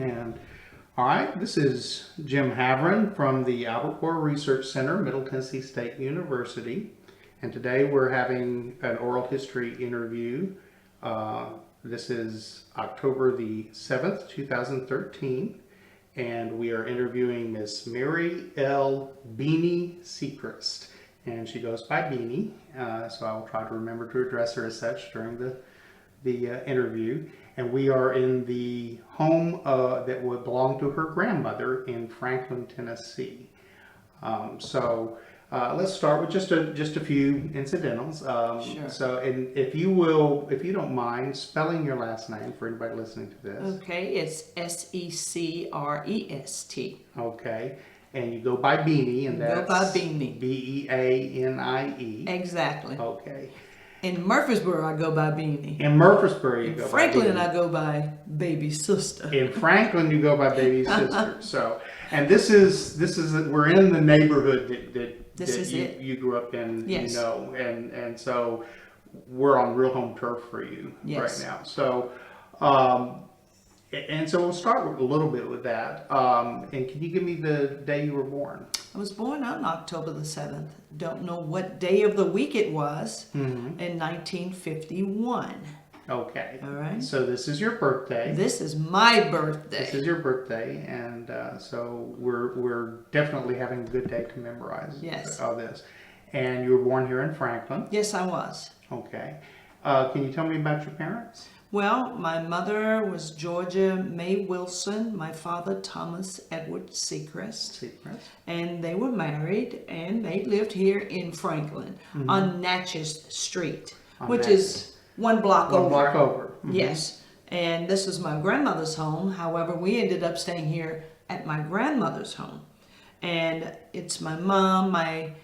And all right, this is Jim Havron from the Albert Bohr Research Center, Middle Tennessee State University. And today we're having an oral history interview. This is October the 7th, 2013. And we are interviewing Miss Mary L. Beanie Secrest. And she goes by Beanie, so I will try to remember to address her as such during the interview. And we are in the home that would belong to her grandmother in Franklin, Tennessee. So let's start with just a few incidentals. Sure. So, and if you don't mind spelling your last name for anybody listening to this. Okay, it's Secrest. Okay. And you go by Beanie, and that's go by Beanie. Beanie. Exactly. Okay. In Murfreesboro, I go by Beanie. In Murfreesboro, you In go Franklin, by Beanie. I go by Baby Sister. In Franklin, you go by Baby Sister. So, and this is we're in the neighborhood that you grew up in, yes. and so we're on real home turf for you yes. right now. So, and so we'll start with a little bit with that. And can you give me the day you were born? I was born on October the 7th. Don't know what day of the week it was. Mm-hmm. In 1951. Okay. All right. So this is your birthday. This is my birthday. This is your birthday, and so we're definitely having a good day to memorize all this. And you were born here in Franklin. Yes, I was. Okay. Can you tell me about your parents? Well, my mother was Georgia May Wilson, my father Thomas Edward Secrest. And they were married, and they lived here in Franklin on Natchez Street, which is one block over. One block over. Mm-hmm. Yes. And this is my grandmother's home. However, we ended up staying here at my grandmother's home. And it's my mom, my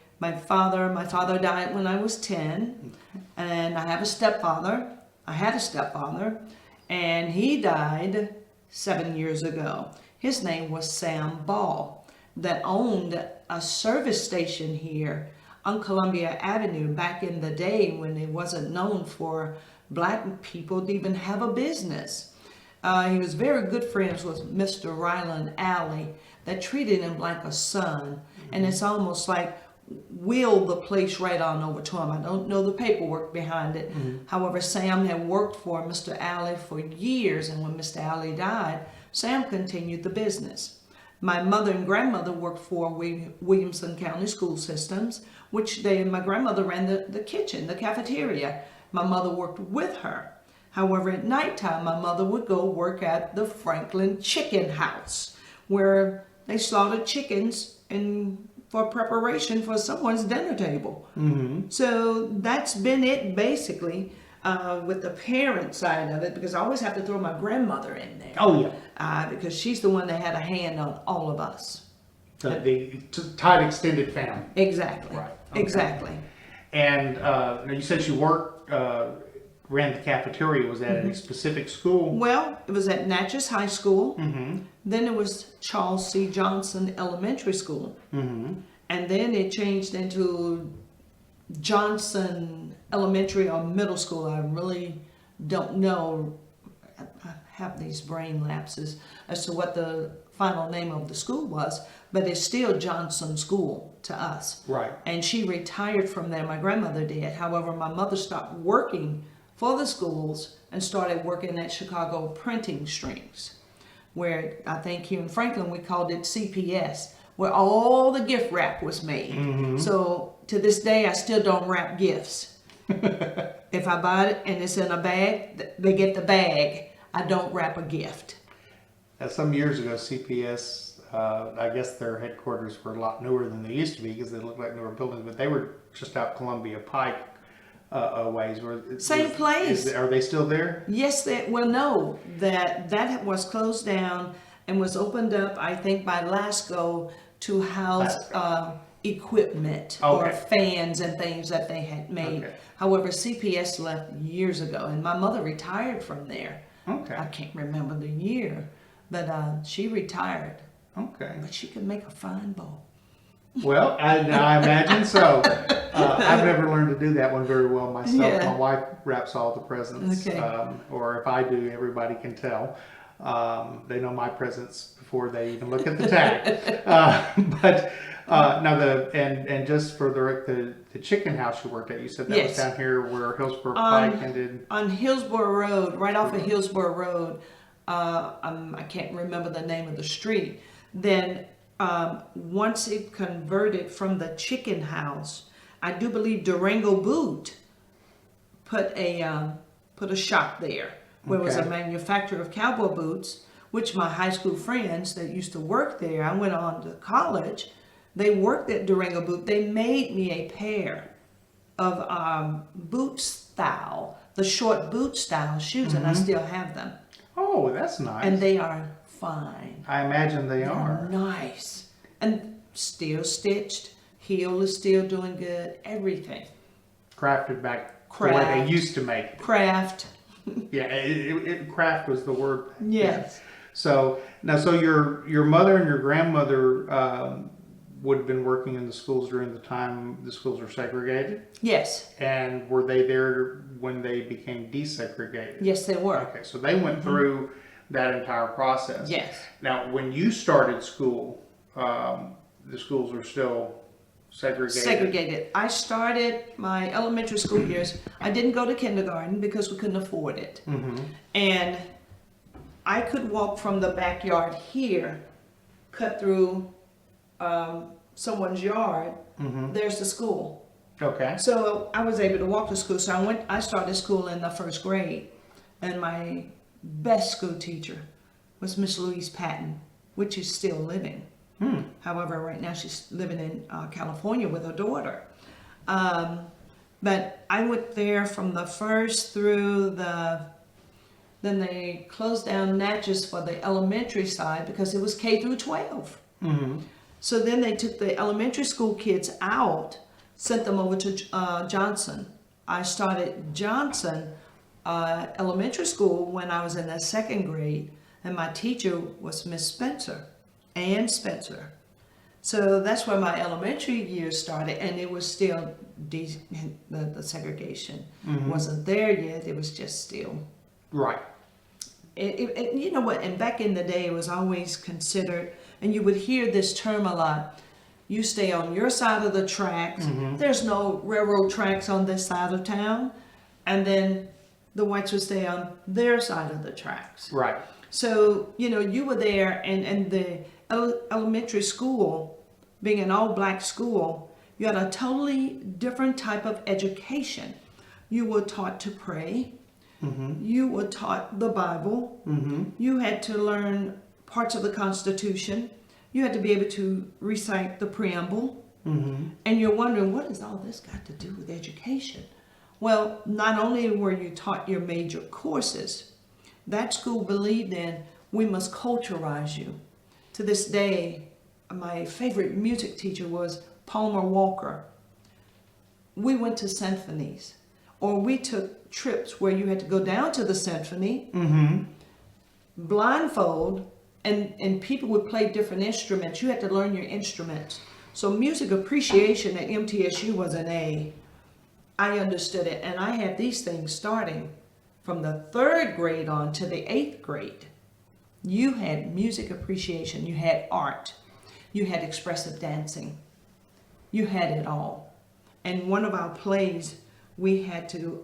father. My father died when I was 10, and I have a stepfather. I had a stepfather, and he died 7 years ago. His name was Sam Ball, that owned a service station here on Columbia Avenue back in the day when it wasn't known for black people to even have a business. He was very good friends with Mr. Ryland Alley that treated him like a son, and it's almost like willed the place right on over to him. I don't know the paperwork behind it. However, Sam had worked for Mr. Alley for years, and when Mr. Alley died, Sam continued the business. My mother and grandmother worked for Williamson County School Systems, which my grandmother ran the kitchen, the cafeteria. My mother worked with her. However, at nighttime, my mother would go work at the Franklin Chicken House, where they slaughtered chickens for preparation for someone's dinner table. Mm-hmm. So that's been it basically with the parent side of it, because I always have to throw my grandmother in there. Oh yeah. Because she's the one that had a hand on all of us. So the tight extended family. Exactly. Right. Okay. Exactly. And you said you ran the cafeteria. Was that at a specific school? Well, it was at Natchez High School. Mm-hmm. Then it was Charles C. Johnson Elementary School. Mm-hmm. And then it changed into Johnson Elementary or Middle School. I really don't know. I have these brain lapses as to what the final name of the school was, but it's still Johnson School to us. Right. And she retired from there. My grandmother did. However, my mother stopped working for the schools and started working at Chicago Printing Strings, where I think here in Franklin we called it CPS, where all the gift wrap was made. Mm-hmm. So to this day, I still don't wrap gifts. If I buy it and it's in a bag, they get the bag. I don't wrap a gift. Some years ago, CPS, I guess their headquarters were a lot newer than they used to be because they looked like newer buildings, but they were just out Columbia Pike ways. Same place. Are they still there? Yes, no, that was closed down and was opened up, I think, by Lasco to house equipment or fans and things that they had made. Okay. However, CPS left years ago, and my mother retired from there. Okay. I can't remember the year, but she retired. Okay. But she could make a fine bowl. Well, I imagine so. I've never learned to do that one very well myself. Yeah. My wife wraps all the presents, Okay. or if I do, everybody can tell. They know my presence before they even look at the tag. But now and just for the chicken house you worked at, you said that was Yes. down here where Hillsborough Pike ended. On Hillsborough Road, right off of Hillsborough Road. I can't remember the name of the street. Then once it converted from the chicken house, I do believe Durango Boot put a shop there where it was a Okay. manufacturer of cowboy boots, which my high school friends that used to work there, I went on to college, they worked at Durango Boot. They made me a pair of boot style, the short boot style shoes, and I still have them. Oh, that's nice. And they are fine. I imagine they are. Nice. And still stitched. Heel is still doing good. Everything. Crafted back the way they used to make. Craft. Yeah, craft was the word. Yes. So now, your mother and your grandmother would have been working in the schools during the time the schools were segregated. Yes. And were they there when they became desegregated? Yes, they were. Okay, so they went through that entire process. Yes. Now, when you started school, the schools were still segregated. Segregated. I started my elementary school years. I didn't go to kindergarten because we couldn't afford it. Mm-hmm. And I could walk from the backyard here, cut through someone's yard. Mm-hmm. There's the school. Okay. So I was able to walk to school. So I started school in the first grade. And my best school teacher was Miss Louise Patton, which is still living. However, right now she's living in California with her daughter. But I went there from the first through then they closed down Natchez for the elementary side because it was K through 12. Mm-hmm. So then they took the elementary school kids out, sent them over to Johnson. I started Johnson elementary school when I was in the second grade, and my teacher was Miss Spencer. And Spencer. So that's where my elementary years started, and it was still the segregation wasn't there yet. It was just still Right. you know what? And back in the day, it was always considered, and you would hear this term a lot. You stay on your side of the tracks. There's no railroad tracks on this side of town, and then the whites would stay on their side of the tracks. Right. So, you were there, and the elementary school, being an all-black school, you had a totally different type of education. You were taught to pray. You were taught the Bible. You had to learn parts of the Constitution. You had to be able to recite the preamble. And you're wondering, what has all this got to do with education? Well, not only were you taught your major courses, that school believed in, we must culturalize you. To this day, my favorite music teacher was Palmer Walker. We went to symphonies, or we took trips where you had to go down to the symphony, blindfold, and people would play different instruments. You had to learn your instruments. So music appreciation at MTSU was an A. I understood it, and I had these things starting from the third grade on to the 8th grade. You had music appreciation, you had art, you had expressive dancing, you had it all. And one of our plays, we had to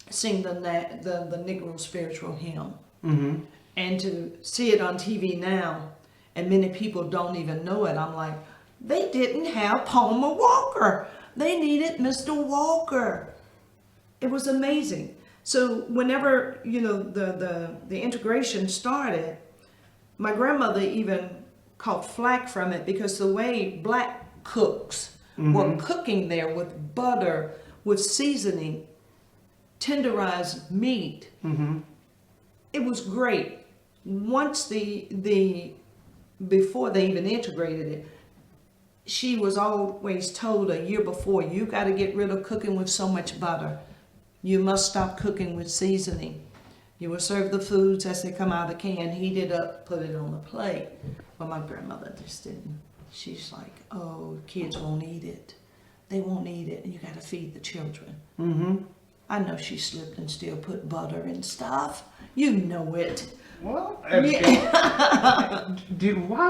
sing the Negro spiritual hymn. And to see it on TV now, and many people don't even know it, I'm like, they didn't have Palmer Walker. They needed Mr. Walker. It was amazing. So whenever, the integration started, my grandmother even caught flack from it because the way black cooks were cooking there with butter, with seasoning, tenderized meat, it was great. Once before they even integrated it, she was always told a year before, you got to get rid of cooking with so much butter. You must stop cooking with seasoning. You will serve the foods as they come out of the can, heat it up, put it on the plate. But my grandmother just didn't. She's like, oh, kids won't eat it. They won't eat it, and you got to feed the children. I know she slipped and still put butter and stuff. You know it. Well, Yeah. why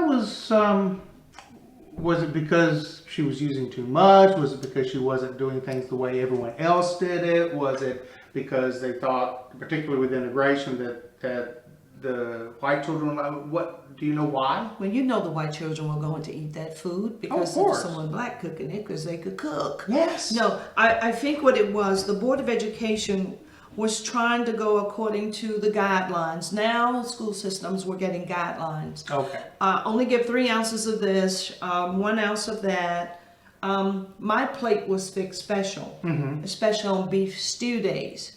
was it because she was using too much? Was it because she wasn't doing things the way everyone else did it? Was it because they thought, particularly with integration, that the white children, what, do you know why? Well, you know the white children were going to eat that food because there was someone black cooking it because they could cook. Yes. No, I think what it was, the Board of Education was trying to go according to the guidelines. Now school systems were getting guidelines. Okay. Only give 3 ounces of this, 1 ounce of that. My plate was fixed special, especially on beef stew days.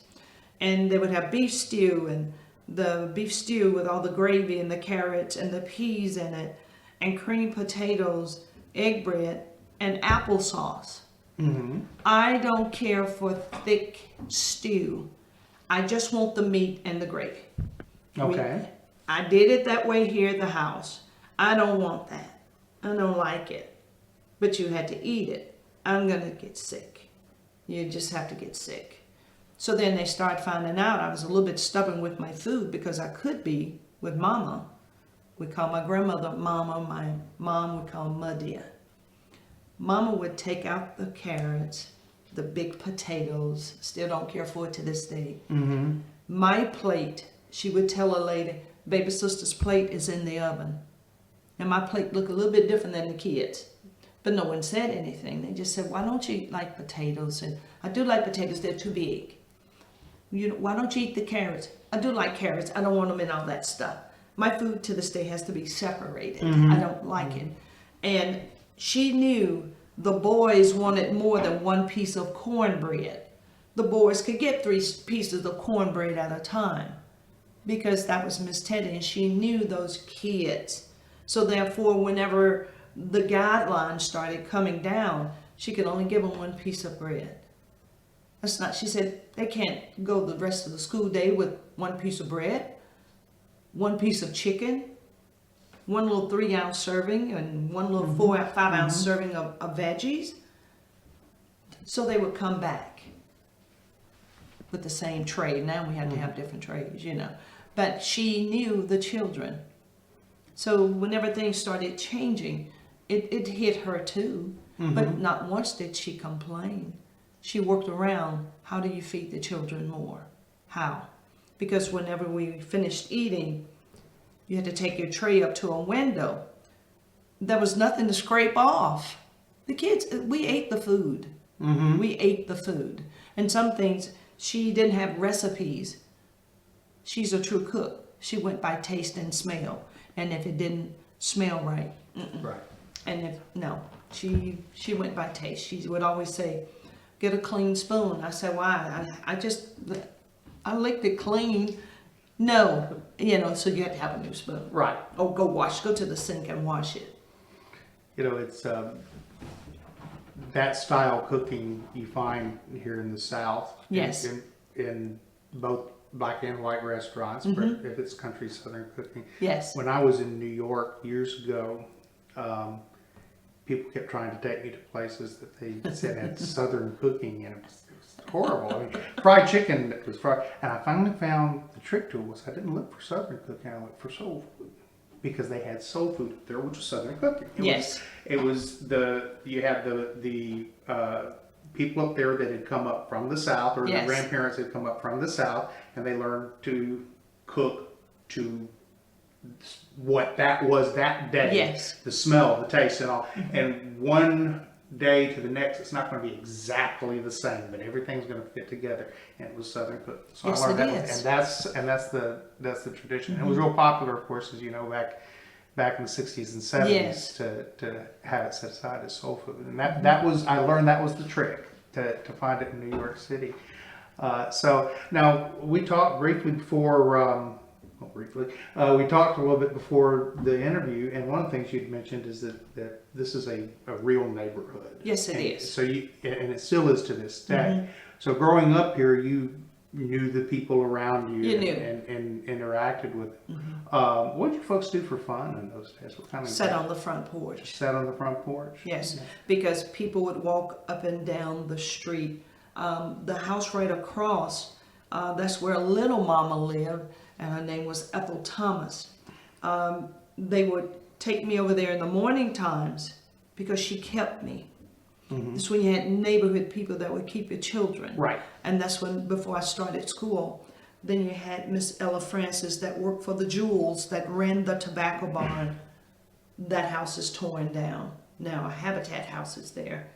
And they would have beef stew, and the beef stew with all the gravy and the carrots and the peas in it, and cream potatoes, egg bread, and applesauce. I don't care for thick stew. I just want the meat and the gravy. Okay. I did it that way here at the house. I don't want that. I don't like it. But you had to eat it. I'm going to get sick. You just have to get sick. So then they start finding out I was a little bit stubborn with my food because I could be with Mama. We call my grandmother Mama. My mom would call Ma dear. Mama would take out the carrots, the big potatoes, still don't care for it to this day. My plate, she would tell a lady, baby sister's plate is in the oven. And my plate looked a little bit different than the kids. But no one said anything. They just said, why don't you like potatoes? And I do like potatoes, they're too big. Why don't you eat the carrots? I do like carrots, I don't want them in all that stuff. My food to this day has to be separated. I don't like it. And she knew the boys wanted more than 1 piece of cornbread. The boys could get 3 pieces of cornbread at a time because that was Miss Teddy, and she knew those kids. So therefore, whenever the guidelines started coming down, she could only give them 1 piece of bread. That's not, she said, they can't go the rest of the school day with 1 piece of bread, 1 piece of chicken, 1 little 3-ounce serving, and 1 little 5-ounce serving of veggies. So they would come back with the same tray. Now we have to have different trays, But she knew the children. So whenever things started changing, it hit her too. But not once did she complain. She worked around, how do you feed the children more? How? Because whenever we finished eating, you had to take your tray up to a window. There was nothing to scrape off. The kids, we ate the food. We ate the food. And some things, she didn't have recipes. She's a true cook. She went by taste and smell. And if it didn't smell right, Right. And she went by taste. She would always say, get a clean spoon. I said, why? I licked it clean. No, so you have to have a new spoon. Right. Oh, go to the sink and wash it. It's that style cooking you find here in the South. Yes. In both black and white restaurants, but if it's country Southern cooking. Yes. When I was in New York years ago, people kept trying to take me to places that they said had Southern cooking, and it was horrible. I mean, fried chicken that was fried. And I finally found the trick to it was I didn't look for Southern cooking, I looked for soul food. Because they had soul food there, which was Southern cooking. You had the people up there that had come up from the South, or the grandparents had come up from the South, and they learned to cook to what that was that day. Yes. The smell, the taste, and all. And one day to the next, it's not going to be exactly the same, but everything's going to fit together. And it was Southern cooking. So Yes, I learned it that, is. and that's the tradition. And it was real popular, of course, as you know, back in the 60s and 70s Yes. to have it set aside as soul food. And that was, I learned that was the trick to find it in New York City. So now we talked briefly before. We talked a little bit before the interview, and one of the things you'd mentioned is that this is a real neighborhood. Yes, it is. So and it still is to this day. So growing up here, you knew the people around you. You knew. And interacted with them. What did you folks do for fun in those days? What kind of Sat on the front porch. Sat on the front porch? Yes, because people would walk up and down the street. The house right across, that's where Little Mama lived. and her name was Ethel Thomas. They would take me over there in the morning times because she kept me. That's when you had neighborhood people that would keep your children. Right. And that's when, before I started school, then you had Miss Ella Francis that worked for the Jewels, that ran the tobacco barn. That house is torn down. Now a Habitat house is there.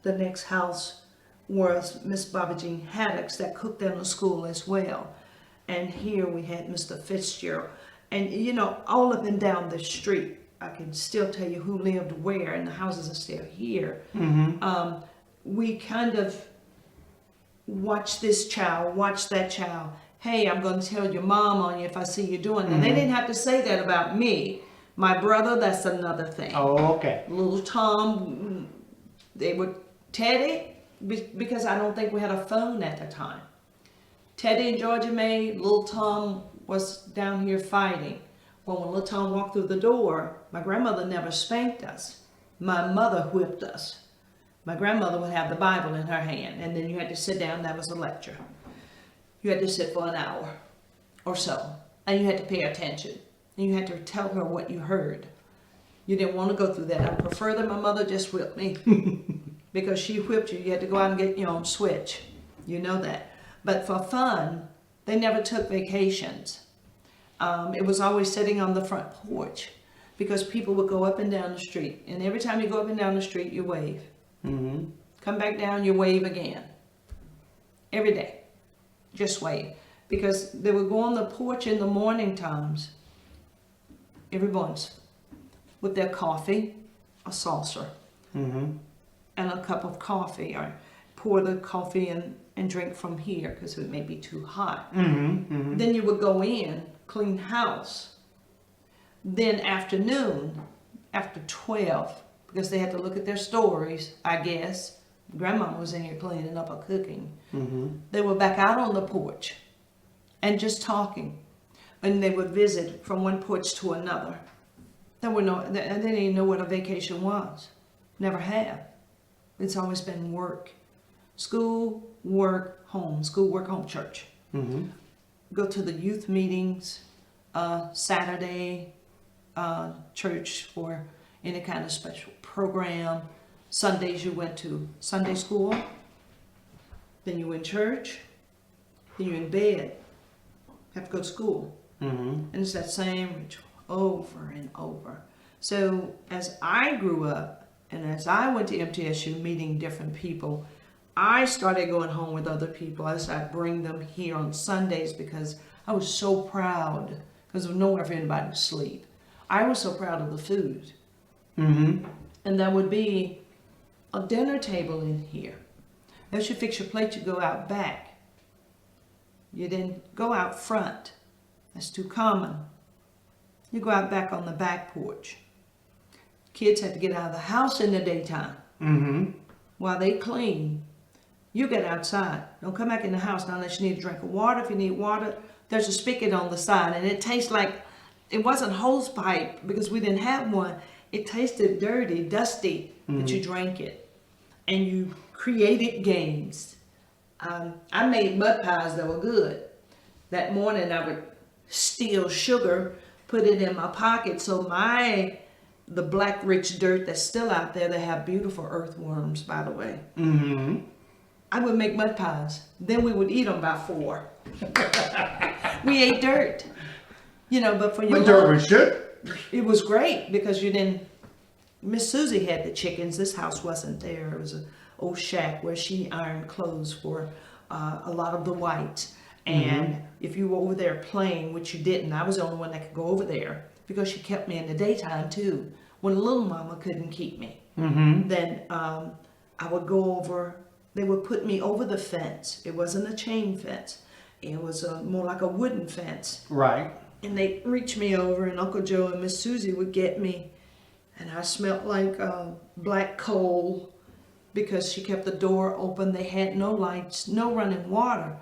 The next house was Miss Bobby Jean Haddocks that cooked in the school as well. And here we had Mr. Fitzgerald. And you know, all up and down the street, I can still tell you who lived where, and the houses are still here. We kind of watch this child, watch that child. Hey, I'm going to tell your mom on you if I see you doing that. They didn't have to say that about me. My brother, that's another thing. Oh, okay. Little Tom, they would, Teddy, because I don't think we had a phone at the time. Teddy and Georgia May, little Tom was down here fighting. Well, when little Tom walked through the door, my grandmother never spanked us. My mother whipped us. My grandmother would have the Bible in her hand, and then you had to sit down. That was a lecture. You had to sit for an hour or so, and you had to pay attention. And you had to tell her what you heard. You didn't want to go through that. I prefer that my mother just whipped me. Because she whipped you. You had to go out and get your own switch. You know that. But for fun, they never took vacations. It was always sitting on the front porch. Because people would go up and down the street. And every time you go up and down the street, you wave. Come back down, you wave again. Every day. Just wave. Because they would go on the porch in the morning times. Everyone's with their coffee, a saucer, and a cup of coffee, or pour the coffee and drink from here because it may be too hot. Then you would go in, clean house. Then afternoon, after 12, because they had to look at their stories, I guess. Grandma was in here cleaning up or cooking. They were back out on the porch and just talking. And they would visit from one porch to another. They didn't even know what a vacation was. Never have. It's always been work. School, work, home. School, work, home, church. Go to the youth meetings, Saturday, church for any kind of special program. Sundays you went to Sunday school. Then you in church. Then you in bed. Have to go to school. And it's that same ritual over and over. So as I grew up and as I went to MTSU meeting different people, I started going home with other people. I started bring them here on Sundays because I was so proud because there was nowhere for anybody to sleep. I was so proud of the food. And there would be a dinner table in here. As you fix your plate, you go out back. You didn't go out front. That's too common. You go out back on the back porch. Kids had to get out of the house in the daytime. While they clean. You get outside. Don't come back in the house not unless you need a drink of water. If you need water, there's a spigot on the side. And it tastes like, it wasn't hose pipe because we didn't have one. It tasted dirty, dusty, but you drank it. And you created games. I made mud pies that were good. That morning I would steal sugar, put it in my pocket, so the black rich dirt that's still out there, they have beautiful earthworms, by the way. I would make mud pies. Then we would eat them by 4. We ate dirt. You know, but for your But dirt was good. it was great because you didn't. Miss Susie had the chickens. This house wasn't there. It was an old shack where she ironed clothes for a lot of the whites. And if you were over there playing, which you didn't, I was the only one that could go over there because she kept me in the daytime too. When little mama couldn't keep me, then I would go over. They would put me over the fence. It wasn't a chain fence. It was more like a wooden fence. Right. And they reached me over, and Uncle Joe and Miss Susie would get me. And I smelled like black coal because she kept the door open. They had no lights, no running water,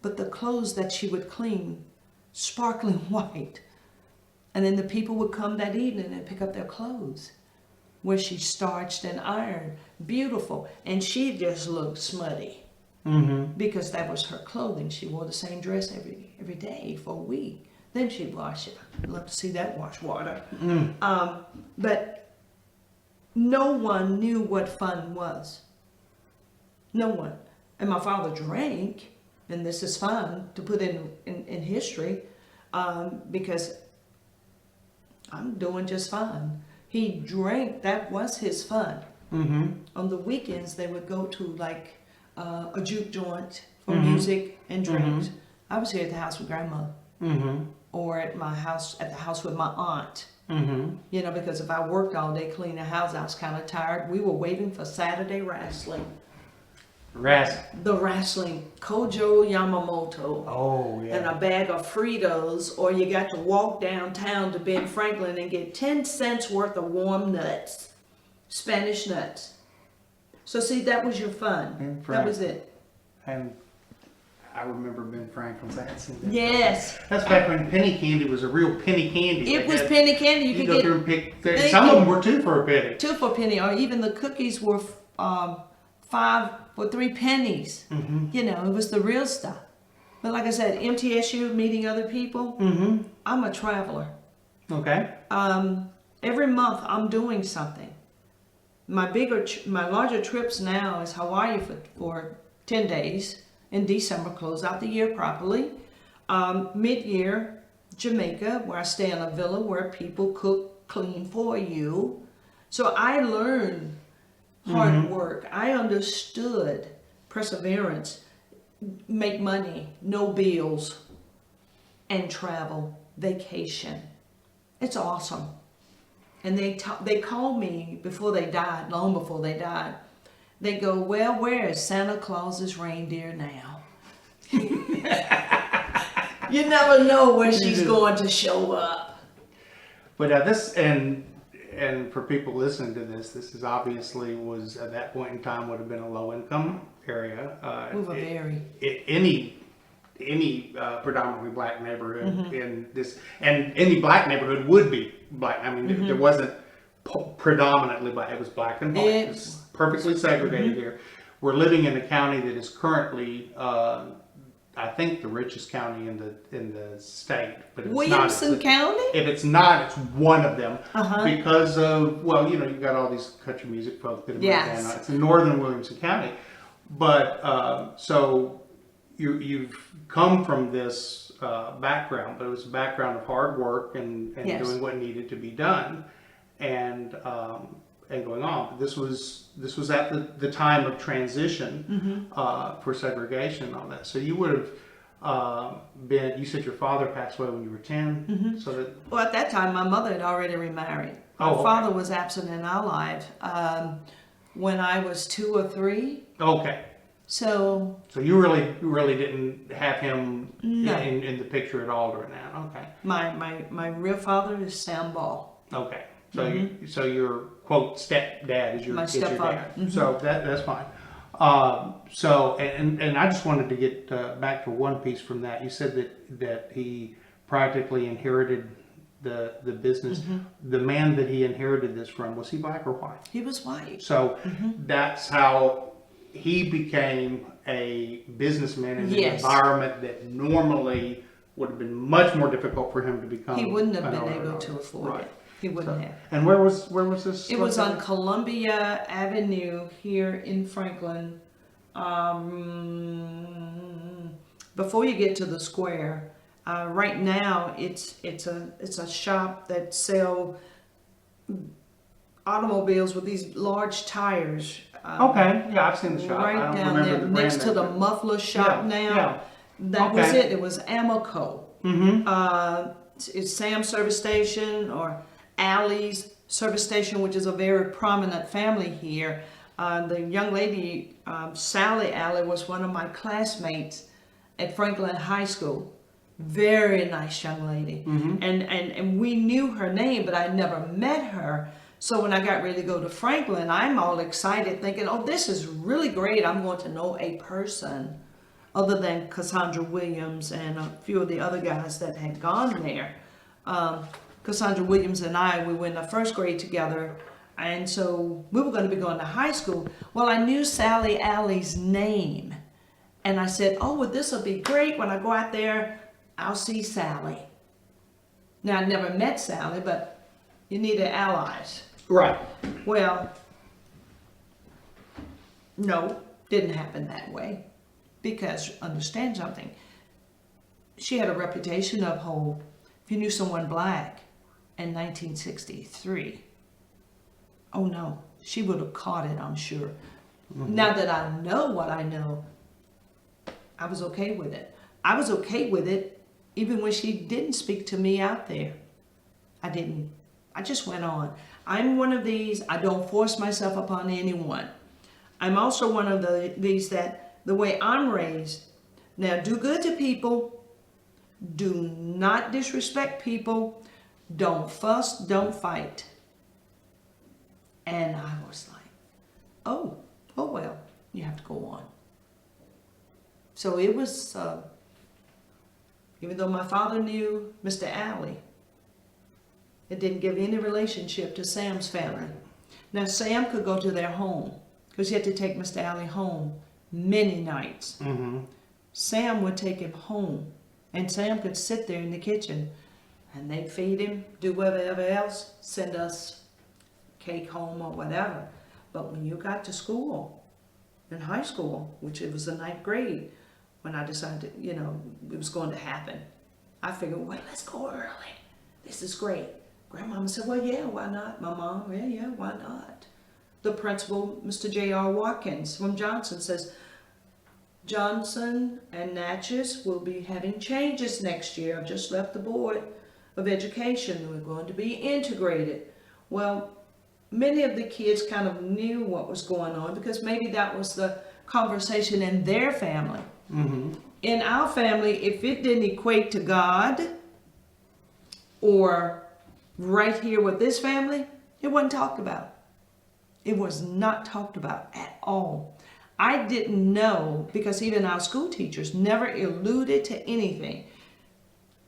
but the clothes that she would clean, sparkling white. And then the people would come that evening and pick up their clothes where she starched and ironed. Beautiful. And she just looked smutty because that was her clothing. She wore the same dress every day for a week. Then she'd wash it. I'd love to see that wash water. But no one knew what fun was. No one. And my father drank, and this is fun to put in history, because I'm doing just fine. He drank, that was his fun. On the weekends, they would go to like a juke joint for music and drinks. I was here at the house with grandma, or at the house with my aunt. You know, because if I worked all day cleaning the house, I was kind of tired. We were waiting for Saturday wrestling. The wrestling, Kojo Yamamoto. Oh, yeah. And a bag of Fritos, or you got to walk downtown to Ben Franklin and get 10 cents worth of warm nuts, Spanish nuts. So see, that was your fun. That was it. And I remember Ben Franklin's accent. Yes. That's back when penny candy was a real penny candy. It was penny candy. You could go get through and pick. Some of them were 2 for a penny. 2 for a penny, or even the cookies were 5 for 3 pennies. You know, it was the real stuff. But like I said, MTSU, meeting other people. I'm a traveler. Okay. Every month I'm doing something. My larger trips now is Hawaii for 10 days in December, close out the year properly. Mid-year, Jamaica, where I stay in a villa where people cook clean for you. So I learned hard work. I understood perseverance, make money, no bills, and travel, vacation. It's awesome. And they called me before they died, long before they died. They go, well, where is Santa Claus's reindeer now? You never know where she's going to show up. But this, and for people listening to this is obviously was at that point in time would have been a low income area. We were very. Any predominantly black neighborhood in this, and any black neighborhood would be black. I mean, there wasn't predominantly black. It was black and white. It's perfectly segregated here. We're living in a county that is currently, I think, the richest county in the state. But if Williamson County? If it's not, it's one of them because of, well, you've got all these country music folks that have moved down. It's in northern Williamson County, but so you've come from this background, but it was a background of hard work and doing what needed to be done, and going on. This was at the time of transition for segregation and all that. So you would have been. You said your father passed away when you were 10. So that. Well, at that time, my mother had already remarried. My father was absent in our life when I was 2 or 3. Okay. So you really didn't have him in the picture at all during that. Okay. My real father is Sam Ball. Okay. So your quote stepdad is your stepfather. Dad. So that's fine. So I just wanted to get back to one piece from that. You said that he practically inherited the business. The man that he inherited this from, was he black or white? He was white. So that's how he became a businessman in an environment that normally would have been much more difficult for him to become. He wouldn't have been able to afford it. He wouldn't have. And where was this? It was on Columbia Avenue here in Franklin. Before you get to the square, right now it's a shop that sell automobiles with these large tires. I've seen the shop. Right down there, next to the muffler shop now. Yeah. That was it. It was Amaco. It's Sam's service station or Allie's service station, which is a very prominent family here. The young lady, Sally Alley, was one of my classmates at Franklin High School. Very nice young lady. And we knew her name, but I never met her. So when I got ready to go to Franklin, I'm all excited thinking, oh, this is really great. I'm going to know a person other than Cassandra Williams and a few of the other guys that had gone there. Cassandra Williams and we were in the first grade together. And so we were going to be going to high school. Well, I knew Sally Alley's name. And I said, oh, well, this will be great. When I go out there, I'll see Sally. Now, I never met Sally, but you needed allies. Right. Well, no, didn't happen that way. Because, understand something, she had a reputation to uphold. If you knew someone black in 1963, oh no, she would have caught it, I'm sure. Now that I know what I know, I was okay with it. I was okay with it even when she didn't speak to me out there. I didn't. I just went on. I'm one of these, I don't force myself upon anyone. I'm also one of these that the way I'm raised, now do good to people, do not disrespect people, don't fuss, don't fight. And I was like, oh well, you have to go on. So it was, even though my father knew Mr. Alley, it didn't give any relationship to Sam's family. Now Sam could go to their home because he had to take Mr. Alley home many nights. Mm-hmm. Sam would take him home, and Sam could sit there in the kitchen, and they'd feed him, do whatever else, send us cake home or whatever. But when you got to school, in high school, which it was the 9th grade, when I decided, it was going to happen, I figured, well, let's go early. This is great. Grandmama said, well, yeah, why not? My mom, yeah, why not? The principal, Mr. J.R. Watkins from Johnson, says, Johnson and Natchez will be having changes next year. I've just left the Board of Education. We're going to be integrated. Well, many of the kids kind of knew what was going on because maybe that was the conversation in their family. Mm-hmm. In our family, if it didn't equate to God or right here with this family, it wasn't talked about. It was not talked about at all. I didn't know because even our school teachers never alluded to anything.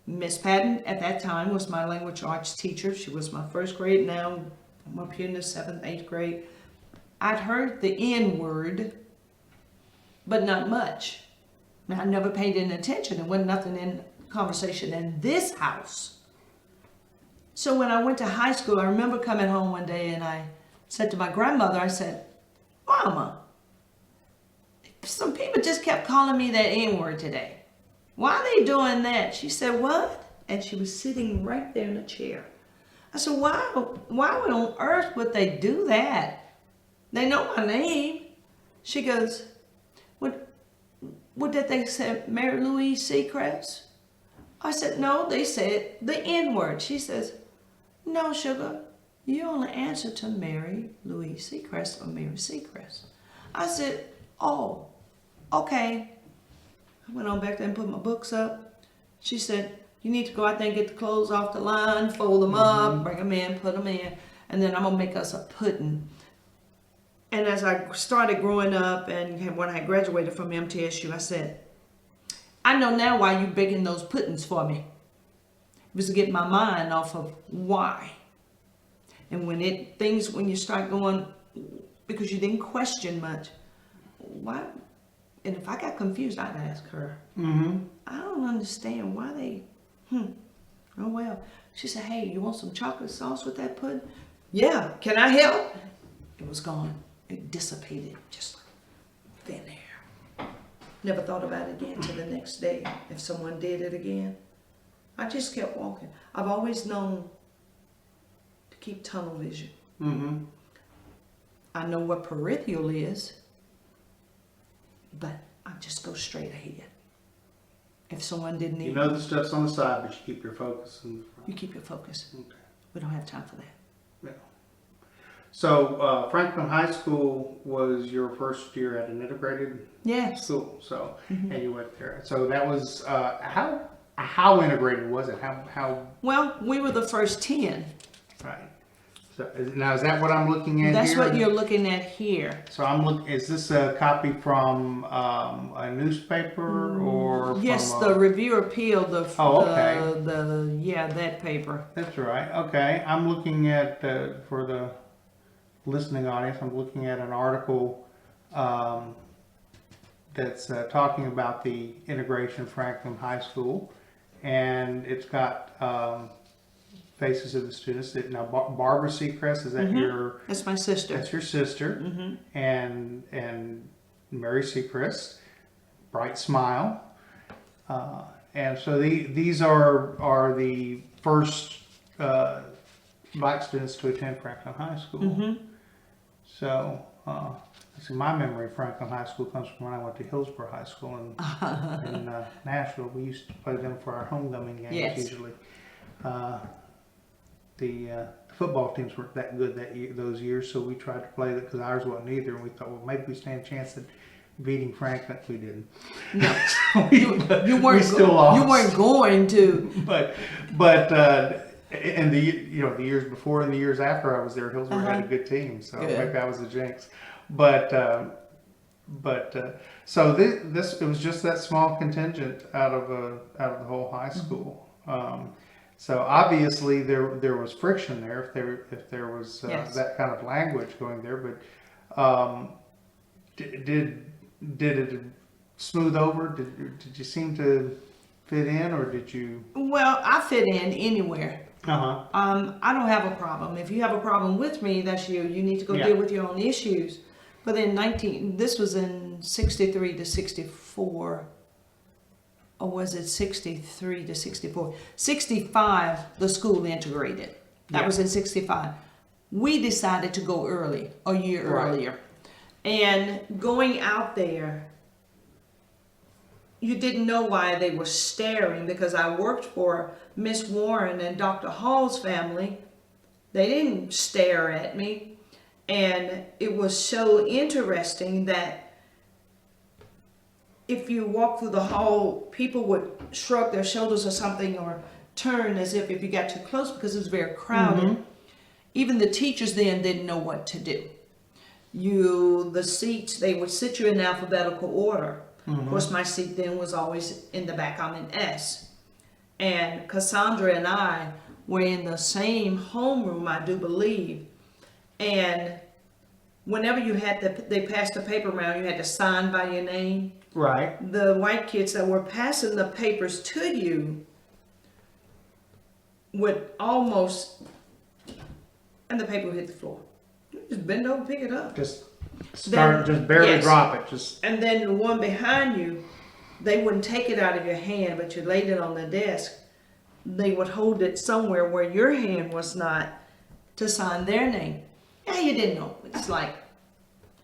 Miss Patton at that time was my language arts teacher. She was my 1st grade. Now I'm up here in the 7th, 8th grade. I'd heard the N word, but not much. I never paid any attention. There wasn't nothing in conversation in this house. So when I went to high school, I remember coming home one day and I said to my grandmother, I said, Mama, some people just kept calling me that N-word today. Why are they doing that? She said, what? And she was sitting right there in a chair. I said, why on earth would they do that? They know my name. She goes, what did they say, Mary Louise Secrest? I said, no, they said the N-word. She says, no, sugar, you only answer to Mary Louise Secrest or Mary Secrest. I said, oh, okay. I went on back there and put my books up. She said, you need to go out there and get the clothes off the line, fold them up, bring them in, put them in, and then I'm going to make us a pudding. And as I started growing up and when I graduated from MTSU, I said, I know now why you're baking those puddings for me. It was to get my mind off of why. And when you start going, because you didn't question much, why? And if I got confused, I'd ask her. Mm-hmm. I don't understand why they, oh well. She said, hey, you want some chocolate sauce with that pudding? Yeah, can I help? It was gone. It dissipated, just like thin air. Never thought about it again till the next day. If someone did it again, I just kept walking. I've always known to keep tunnel vision. Mm-hmm. I know what peripheral is, but I just go straight ahead. If someone didn't need You know the stuff's on the side, but you keep your focus in the front. you keep your focus. Okay. We don't have time for that. Yeah. So Franklin High School was your first year at an integrated Yes. school. So and you went there. So that was how integrated was it? How Well, we were the first 10. right? So now is that what I'm looking at That's here? what you're looking at here. So I'm looking. Is this a copy from a newspaper or Yes, from the Review Appeal, Oh, okay. That paper. That's right. Okay, I'm looking at for the listening audience. I'm looking at an article that's talking about the integration of Franklin High School, and it's got faces of the students. Now, Barbara Secrest, is that your? That's my sister. That's your sister, and Mary Secrest, bright smile, and so these are the first Black students to attend Franklin High School. So, see, my memory of Franklin High School comes from when I went to Hillsborough High School in Nashville. We used to play them for our homecoming games usually. The football teams weren't that good those years, so we tried to play that because ours wasn't either. And we thought, well, maybe we stand a chance at beating Franklin. We didn't. No, So you weren't. We still lost. You weren't going to. But and the years before and the years after I was there, Hillsborough had a good team, so maybe I was a jinx. But so this it was just that small contingent out of the whole high school. So obviously there was friction there if there was that kind of language going there. But did it smooth over? Did you seem to fit in, or did you? Well, I fit in anywhere. I don't have a problem. If you have a problem with me, that's you. You need to go deal with your own issues. But this was in 63 to 64. Or was it 63 to 64? 65, the school integrated. That was in 65. We decided to go early, a year earlier. And going out there, you didn't know why they were staring, because I worked for Miss Warren and Dr. Hall's family. They didn't stare at me. And it was so interesting that if you walk through the hall, people would shrug their shoulders or something, or turn as if you got too close, because it was very crowded. Even the teachers then didn't know what to do. The seats, they would sit you in alphabetical order. Of course, my seat then was always in the back. I'm in S. And Cassandra and I were in the same homeroom, I do believe. And whenever they passed the paper around, you had to sign by your name. Right. The white kids that were passing the papers to you would almost, and the paper would hit the floor. You just bend over, pick it up. Just barely drop it. And then the one behind you, they wouldn't take it out of your hand, but you laid it on the desk. They would hold it somewhere where your hand was not, to sign their name. Yeah, you didn't know. It's like,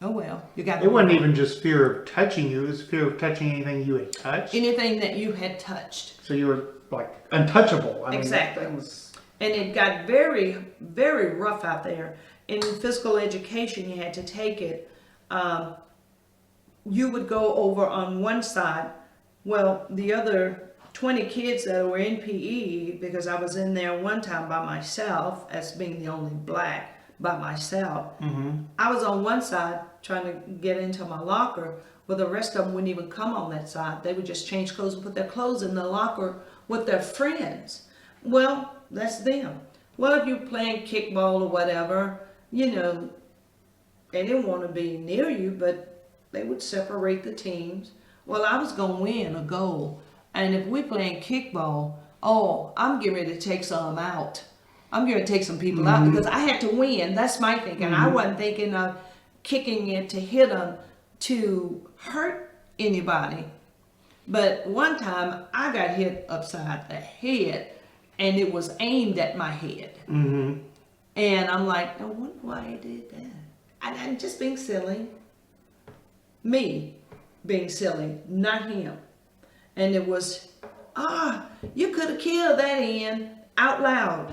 oh well, you got. It wasn't even just fear of touching you; it was fear of touching anything you had touched. Anything that you had touched. So you were like untouchable. Exactly. And it got very, very rough out there. In physical education, you had to take it. You would go over on one side. Well, the other 20 kids that were in PE, because I was in there one time by myself, as being the only black. By myself. I was on one side trying to get into my locker, but the rest of them wouldn't even come on that side. They would just change clothes and put their clothes in the locker with their friends. Well, that's them. Well, if you're playing kickball or whatever, they didn't want to be near you, but they would separate the teams. Well, I was going to win a goal. And if we're playing kickball, I'm getting ready to take some out. I'm going to take some people out because I had to win. That's my thinking. I wasn't thinking of kicking it to hit them to hurt anybody. But one time I got hit upside the head, and it was aimed at my head. And I'm like, I wonder why I did that. I'm just being silly. Me being silly, not him. And it was, you could have killed that Ian out loud.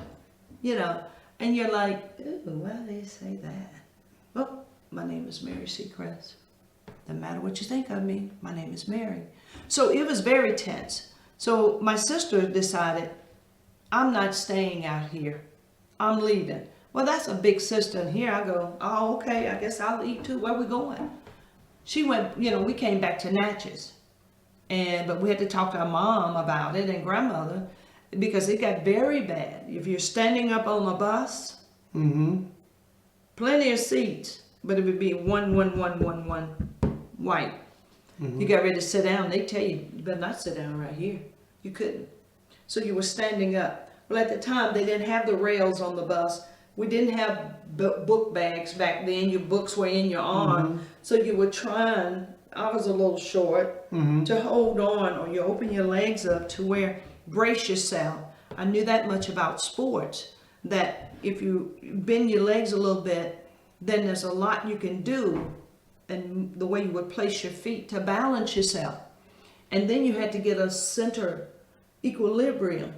And you're like, ooh, why did they say that? Well, my name is Mary Secrest. Doesn't matter what you think of me, my name is Mary. So it was very tense. So my sister decided, I'm not staying out here. I'm leaving. Well, that's a big sister, and here I go, oh, okay, I guess I'll leave too. Where we going? She went, we came back to Natchez. But we had to talk to our mom about it and grandmother, because it got very bad. If you're standing up on a bus, plenty of seats, but it would be one white. You got ready to sit down, they tell you, you better not sit down right here. You couldn't. So you were standing up. Well, at the time, they didn't have the rails on the bus. We didn't have book bags back then. Your books were in your arm. So you were trying, I was a little short, to hold on, or you open your legs up to where, brace yourself. I knew that much about sports, that if you bend your legs a little bit, then there's a lot you can do, and the way you would place your feet to balance yourself. And then you had to get a center equilibrium.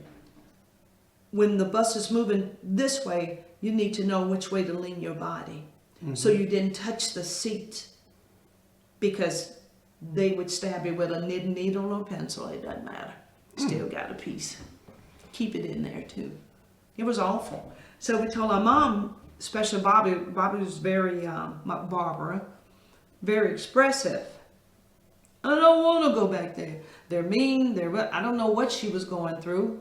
When the bus is moving this way, you need to know which way to lean your body. So you didn't touch the seat, because they would stab you with a knitting needle or pencil. It doesn't matter. Still got a piece. Keep it in there too. It was awful. So we told our mom, especially Bobby. Bobby was very, Barbara, very expressive. I don't want to go back there. They're mean. I don't know what she was going through.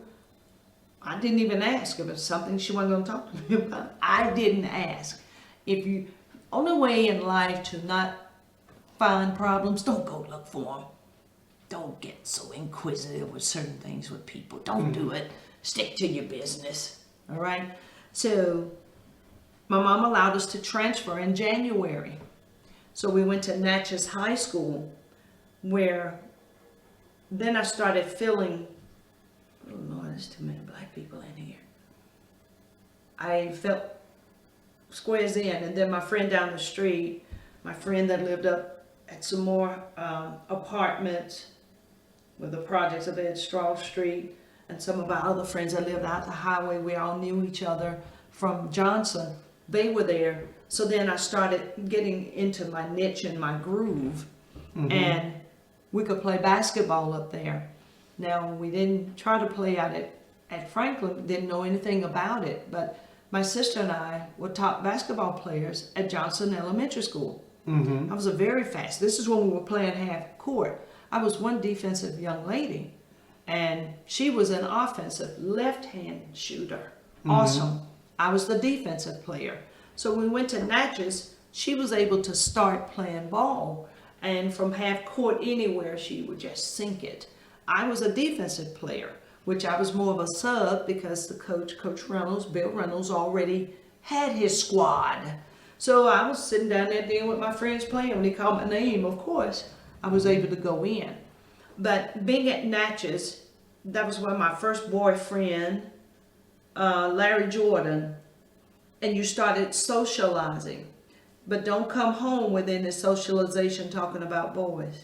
I didn't even ask if it's something she wasn't going to talk to me about. I didn't ask. Only way in life to not find problems, don't go look for them. Don't get so inquisitive with certain things with people. Don't do it. Stick to your business. All right? So my mom allowed us to transfer in January. So we went to Natchez High School, where then I started feeling, oh Lord, there's too many black people in here. I felt squares in, and then my friend down the street, my friend that lived up at some more apartments with the projects up at Straw Street, and some of our other friends that lived out the highway, we all knew each other from Johnson. They were there. So then I started getting into my niche and my groove, and we could play basketball up there. Now, we didn't try to play out at Franklin, didn't know anything about it, but my sister and I were top basketball players at Johnson Elementary School. I was a very fast, this is when we were playing half court. I was one defensive young lady, and she was an offensive left-hand shooter. Awesome. I was the defensive player. So when we went to Natchez, she was able to start playing ball, and from half court anywhere, she would just sink it. I was a defensive player, which I was more of a sub, because the Coach Reynolds, Bill Reynolds, already had his squad. So I was sitting down there dealing with my friends playing. When he called my name, of course, I was able to go in. But being at Natchez, that was where my first boyfriend, Larry Jordan, and you started socializing. But don't come home within the socialization talking about boys.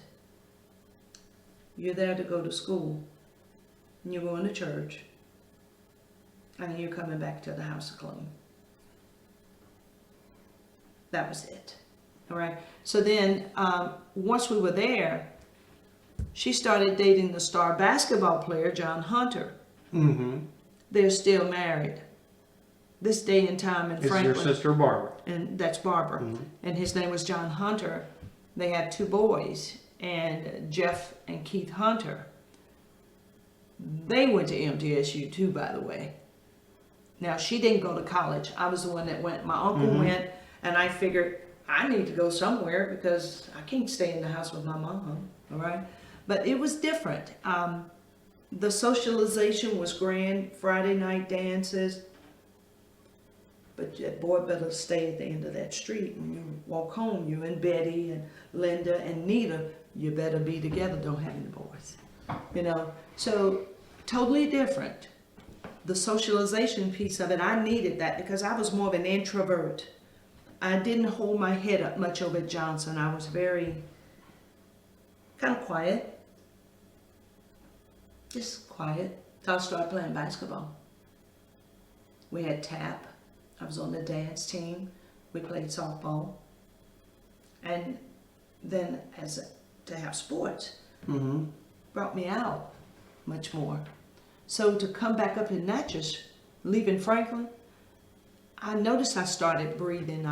You're there to go to school. And you're going to church. And you're coming back to the house to clean. That was it. All right. So then, once we were there, she started dating the star basketball player, John Hunter. They're still married. This day and time in Franklin. Is your sister Barbara? And that's Barbara. And his name was John Hunter. They had 2 boys, and Jeff and Keith Hunter. They went to MTSU too, by the way. Now, she didn't go to college. I was the one that went. My uncle went, and I figured I need to go somewhere because I can't stay in the house with my mom, all right? But it was different. The socialization was grand, Friday night dances. But boy, better stay at the end of that street. When you walk home, you and Betty and Linda and Nita, you better be together, don't have any boys. You know, so totally different. The socialization piece of it, I needed that because I was more of an introvert. I didn't hold my head up much over at Johnson. I was very kind of quiet. Just quiet. Till I started playing basketball. We had tap. I was on the dance team. We played softball. And then to have sports brought me out much more. So to come back up in Natchez, leaving Franklin, I noticed I started breathing.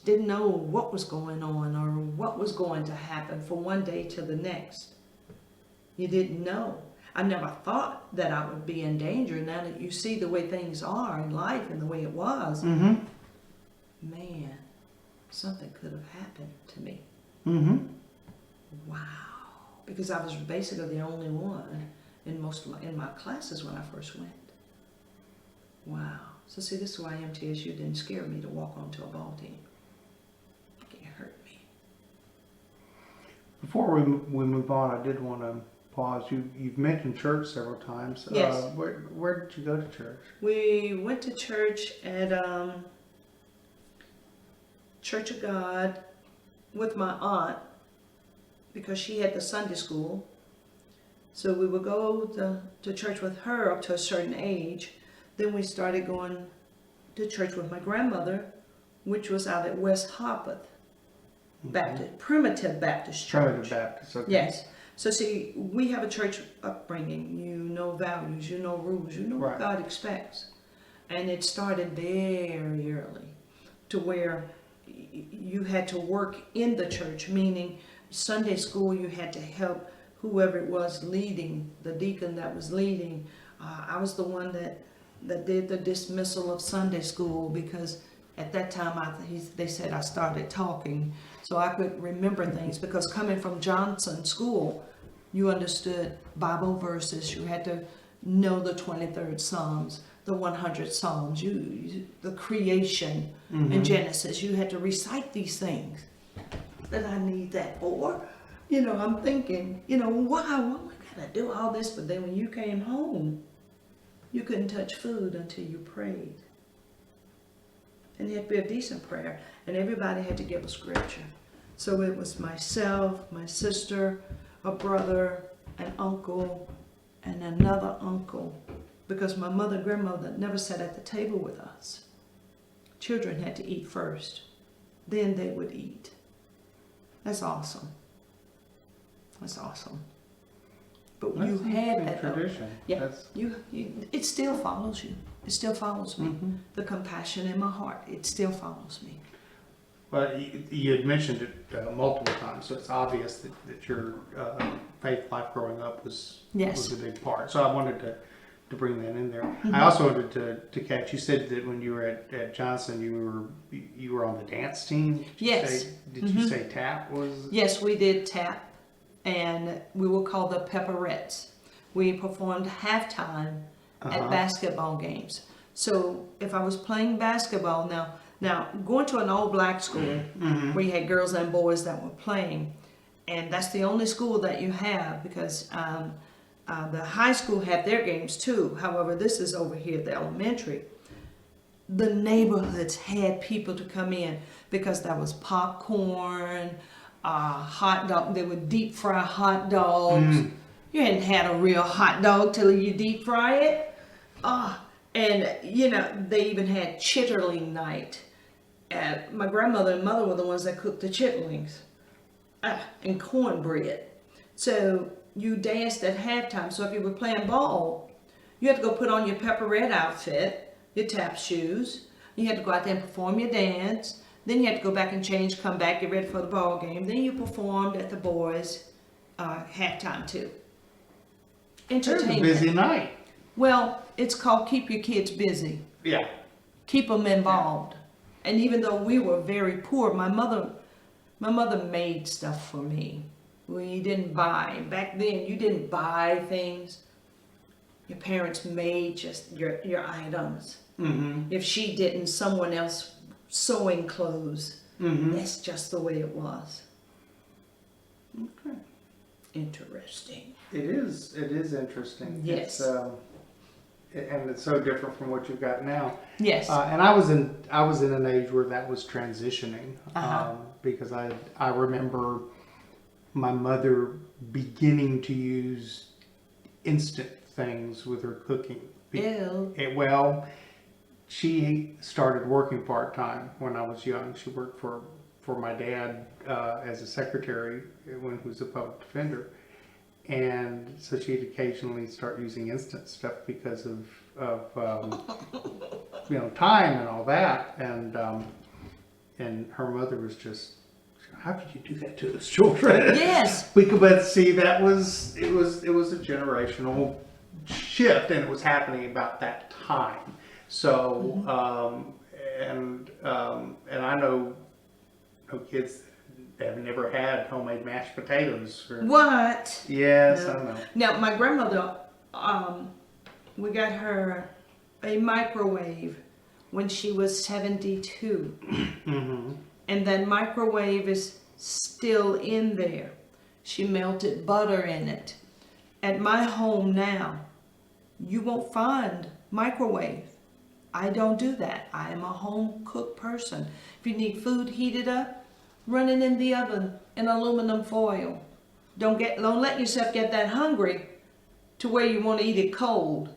Didn't know what was going on or what was going to happen from one day to the next. You didn't know. I never thought that I would be in danger. Now that you see the way things are in life and the way it was, man, something could have happened to me. Wow. Because I was basically the only one in my classes when I first went. Wow. So see, this is why MTSU didn't scare me to walk onto a ball team. It can't hurt me. Before we move on, I did want to pause. You've mentioned church several times. Yes. Where did you go to church? We went to church at Church of God with my aunt because she had the Sunday school. So we would go to church with her up to a certain age. Then we started going to church with my grandmother, which was out at West Harpeth Baptist, Primitive Baptist Church. Primitive Baptist, okay. Yes. So see, we have a church upbringing. You know values, you know rules, you know what God expects. And it started very early to where you had to work in the church, meaning Sunday school you had to help whoever it was leading, the deacon that was leading. I was the one that did the dismissal of Sunday school because at that time they said I started talking, so I could remember things, because coming from Johnson School, you understood Bible verses. You had to know the 23rd Psalms, the 100 Psalms, the creation in Genesis. You had to recite these things. That I need that for? I'm thinking, why we gotta do all this? But then when you came home, you couldn't touch food until you prayed. And it had to be a decent prayer. And everybody had to give a scripture. So it was myself, my sister, a brother, an uncle, and another uncle. Because my mother and grandmother never sat at the table with us. Children had to eat first. Then they would eat. That's awesome. That's awesome. But That's you had that tradition. Yeah, it still follows you. It still follows me. The compassion in my heart, it still follows me. But you had mentioned it multiple times, so it's obvious that your faith life growing up was a big part. So I wanted to bring that in there. I also wanted to catch. You said that when you were at Johnson, you were on the dance team. Did you say tap was? Yes, we did tap, and we were called the Peripherals. We performed halftime at basketball games. So if I was playing basketball now going to an all black school where you had girls and boys that were playing, and that's the only school that you have, because the high school had their games too. However, this is over here, the elementary. The neighborhoods had people to come in because there was popcorn, hot dog. They would deep fry hot dogs. You hadn't had a real hot dog till you deep fry it. And they even had Chitterling Night. My grandmother and mother were the ones that cooked the chitterlings and cornbread. So you danced at halftime. So if you were playing ball, you had to go put on your pepper red outfit, your tap shoes. You had to go out there and perform your dance. Then you had to go back and change, come back, get ready for the ball game. Then you performed at the boys' halftime too. Entertainment. It was a busy night. Well, it's called keep your kids busy. Yeah. Keep them involved. And even though we were very poor, my mother made stuff for me. We didn't buy. Back then, you didn't buy things. Your parents made just your items. If she didn't, someone else sewing clothes. That's just the way it was. Okay. Interesting. It is interesting. Yes. And it's so different from what you've got now. Yes. And I was in an age where that was transitioning, because I remember my mother beginning to use instant things with her cooking. Ew. She started working part-time when I was young. She worked for my dad as a secretary when he was a public defender. And so she'd occasionally start using instant stuff because of time and all that. And her mother was just, how could you do that to us children? Yes. But see, it was a generational shift, and it was happening about that time. So and I know kids that have never had homemade mashed potatoes. What? Yes, No. I know. Now, my grandmother, we got her a microwave when she was 72. And that microwave is still in there. She melted butter in it. At my home now, you won't find microwave. I don't do that. I am a home cooked person. If you need food heated up, run it in the oven in aluminum foil. Don't let yourself get that hungry to where you want to eat it cold.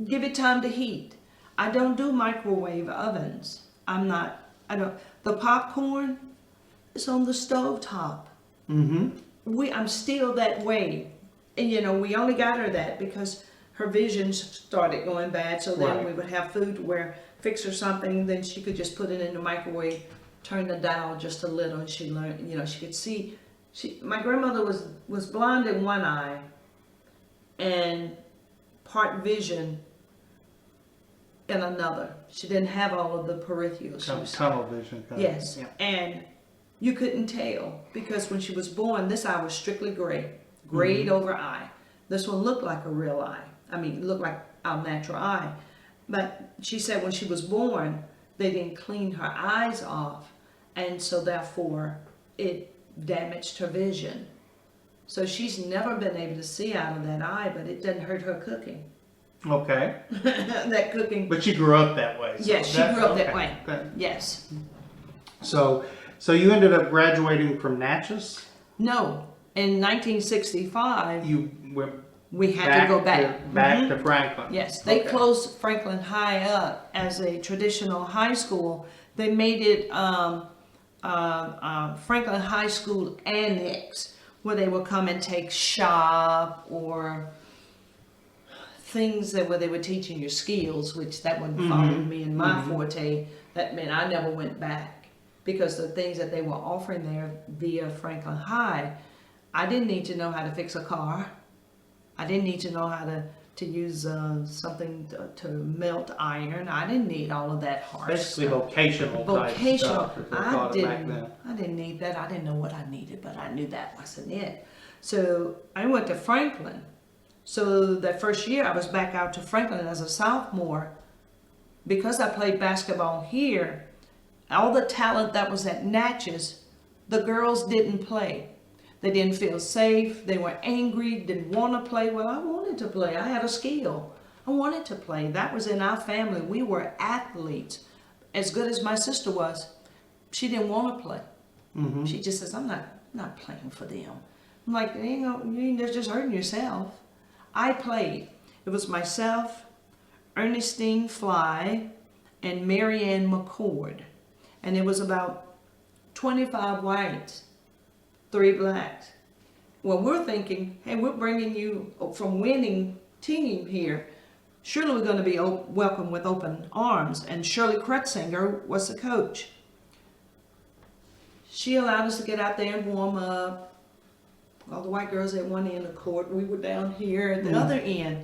Give it time to heat. I don't do microwave ovens. The popcorn is on the stove top. I'm still that way. And we only got her that because her vision started going bad. So then we would have food where fix her something, then she could just put it in the microwave, turn the dial just a little, and she learned, she could see. My grandmother was blind in one eye and part vision in another. She didn't have all of the peripherals. Tunnel vision. Yes, yeah. And you couldn't tell because when she was born, this eye was strictly gray, grayed over eye. This one looked like a real eye. It looked like our natural eye. But she said when she was born, they didn't clean her eyes off, and so therefore it damaged her vision. So she's never been able to see out of that eye, but it doesn't hurt her cooking. Okay. That cooking. But she grew up that way. Yes, she grew up that way. Yes. So you ended up graduating from Natchez? No. In 1965, we had to go back. Back to Franklin. Yes, they closed Franklin High up as a traditional high school. They made it Franklin High School Annex, where they would come and take shop or things where they were teaching your skills, which that wouldn't follow me in my forte. That meant I never went back because the things that they were offering there via Franklin High, I didn't need to know how to fix a car. I didn't need to know how to use something to melt iron. I didn't need all of that hard Basically stuff. vocational type stuff. I didn't need that. I didn't know what I needed, but I knew that wasn't it. So I went to Franklin. So that first year I was back out to Franklin as a sophomore. Because I played basketball here, all the talent that was at Natchez, the girls didn't play. They didn't feel safe. They were angry, didn't want to play. Well, I wanted to play. I had a skill. I wanted to play. That was in our family. We were athletes. As good as my sister was, she didn't want to play. She just says, I'm not playing for them. I'm like, you're just hurting yourself. I played. It was myself, Ernestine Fly, and Marianne McCord. And it was about 25 whites, 3 blacks. Well, we're thinking, hey, we're bringing you from winning team here. Surely we're going to be welcomed with open arms. And Shirley Kretzinger was the coach. She allowed us to get out there and warm up. All the white girls at one end of the court, we were down here at the other end.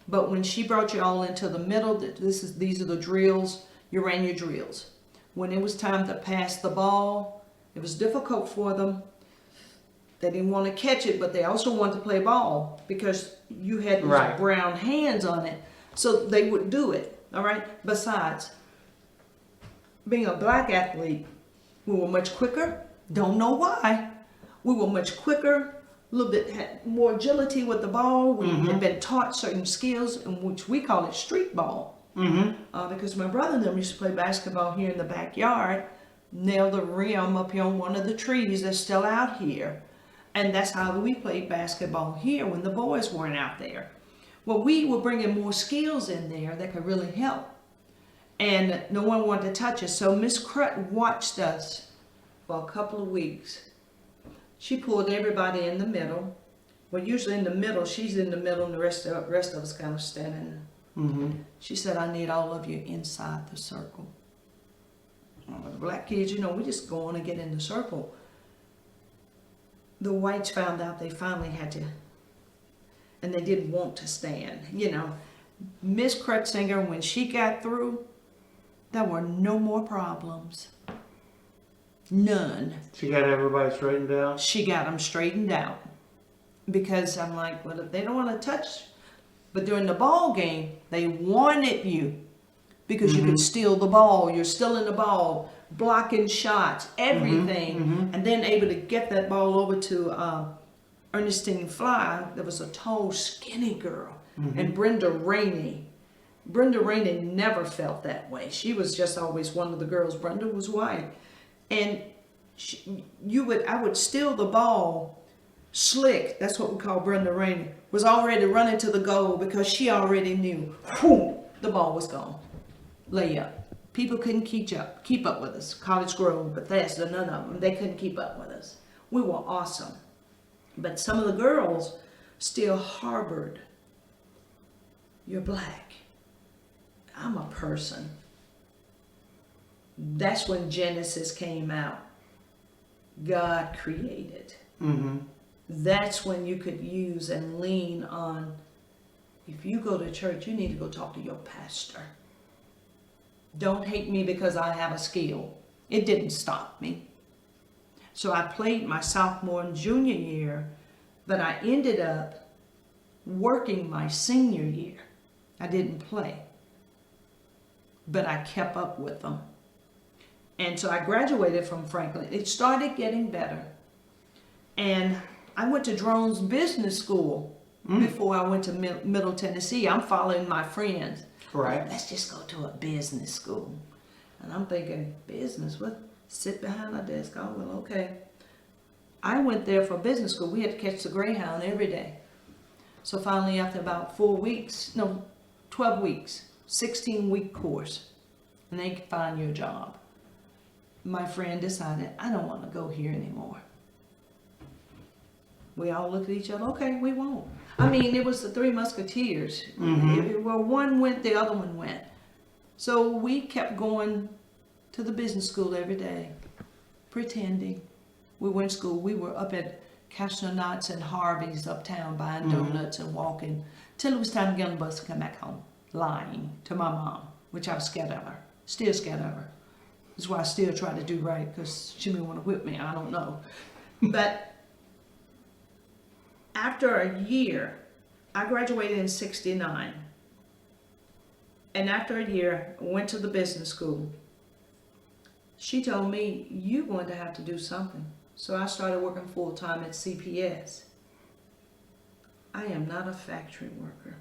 But when she brought you all into the middle, these are the drills. You ran your drills. When it was time to pass the ball, it was difficult for them. They didn't want to catch it, but they also wanted to play ball because you had these brown hands on it. So they would do it, all right? Besides, being a black athlete, we were much quicker. Don't know why. We were much quicker, a little bit had more agility with the ball. We had been taught certain skills, in which we call it street ball. Because my brother and them used to play basketball here in the backyard, nail the rim up here on one of the trees that's still out here. And that's how we played basketball here when the boys weren't out there. Well, we were bringing more skills in there that could really help. And no one wanted to touch us. So Miss Crut watched us for a couple of weeks. She pulled everybody in the middle. Well, usually in the middle, she's in the middle and the rest of us kind of standing. She said, I need all of you inside the circle. The black kids, we just go on and get in the circle. The whites found out they finally had to, and they didn't want to stand. Miss Kretzinger, when she got through, there were no more problems. None. She got everybody straightened out? She got them straightened out. Because I'm like, well, if they don't want to touch But during the ball game, they wanted you because you could steal the ball. You're stealing the ball, blocking shots, everything, and then able to get that ball over to Ernestine Fly. There was a tall, skinny girl, and Brenda Rainey. Brenda Rainey never felt that way. She was just always one of the girls. Brenda was white, and I would steal the ball. Slick, that's what we call Brenda Rainey, was already running to the goal because she already knew, whoom, the ball was gone. Layup. People couldn't keep up with us. College Grove, Bethesda, none of them. They couldn't keep up with us. We were awesome. But some of the girls still harbored, you're black. I'm a person. That's when Genesis came out. God created. That's when you could use and lean on, if you go to church, you need to go talk to your pastor. Don't hate me because I have a skill. It didn't stop me. So I played my sophomore and junior year, but I ended up working my senior year. I didn't play, but I kept up with them. And so I graduated from Franklin. It started getting better. And I went to Drone's business school before I went to Middle Tennessee. I'm following my friends. Right. Let's just go to a business school. And I'm thinking, business? What? Sit behind a desk? Oh, well, okay. I went there for business school. We had to catch the Greyhound every day. So finally, after about 12 weeks, 16-week course, and they could find you a job. My friend decided, I don't want to go here anymore. We all looked at each other, okay, we won't. I mean, it was the Three Musketeers. Well, one went, the other one went. So we kept going to the business school every day, pretending. We went to school. We were up at Castronauts and Harvey's uptown buying donuts and walking till it was time to get on the bus and come back home, lying to my mom, which I was scared of her, still scared of her. That's why I still try to do right, because she may want to whip me, I don't know. But after a year, I graduated in 69. And after a year, I went to the business school. She told me, you're going to have to do something. So I started working full-time at CPS. I am not a factory worker.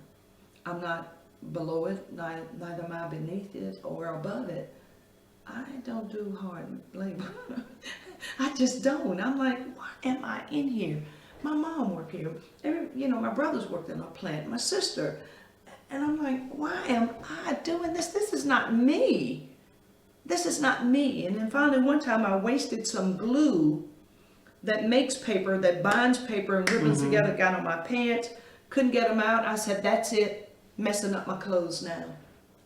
I'm not below it, neither am I beneath it or above it. I don't do hard labor. I just don't. I'm like, why am I in here? My mom worked here. My brothers worked in a plant, my sister. And I'm like, why am I doing this? This is not me. This is not me. And then finally one time I wasted some glue that makes paper, that binds paper and ribbons together, got on my pants, couldn't get them out. I said, that's it, messing up my clothes now.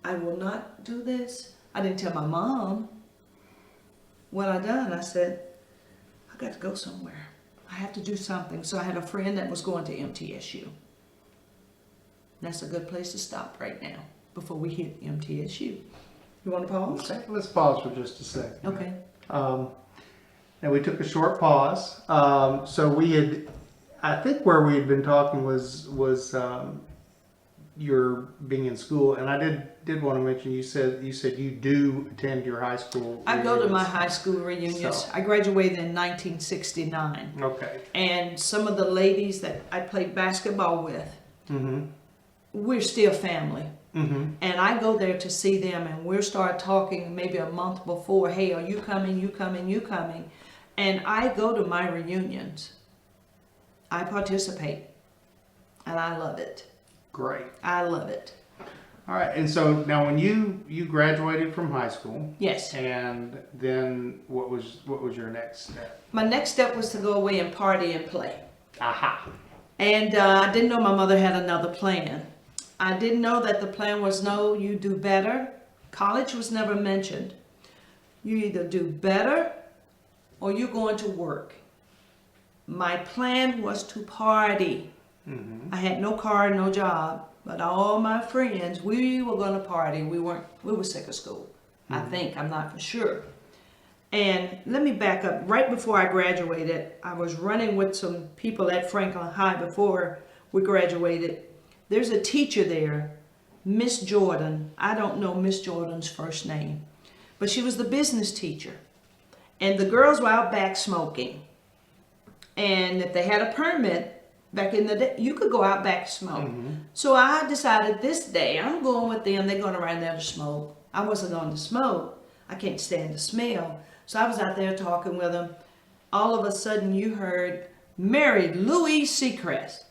I will not do this. I didn't tell my mom. What I done, I said, I got to go somewhere. I have to do something. So I had a friend that was going to MTSU. That's a good place to stop right now before we hit MTSU. You want to pause? Okay, let's pause for just a second. Okay. And we took a short pause. So I think where we had been talking was your being in school, and I did want to mention you said you do attend your high school. I go to my high school reunions. So. I graduated in 1969. Okay. And some of the ladies that I played basketball with, we're still family. And I go there to see them, and we'll start talking maybe a month before. Hey, are you coming? You coming? You coming? And I go to my reunions. I participate, and I love it. Great. I love it. All right. And so now, when you graduated from high school, yes, and then what was your next step? My next step was to go away and party and play. Aha. And I didn't know my mother had another plan. I didn't know that the plan was, no, you do better. College was never mentioned. You either do better or you're going to work. My plan was to party. I had no car, no job, but all my friends, we were going to party. We were sick of school. I think, I'm not for sure. And let me back up. Right before I graduated, I was running with some people at Franklin High before we graduated. there's a teacher there, Miss Jordan. I don't know Miss Jordan's first name, but she was the business teacher. And the girls were out back smoking. And if they had a permit back in the day, you could go out back and smoke. So I decided this day, I'm going with them. They're going around there to smoke. I wasn't going to smoke. I can't stand the smell. So I was out there talking with them. All of a sudden, you heard, "Mary Louise Secrest."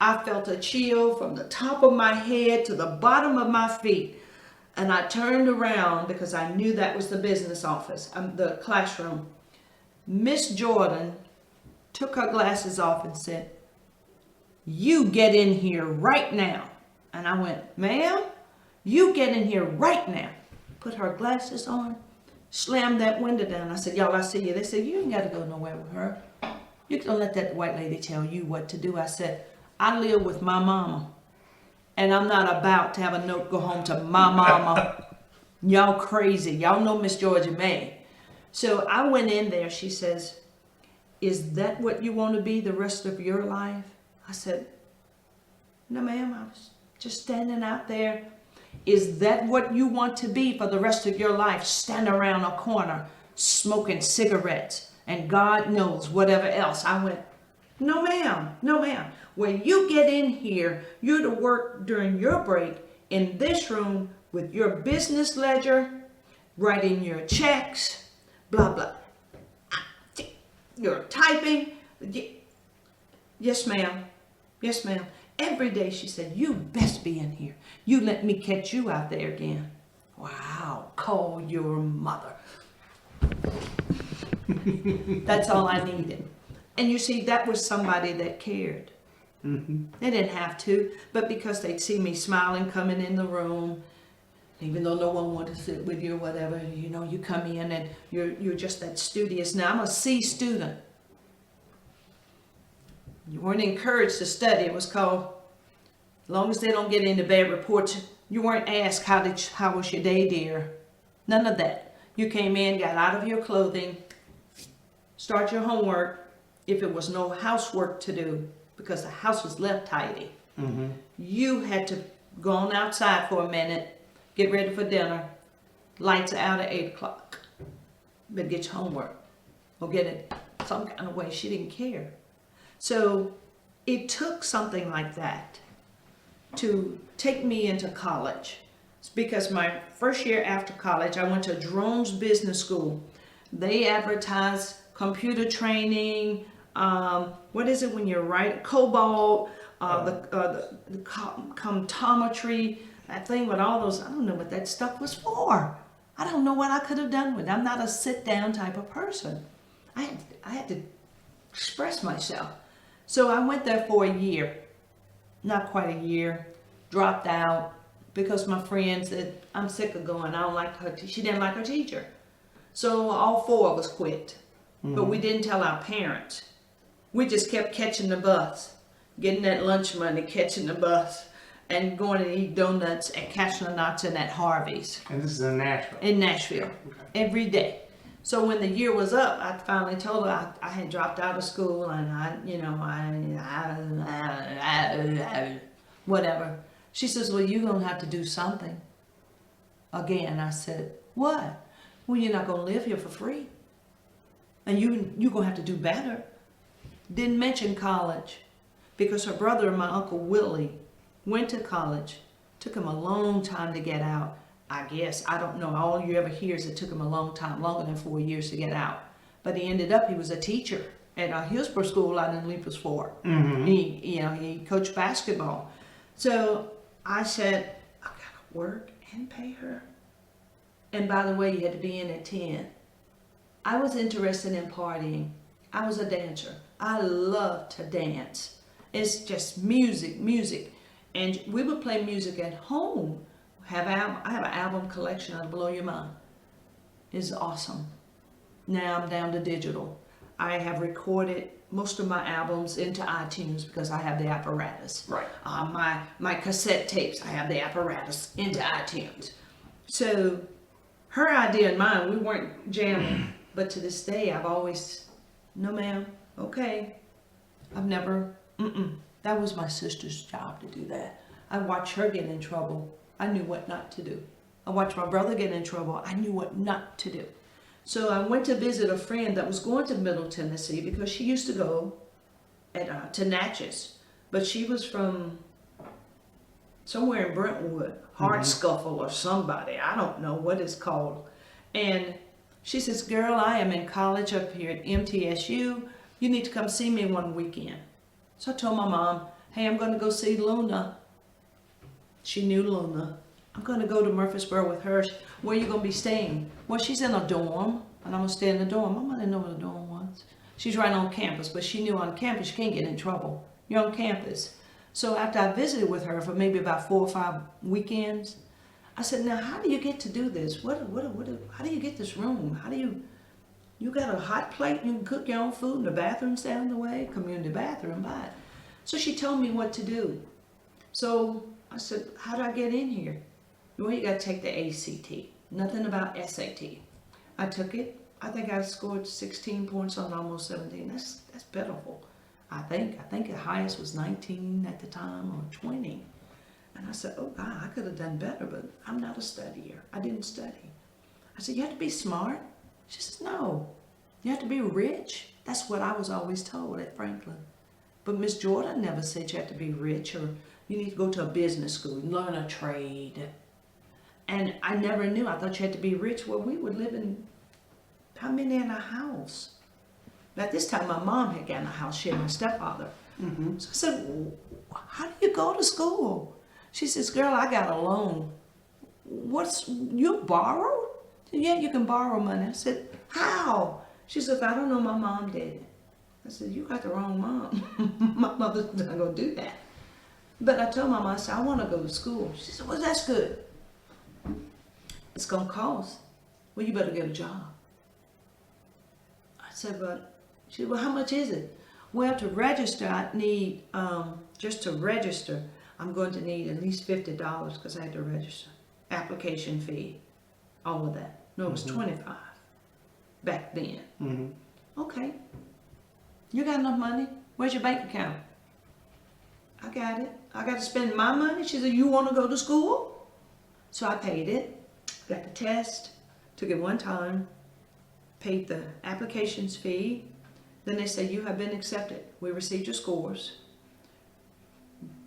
I felt a chill from the top of my head to the bottom of my feet. And I turned around because I knew that was the business office, the classroom. Miss Jordan took her glasses off and said, "You get in here right now." And I went, "Ma'am, you get in here right now." Put her glasses on, slammed that window down. I said, "Y'all, I see you." They said, "You ain't got to go nowhere with her. You can let that white lady tell you what to do." I said, "I live with my mama, and I'm not about to have a note go home to my mama. Y'all crazy. Y'all know Miss Georgia May." So I went in there. She says, "Is that what you want to be the rest of your life?" I said, "No, ma'am, I was just standing out there." "Is that what you want to be for the rest of your life? Stand around a corner smoking cigarettes and God knows whatever else?" I went, "No, ma'am, no, ma'am. When you get in here, you're to work during your break in this room with your business ledger, writing your checks, blah, blah. You're typing." "Yes, ma'am. Yes, ma'am." Every day she said, "You best be in here. You let me catch you out there again." Wow, call your mother. That's all I needed. And you see, that was somebody that cared. They didn't have to, but because they'd see me smiling coming in the room, even though no one wanted to sit with you or whatever, you know, you come in and you're just that studious. Now, I'm a C student. You weren't encouraged to study. It was called, as long as they don't get into bad reports, you weren't asked, how was your day, dear? None of that. You came in, got out of your clothing, start your homework. If it was no housework to do, because the house was left tidy, you had to go on outside for a minute, get ready for dinner, lights out at 8 o'clock, but get your homework or get it some kind of way. She didn't care. So it took something like that to take me into college. It's because my first year after college, I went to Jerome's Business School. They advertise computer training, what is it when you're right? Cobalt, the comptometry, that thing with all those, I don't know what that stuff was for. I don't know what I could have done with it. I'm not a sit-down type of person. I had to express myself. So I went there for a year, not quite a year, dropped out because my friend said, "I'm sick of going. I don't like her." She didn't like her teacher. So all 4 of us quit, but we didn't tell our parents. We just kept catching the bus, getting that lunch money, catching the bus, and going to eat donuts at Castle-Knots and at Harvey's. And this is in Nashville? In Nashville, every day. So when the year was up, I finally told her I had dropped out of school and whatever. She says, "Well, you're going to have to do something." Again, I said, "What?" "Well, you're not going to live here for free. And you're going to have to do better." Didn't mention college because her brother and my Uncle Willie went to college. Took him a long time to get out. I guess, I don't know. All you ever hear is it took him a long time, longer than 4 years to get out. But he ended up, he was a teacher at a Hillsborough school out in Leapersford. He coached basketball. So I said, "I gotta work and pay her." And by the way, you had to be in at 10. I was interested in partying. I was a dancer. I love to dance. It's just music. And we would play music at home. I have an album collection that'll blow your mind. It's awesome. Now I'm down to digital. I have recorded most of my albums into iTunes because I have the apparatus. Right. My cassette tapes, I have the apparatus into iTunes. So her idea and mine, we weren't jamming. But to this day, I've always, "No, ma'am. Okay." I've never, That was my sister's job to do that. I watched her get in trouble. I knew what not to do. I watched my brother get in trouble. I knew what not to do. So I went to visit a friend that was going to Middle Tennessee because she used to go to Natchez. But she was from somewhere in Brentwood, Hardscuffle or somebody. I don't know what it's called. And she says, girl, I am in college up here at MTSU. You need to come see me one weekend. So I told my mom, hey, I'm going to go see Luna. She knew Luna. I'm going to go to Murfreesboro with her. Where are you going to be staying? Well, she's in a dorm, and I'm going to stay in the dorm. Mama didn't know what a dorm was. She's right on campus, but she knew on campus you can't get in trouble. You're on campus. So after I visited with her for maybe about 4 or 5 weekends, I said, now how do you get to do this? How do you get this room? You got a hot plate and you can cook your own food and the bathroom's down the way, community bathroom, but. So she told me what to do. So I said, how do I get in here? Well, you got to take the ACT. Nothing about SAT. I took it. I think I scored 16 points on almost 17. That's pitiful. I think the highest was 19 at the time or 20. And I said, oh God, I could have done better, but I'm not a studier. I didn't study. I said, you have to be smart? She says, no. You have to be rich? That's what I was always told at Franklin. But Miss Jordan never said you have to be rich or you need to go to a business school and learn a trade. And I never knew. I thought you had to be rich. Well, we were living, how many in a house? At this time, my mom had gotten a house. She and my stepfather. Mm-hmm. So I said, well, how do you go to school? She says, girl, I got a loan. You borrowed? Yeah, you can borrow money. I said, how? She said, I don't know, my mom did it. I said, you got the wrong mom. My mother's not going to do that. But I told my mom, I said, I want to go to school. She said, well, that's good. It's going to cost. Well, you better get a job. I said, but, she said, well, how much is it? Well, to register, I need, just to register, I'm going to need at least $50 because I had to register. Application fee, all of that. No, it was $25 back then. Mm-hmm. Okay. You got enough money? Where's your bank account? I got it. I got to spend my money? She said, you want to go to school? So I paid it, got the test, took it one time, paid the applications fee. Then they say, you have been accepted. We received your scores.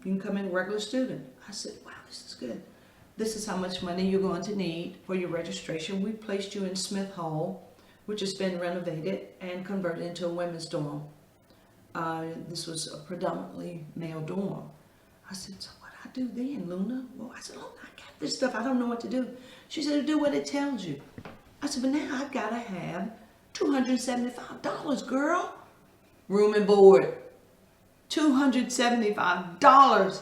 You can come in regular student. I said, wow, this is good. This is how much money you're going to need for your registration. We placed you in Smith Hall, which has been renovated and converted into a women's dorm. This was a predominantly male dorm. I said, so what do I do then, Luna? Well, I said, oh, I got this stuff. I don't know what to do. She said, do what it tells you. I said, but now I've got to have $275, girl. Room and board. $275.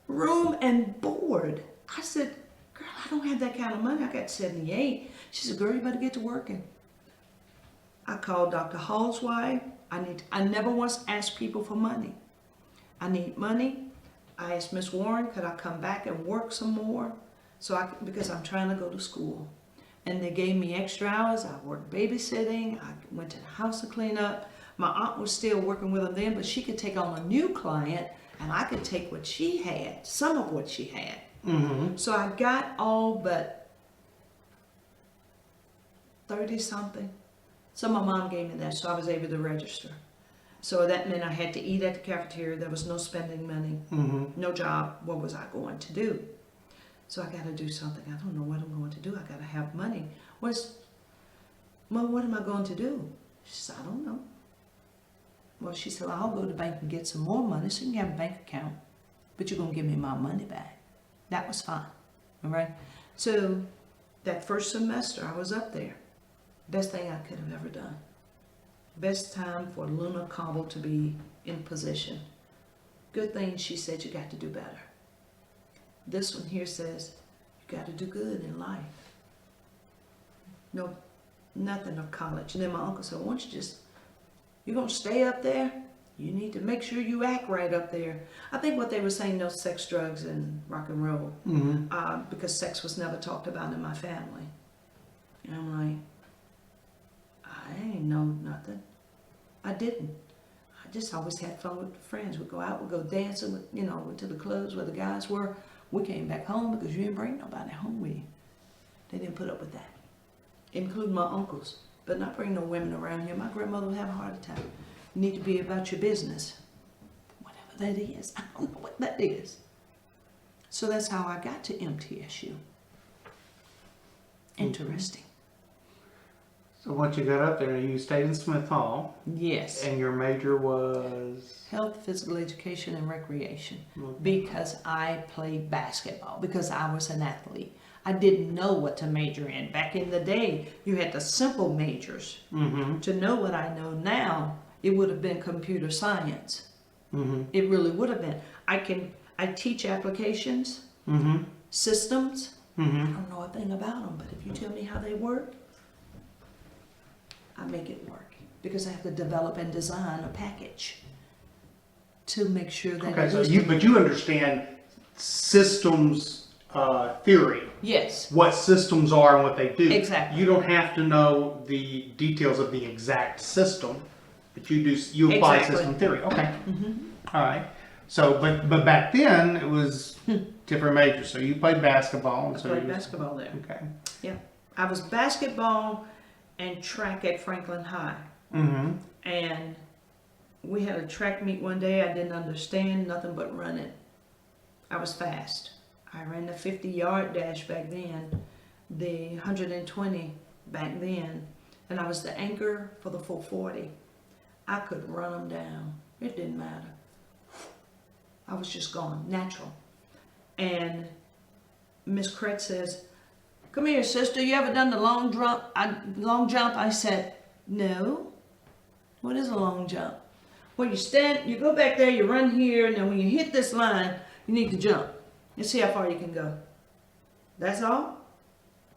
Room and board. I said, girl, I don't have that kind of money. I got 78. She said, girl, you better get to working. I called Dr. Hall's wife. I never once asked people for money. I need money. I asked Miss Warren, could I come back and work some more? Because I'm trying to go to school. And they gave me extra hours. I worked babysitting. I went to the house to clean up. My aunt was still working with them then, but she could take on a new client, and I could take what she had, some of what she had. Mm-hmm. So I got all but 30-something. So my mom gave me that, so I was able to register. So that meant I had to eat at the cafeteria. There was no spending money, no job. What was I going to do? So I got to do something. I don't know what I'm going to do. I got to have money. Mom, what am I going to do? She said, I don't know. Well, she said, I'll go to the bank and get some more money so you can have a bank account, but you're going to give me my money back. That was fine. All right. So that first semester I was up there. Best thing I could have ever done. Best time for Luna Cobble to be in position. Good thing she said you got to do better. This one here says you got to do good in life. No, nothing of college. And then my uncle said, why don't you you're going to stay up there? You need to make sure you act right up there. I think what they were saying, no sex, drugs, and rock and roll. Mm-hmm. Because sex was never talked about in my family. And I'm like, I ain't know nothing. I didn't. I just always had fun with friends. We'd go out, we'd go dancing, with, you know, went to the clubs where the guys were. We came back home because you didn't bring nobody home with you. They didn't put up with that, including my uncles. But not bring no women around here. My grandmother would have a heart attack. You need to be about your business. Whatever that is. I don't know what that is. So that's how I got to MTSU. Interesting. So once you got up there, you stayed in Smith Hall. Yes. And your major was? Health, physical education, and recreation. Okay. Because I played basketball. Because I was an athlete. I didn't know what to major in. Back in the day, you had the simple majors. Mm-hmm. To know what I know now, it would have been computer science. Mm-hmm. It really would have been. I teach applications, Mm-hmm. systems. Mm-hmm. I don't know a thing about them, but if you tell me how they work, I make it work. Because I have to develop and design a package to make sure that Okay, it so is- you understand systems theory. Yes. What systems are and what they do. Exactly. You don't have to know the details of the exact system, but you apply Exactly. system theory. Okay. Mm-hmm. All right. So, but back then it was different majors. So you played basketball. And I so played you- basketball there. Okay. Yeah. I was basketball and track at Franklin High. Mm-hmm. And we had a track meet one day. I didn't understand nothing but running. I was fast. I ran the 50-yard dash back then, the 120 back then, and I was the anchor for the 440. I could run them down. It didn't matter. I was just gone, natural. And Miss Kretz says, "Come here, sister. You ever done the long jump?" I said, "No." "What is a long jump?" "Well, you go back there, you run here, and then when you hit this line, you need to jump and see how far you can go." That's all.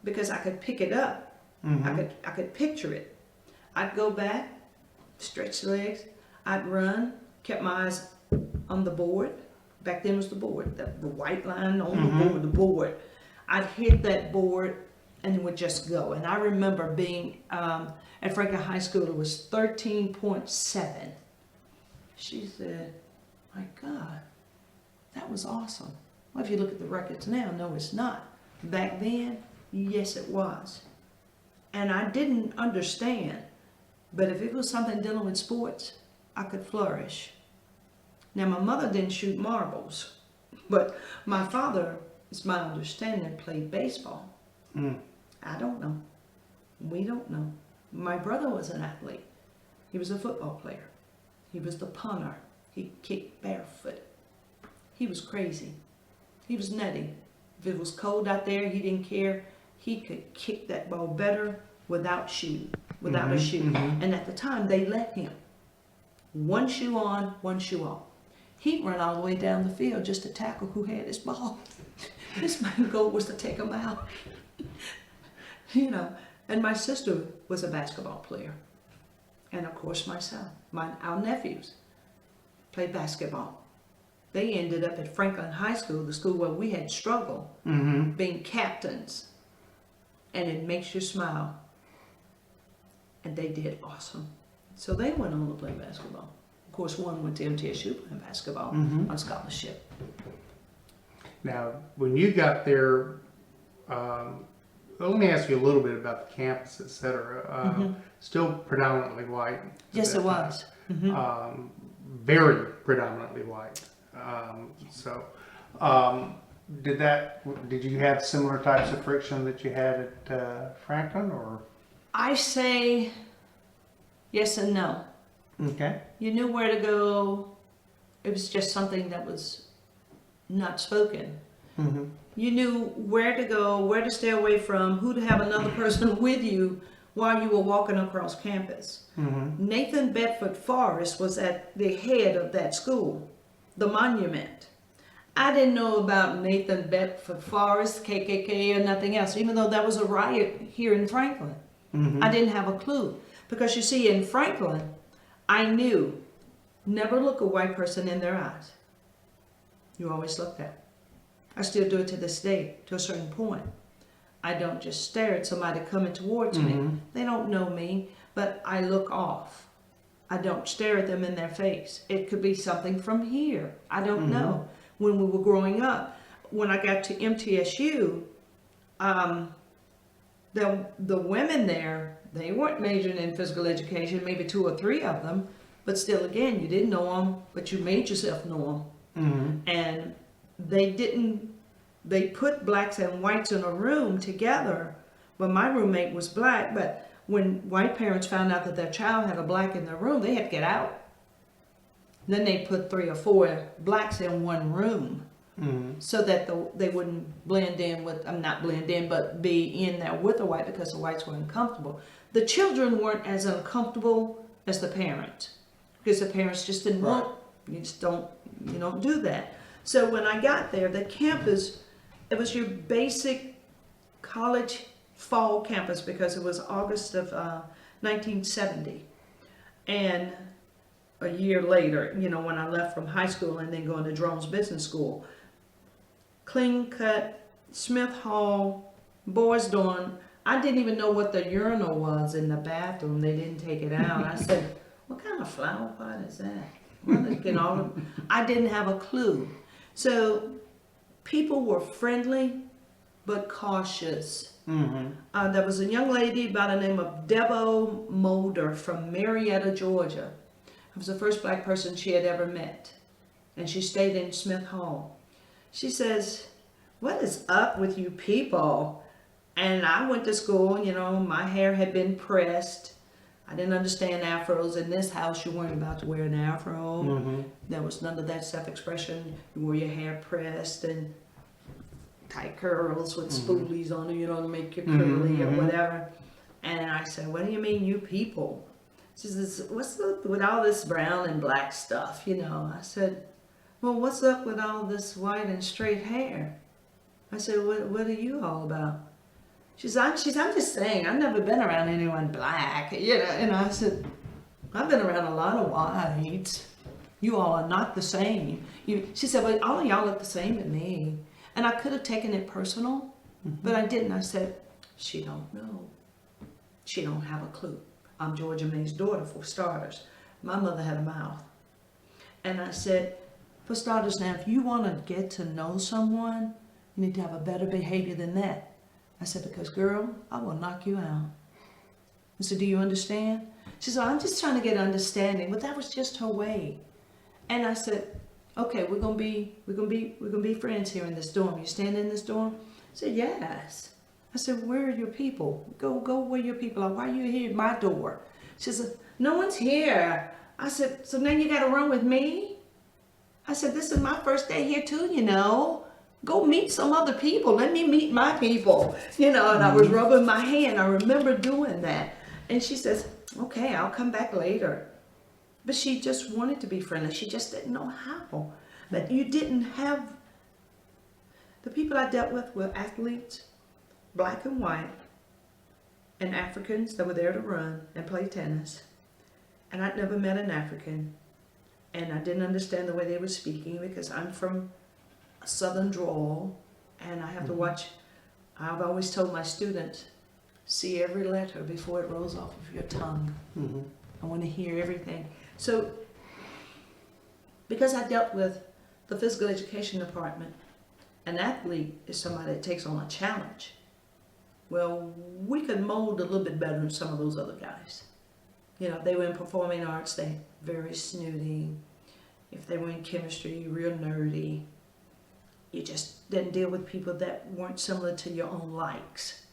Because I could pick it up. Mm-hmm. I could picture it. I'd go back, stretch the legs. I'd run, kept my eyes on the board. Back then was the board, the white line on Mhm. the board. I'd hit that board and it would just go. And I remember being at Franklin High School, it was 13.7. She said, "My God, that was awesome." Well, if you look at the records now, no, it's not. Back then, yes, it was. And I didn't understand. But if it was something dealing with sports, I could flourish. Now, my mother didn't shoot marbles, but my father, it's my understanding, played baseball. Mm. I don't know. We don't know. My brother was an athlete. He was a football player. He was the punter. He kicked barefoot. He was crazy. He was nutty. If it was cold out there, he didn't care. He could kick that ball better without a shoe. Mhm. And at the time, they let him. One shoe on, one shoe off. He'd run all the way down the field just to tackle who had his ball. His main goal was to take him out. You know, and my sister was a basketball player. And of course myself, our nephews played basketball. They ended up at Franklin High School, the school where we had struggled, Mm-hmm. being captains. And it makes you smile. And they did awesome. So they went on to play basketball. Of course, one went to MTSU playing basketball Mhm. on scholarship. Now, when you got there, well, let me ask you a little bit about the campus, et cetera. Mhm. Still predominantly white. at Yes, that it was. Mhm. time. Very predominantly white. Did you have similar types of friction that you had at Franklin, or? I say yes and no. Okay. You knew where to go. It was just something that was not spoken. Mm-hmm. You knew where to go, where to stay away from, who to have another person with you while you were walking across campus. Mm-hmm. Nathan Bedford Forrest was at the head of that school, the monument. I didn't know about Nathan Bedford Forrest, KKK, or nothing else, even though that was a riot here in Franklin. Mm-hmm. I didn't have a clue. Because you see, in Franklin, I knew never look a white person in their eyes. You always look at. I still do it to this day, to a certain point. I don't just stare at somebody coming towards me. Mhm. They don't know me, but I look off. I don't stare at them in their face. It could be something from here. I don't know. When we were growing up, when I got to MTSU, the women there, they weren't majoring in physical education, maybe 2 or 3 of them, but still, again, you didn't know them, but you made yourself know them. And they put blacks and whites in a room together. Well, my roommate was black, but when white parents found out that their child had a black in their room, they had to get out. Then they put 3 or 4 blacks in one room. So that they wouldn't blend in with, not blend in, but be in there with the white, because the whites were uncomfortable. The children weren't as uncomfortable as the parents, because the parents just didn't want, you don't do that. So when I got there, the campus, it was your basic college fall campus, because it was August of 1970. And a year later, when I left from high school and then going to Drone's Business School, clean cut, Smith Hall, boys' dorm. I didn't even know what the urinal was in the bathroom. They didn't take it out. I said, what kind of flower pot is that? I didn't have a clue. So people were friendly, but cautious. There was a young lady by the name of Debo Mulder from Marietta, Georgia. I was the first black person she had ever met. And she stayed in Smith Hall. She says, what is up with you people? And I went to school, my hair had been pressed. I didn't understand afros. In this house, you weren't about to wear an afro. There was none of that self-expression. You wore your hair pressed and tight curls with spoolies on it, to make you curly or whatever. And I said, what do you mean, you people? She says, what's up with all this brown and black stuff, I said, well, what's up with all this white and straight hair? I said, what are you all about? She said, I'm just saying, I've never been around anyone black, And I said, I've been around a lot of whites. You all are not the same. She said, well, all of y'all look the same to me. And I could have taken it personal, but I didn't. I said, she don't know. She don't have a clue. I'm Georgia May's daughter, for starters. My mother had a mouth. And I said, for starters, now, if you want to get to know someone, you need to have a better behavior than that. I said, because, girl, I will knock you out. I said, do you understand? She said, I'm just trying to get understanding. But that was just her way. And I said, okay, we're gonna be friends here in this dorm. You staying in this dorm? I said, yes. I said, where are your people? Go where your people are. Why are you here at my door? She said, no one's here. I said, so now you gotta run with me? I said, this is my first day here too, Go meet some other people. Let me meet my people. And I was rubbing my hand. I remember doing that. And she says, okay, I'll come back later. But she just wanted to be friendly. She just didn't know how. But you didn't have... The people I dealt with were athletes, black and white, and Africans that were there to run and play tennis. And I'd never met an African. And I didn't understand the way they were speaking, because I'm from a southern drawl, and I have to watch. I've always told my students, see every letter before it rolls off of your tongue. I want to hear everything. So, because I dealt with the physical education department, an athlete is somebody that takes on a challenge. Well, we could mold a little bit better than some of those other guys. They were in performing arts, they very snooty. If they were in chemistry, real nerdy. You just didn't deal with people that weren't similar to your own likes.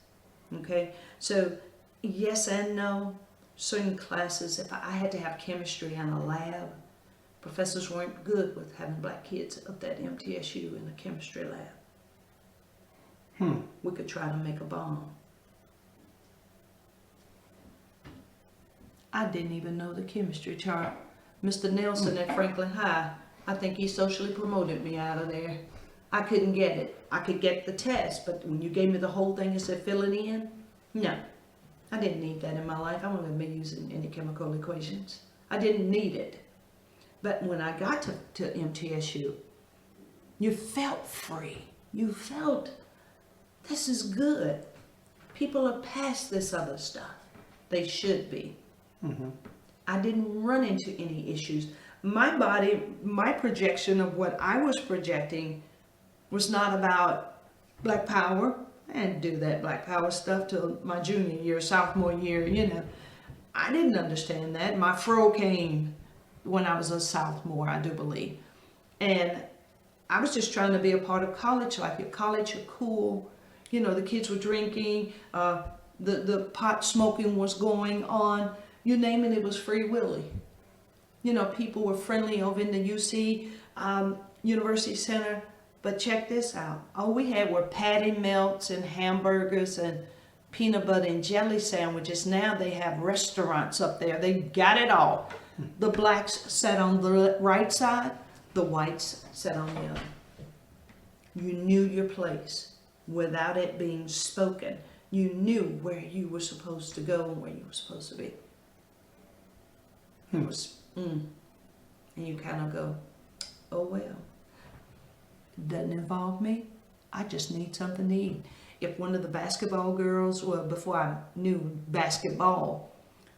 Okay? So, yes and no. Certain classes, if I had to have chemistry in a lab, professors weren't good with having black kids up at MTSU in a chemistry lab. We could try to make a bomb. I didn't even know the chemistry chart. Mr. Nelson at Franklin High, I think he socially promoted me out of there. I couldn't get it. I could get the test, but when you gave me the whole thing and said fill it in, no. I didn't need that in my life. I wasn't going to be using any chemical equations. I didn't need it. But when I got to MTSU, you felt free. You felt, this is good. People are past this other stuff. They should be. I didn't run into any issues. My body, my projection of what I was projecting was not about Black Power. I didn't do that Black Power stuff till my junior year, sophomore year, you know. I didn't understand that. My fro came when I was a sophomore, I do believe. And I was just trying to be a part of college life. At college, you're cool. You know, the kids were drinking, the pot smoking was going on. You name it, it was Free Willy. You know, people were friendly over in the UC University Center. But check this out. All we had were patty melts and hamburgers and peanut butter and jelly sandwiches. Now they have restaurants up there. They got it all. The blacks sat on the right side. The whites sat on the other. You knew your place without it being spoken. You knew where you were supposed to go and where you were supposed to be. It was, and you kind of go, oh well. Doesn't involve me. I just need something to eat. If one of the basketball girls, well, before I knew basketball,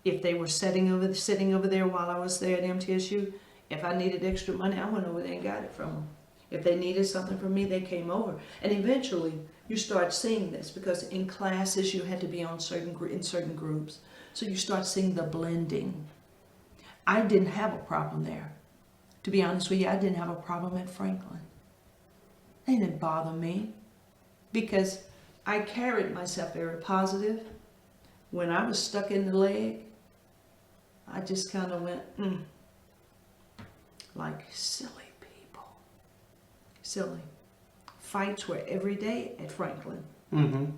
if they were sitting over there while I was there at MTSU, if I needed extra money, I went over there and got it from them. If they needed something from me, they came over. And eventually, you start seeing this because in classes you had to be on in certain groups, so you start seeing the blending. I didn't have a problem there. To be honest with you, I didn't have a problem at Franklin. They didn't bother me because I carried myself very positive. When I was stuck in the leg, I just kind of went, like silly people. Silly. Fights were every day at Franklin. Mm-hmm.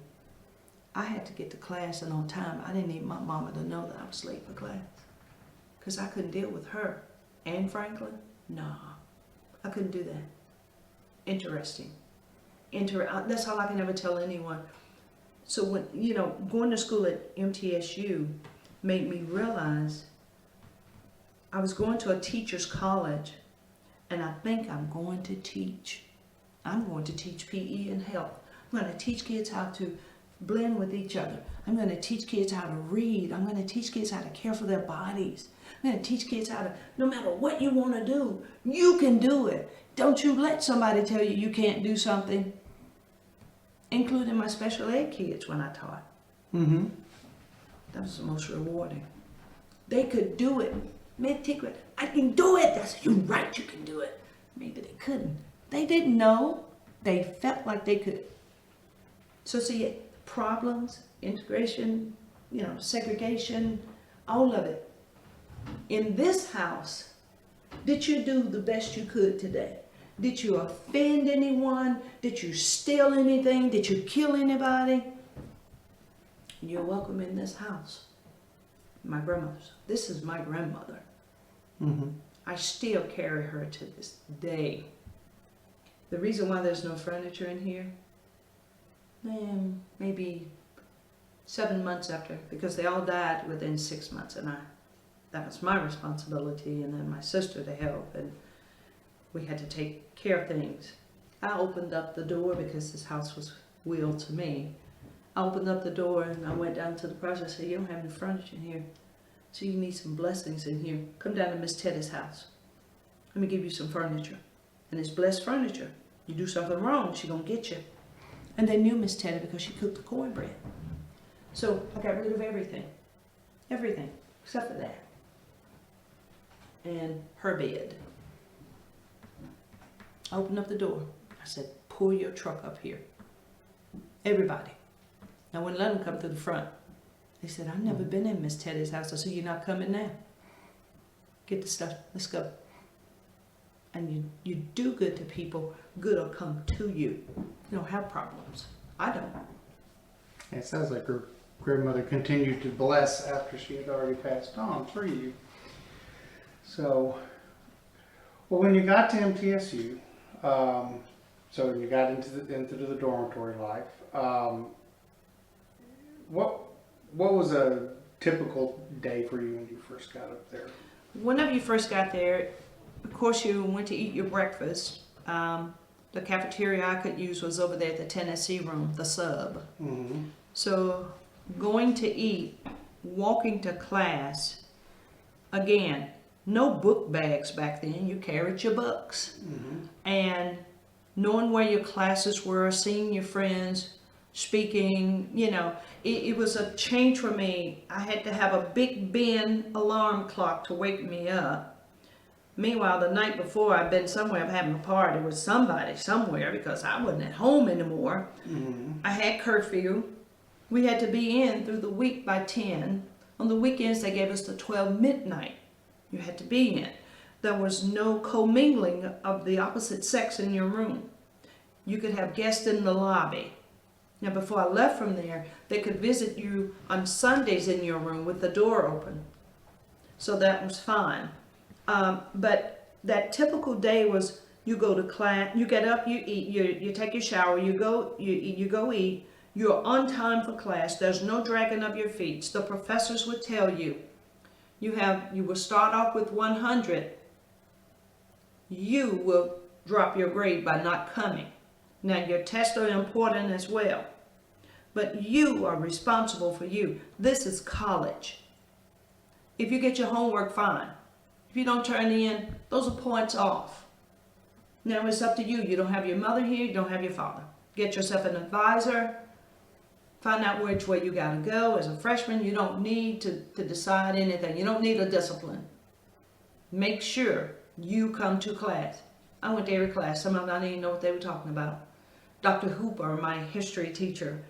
I had to get to class and on time. I didn't need my mama to know that I was late for class because I couldn't deal with her and Franklin. Nah, I couldn't do that. Interesting. That's all I can ever tell anyone. So when, you know, going to school at MTSU made me realize I was going to a teacher's college, and I think I'm going to teach. I'm going to teach PE and health. I'm going to teach kids how to blend with each other. I'm going to teach kids how to read. I'm going to teach kids how to care for their bodies. I'm going to teach kids how to, no matter what you want to do, you can do it. Don't you let somebody tell you you can't do something, including my special ed kids when I taught. Mm-hmm. That was the most rewarding. They could do it. Mid-secret, I can do it. That's you're right, you can do it. Maybe they couldn't. They didn't know. They felt like they could. So see, problems, integration, you know, segregation, all of it. In this house, did you do the best you could today? Did you offend anyone? Did you steal anything? Did you kill anybody? You're welcome in this house. My grandmother's. This is my grandmother. Mm-hmm. I still carry her to this day. The reason why there's no furniture in here, maybe 7 months after, because they all died within 6 months, and that was my responsibility, and then my sister to help, and we had to take care of things. I opened up the door because this house was willed to me. I opened up the door and I went down to the process and said, you don't have any furniture in here, so you need some blessings in here. Come down to Miss Teddy's house. Let me give you some furniture. And it's blessed furniture. You do something wrong, she's going to get you. And they knew Miss Teddy because she cooked the cornbread. So I got rid of everything. Everything, except for that. And her bed. I opened up the door. I said, pull your truck up here. Everybody. I wouldn't let them come to the front. They said, I've never been in Miss Teddy's house. I said, you're not coming now. Get the stuff. Let's go. And you do good to people, good will come to you. You don't have problems. I don't. It sounds like her grandmother continued to bless after she had already passed on for you. So, well, when you got to MTSU, so when you got into the dormitory life, what was a typical day for you when you first got up there? Whenever you first got there, of course you went to eat your breakfast. The cafeteria I could use was over there at the Tennessee room, the sub. Mm-hmm. So going to eat, walking to class, Again, no book bags back then. You carried your books. And knowing where your classes were, seeing your friends, speaking, it was a change for me. I had to have a Big Ben alarm clock to wake me up. Meanwhile, the night before, I'd been somewhere having a party with somebody somewhere because I wasn't at home anymore. I had curfew. We had to be in through the week by 10. On the weekends, they gave us the 12 midnight. You had to be in. There was no commingling of the opposite sex in your room. You could have guests in the lobby. Now, before I left from there, they could visit you on Sundays in your room with the door open. So that was fine. But that typical day was you go to class, you get up, you eat, you take your shower, you go eat. You're on time for class. There's no dragging of your feet. The professors would tell you, you will start off with 100. You will drop your grade by not coming. Now, your tests are important as well, but you are responsible for you. This is college. If you get your homework, fine. If you don't turn in, those are points off. Now, it's up to you. You don't have your mother here. You don't have your father. Get yourself an advisor. Find out which way you got to go. As a freshman, you don't need to decide anything. You don't need a discipline. Make sure you come to class. I went to every class. Some of them I didn't even know what they were talking about. Dr. Hooper, my history teacher,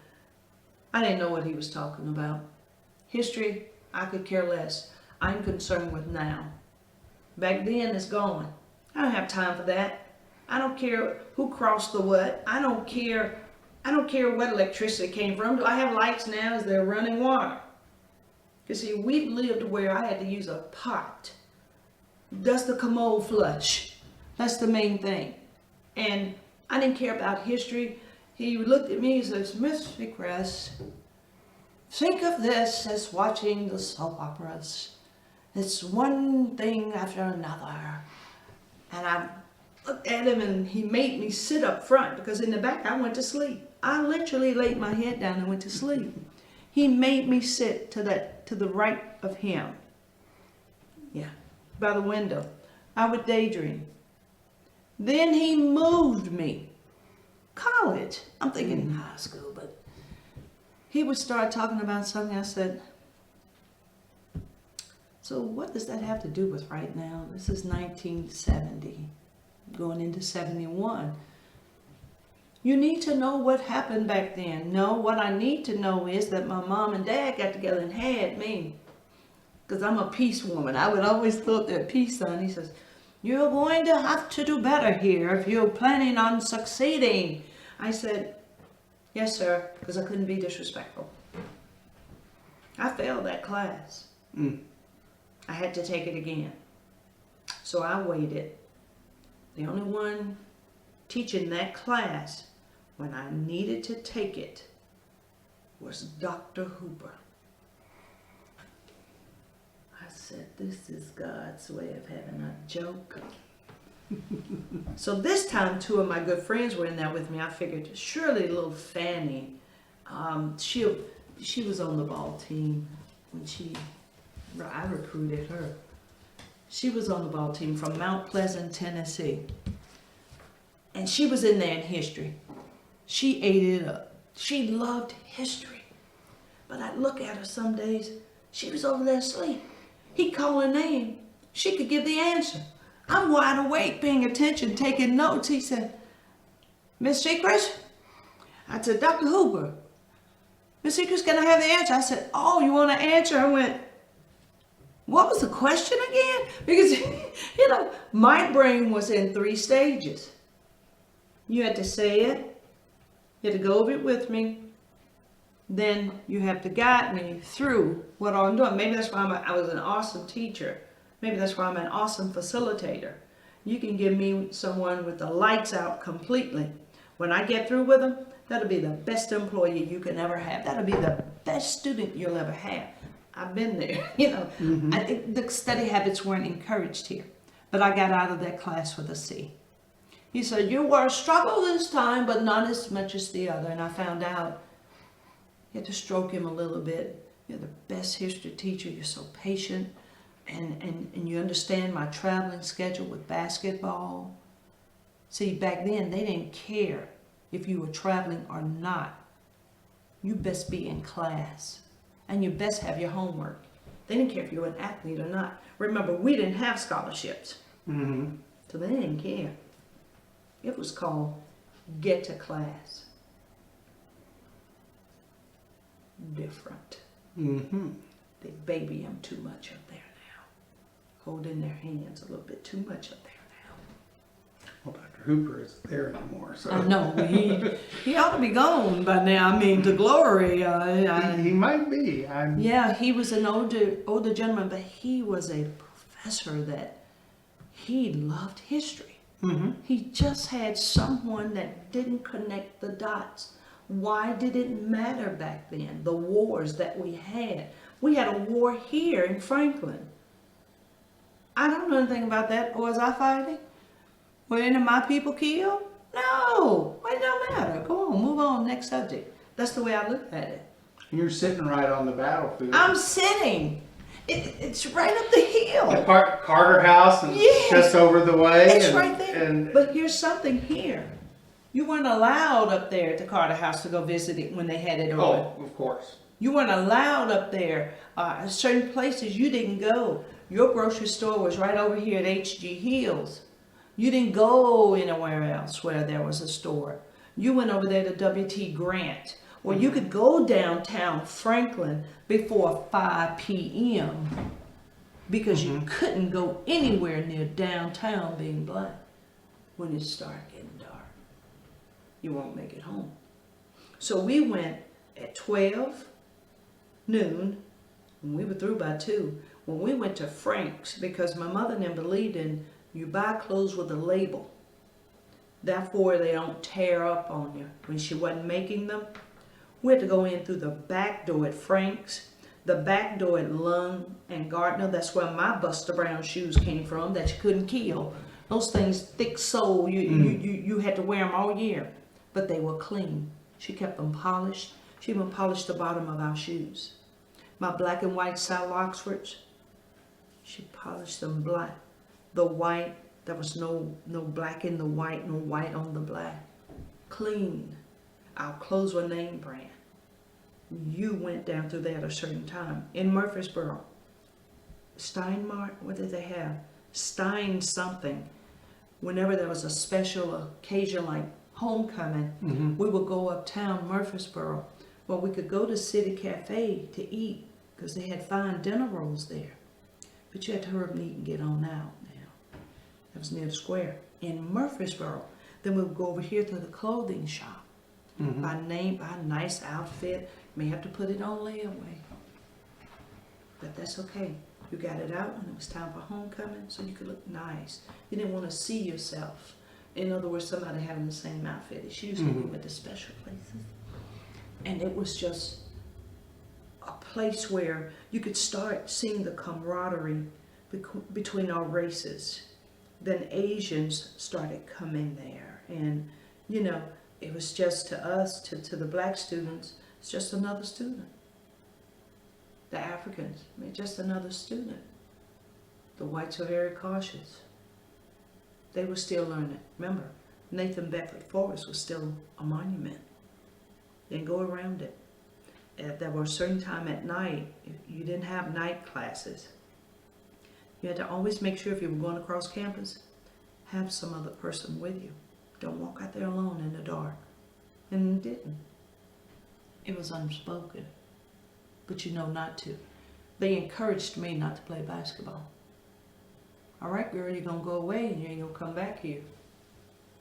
I didn't know what he was talking about. History, I could care less. I'm concerned with now. Back then, it's gone. I don't have time for that. I don't care who crossed the what. I don't care what electricity came from. Do I have lights now? Is there running water? You see, we've lived where I had to use a pot. Does the commode flush? That's the main thing. And I didn't care about history. He looked at me and says, Miss Secrest, think of this as watching the soap operas. It's one thing after another. And I looked at him and he made me sit up front because in the back I went to sleep. I literally laid my head down and went to sleep. He made me sit to the right of him. Yeah, by the window. I would daydream. Then he moved me. College. I'm thinking high school, but he would start talking about something. I said, so what does that have to do with right now? This is 1970, going into 71. You need to know what happened back then. No, what I need to know is that my mom and dad got together and had me. Because I'm a peace woman. I would always thought they're peace son. He says, you're going to have to do better here if you're planning on succeeding. I said, yes, sir, because I couldn't be disrespectful. I failed that class. I had to take it again. So I waited. The only one teaching that class when I needed to take it was Dr. Hooper. I said, this is God's way of having a joke. So this time, two of my good friends were in there with me. I figured, surely little Fanny, she was on the ball team when I recruited her. She was on the ball team from Mount Pleasant, Tennessee. And she was in there in history. She ate it up. She loved history. But I'd look at her some days, she was over there asleep. He'd call her name. She could give the answer. I'm wide awake, paying attention, taking notes. He said, Miss Secrest? I said, Dr. Hooper. Miss Secrest, can I have the answer? I said, oh, you want to answer? I went, what was the question again? Because, my brain was in 3 stages. You had to say it. You had to go over it with me. Then you have to guide me through what I'm doing. Maybe that's why I was an awesome teacher. Maybe that's why I'm an awesome facilitator. You can give me someone with the lights out completely. When I get through with them, that'll be the best employee you can ever have. That'll be the best student you'll ever have. I've been there, I think the study habits weren't encouraged here, but I got out of that class with a C. He said, you were a struggle this time, but not as much as the other. And I found out, you had to stroke him a little bit. You're the best history teacher. You're so patient. and you understand my traveling schedule with basketball. See, back then they didn't care if you were traveling or not. You best be in class, and you best have your homework. They didn't care if you were an athlete or not. Remember, we didn't have scholarships, so they didn't care. It was called get to class. Different. They baby them too much up there now. Holding their hands a little bit too much up there now. Well, Dr. Hooper isn't there anymore, so. I know, he ought to be gone by now. I mean, to glory. He might be. Yeah, he was an older gentleman, but he was a professor that he loved history. He just had someone that didn't connect the dots. Why did it matter back then? The wars that we had. We had a war here in Franklin. I don't know anything about that. Was I fighting? Were any of my people killed? No. It don't matter. Go on, move on, next subject. That's the way I look at it. You're sitting right on the battlefield. I'm sitting. It's right up the hill. The Carter House and Yes. just over the way. It's right there. But here's something here. You weren't allowed up there at the Carter House to go visit it when they had it open. Oh, of course. You weren't allowed up there. Certain places you didn't go. Your grocery store was right over here at H.G. Hills. You didn't go anywhere else where there was a store. You went over there to W.T. Grant, where you could go downtown Franklin before 5 p.m. because you couldn't go anywhere near downtown being black when it started getting dark. You won't make it home. So we went at 12 noon, and we were through by 2. When we went to Frank's, because my mother and them believed in you buy clothes with a label. Therefore, they don't tear up on you. When she wasn't making them, we had to go in through the back door at Frank's, the back door at Lung and Gardner. That's where my Buster Brown shoes came from that you couldn't kill. Those things, thick sole, you had to wear them all year. But they were clean. She kept them polished. She even polished the bottom of our shoes. My black and white South Oxfords, she polished them black. The white, there was no black in the white, no white on the black. Clean. Our clothes were name brand. You went down through there at a certain time. In Murfreesboro, Steinmart, what did they have? Stein something. Whenever there was a special occasion like homecoming, we would go uptown Murfreesboro. Well, we could go to City Cafe to eat because they had fine dinner rolls there. But you had to hurry up and eat and get on out now. That was near the square. In Murfreesboro, then we would go over here to the clothing shop. Buy a nice outfit. You may have to put it on layaway. But that's okay. You got it out when it was time for homecoming so you could look nice. You didn't want to see yourself. In other words, somebody having the same outfit as you, so we went to special places. And it was just a place where you could start seeing the camaraderie between our races. Then Asians started coming there. And, you know, it was just to us, to the black students, it's just another student. The Africans, I mean, just another student. The whites were very cautious. They were still learning. Remember, Nathan Bedford Forest was still a monument. Then go around it. There were a certain time at night, you didn't have night classes. You had to always make sure if you were going across campus, have some other person with you. Don't walk out there alone in the dark. And you didn't. It was unspoken. But you know not to. They encouraged me not to play basketball. All right, girl, you're going to go away and you ain't going to come back here.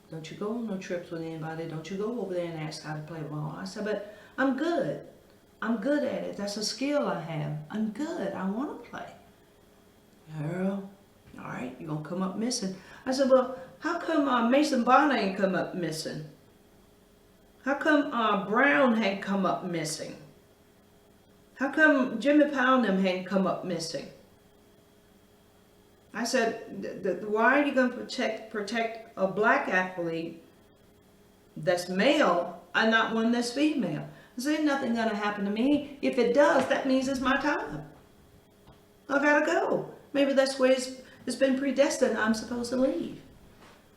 Don't you go on no trips with anybody. Don't you go over there and ask how to play ball. I said, but I'm good. I'm good at it. That's a skill I have. I'm good. I want to play. Girl, all right, you're going to come up missing. I said, well, how come Mason Bonner ain't come up missing? How come Brown hadn't come up missing? How come Jimmy Powell and them hadn't come up missing? I said, why are you going to protect a black athlete that's male and not one that's female? I said, ain't nothing going to happen to me. If it does, that means it's my time. I got to go. maybe that's where it's been predestined. I'm supposed to leave.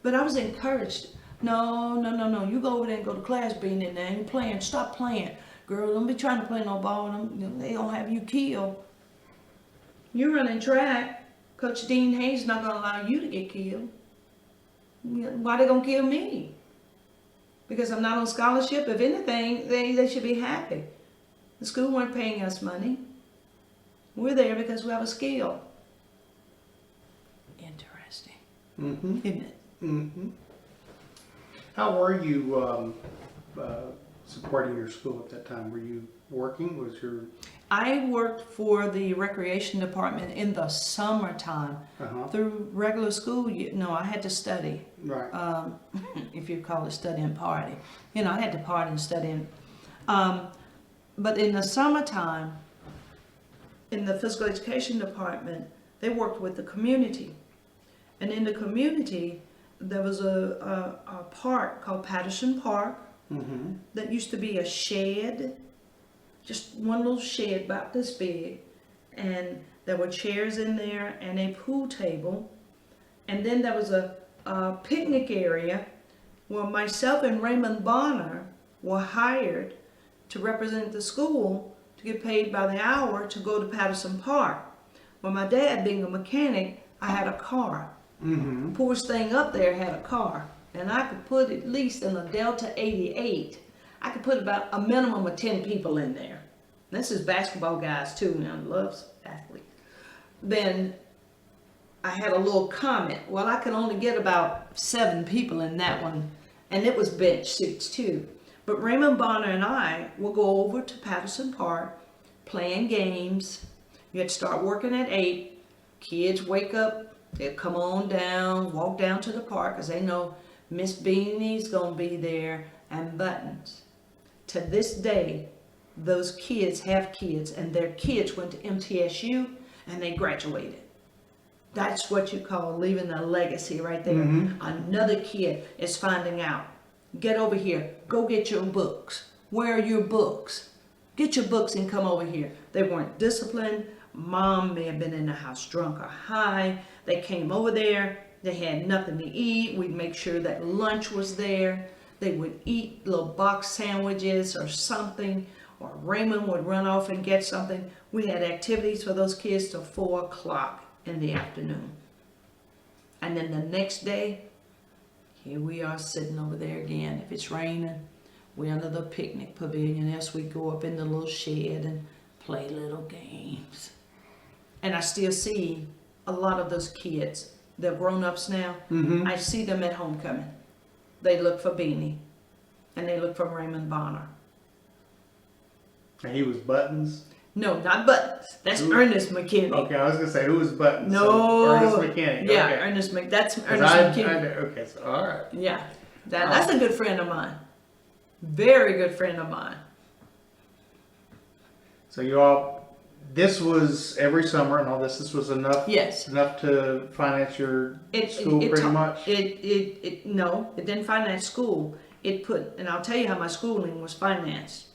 But I was encouraged. No. You go over there and go to class, being in there and playing. Stop playing. Girl, don't be trying to play no ball. They gonna have you killed. You're running track. Coach Dean Hayes not gonna allow you to get killed. Why they gonna kill me? Because I'm not on scholarship? If anything, they should be happy. The school weren't paying us money. We're there because we have a skill. Interesting. Mm-hmm. Isn't it? Mm-hmm. How were you supporting your school at that time? Were you working? Was your... I worked for the recreation department in the summertime. Through regular school, I had to study. Right. If you call it studying party. I had to party and study. But in the summertime, in the physical education department, they worked with the community. And in the community, there was a park called Patterson Park that used to be a shed, just one little shed about this big. And there were chairs in there and a pool table. And then there was a picnic area where myself and Raymond Bonner were hired to represent the school to get paid by the hour to go to Patterson Park. Well, my dad, being a mechanic, I had a car. Mm-hmm. Poorest thing up there had a car. And I could put at least in a Delta 88, I could put about a minimum of 10 people in there. This is basketball guys too, now loves athletes. Then I had a little comment. Well, I could only get about 7 people in that one, and it was bench seats too. But Raymond Bonner and I will go over to Patterson Park, playing games. You had to start working at 8. Kids wake up, they'll come on down, walk down to the park, because they know Miss Beanie's gonna be there, and Buttons. To this day, those kids have kids, and their kids went to MTSU, and they graduated. That's what you call leaving a legacy right there. Mm-hmm. Another kid is finding out. Get over here. Go get your books. Where are your books? Get your books and come over here. They weren't disciplined. Mom may have been in the house drunk or high. They came over there. They had nothing to eat. We'd make sure that lunch was there. They would eat little box sandwiches or something. Or Raymond would run off and get something. We had activities for those kids till 4 o'clock in the afternoon. And then the next day, here we are sitting over there again. If it's raining, we're under the picnic pavilion. Else we go up in the little shed and play little games. And I still see a lot of those kids. They're grown-ups now. Mm-hmm. I see them at homecoming. They look for Beanie. And they look for Raymond Bonner. And he was Buttons? No, not Buttons. That's Ernest McKinney. Okay, I was going to say, who was Buttons? No. So, Ernest McKinney. Yeah, Okay. That's Ernest McKinney. Okay, so all right. Yeah, that's a good friend of mine. Very good friend of mine. So you all, this was every summer and all this. This was enough. Yes. Enough to finance your school pretty much. No, it didn't finance school. And I'll tell you how my schooling was financed.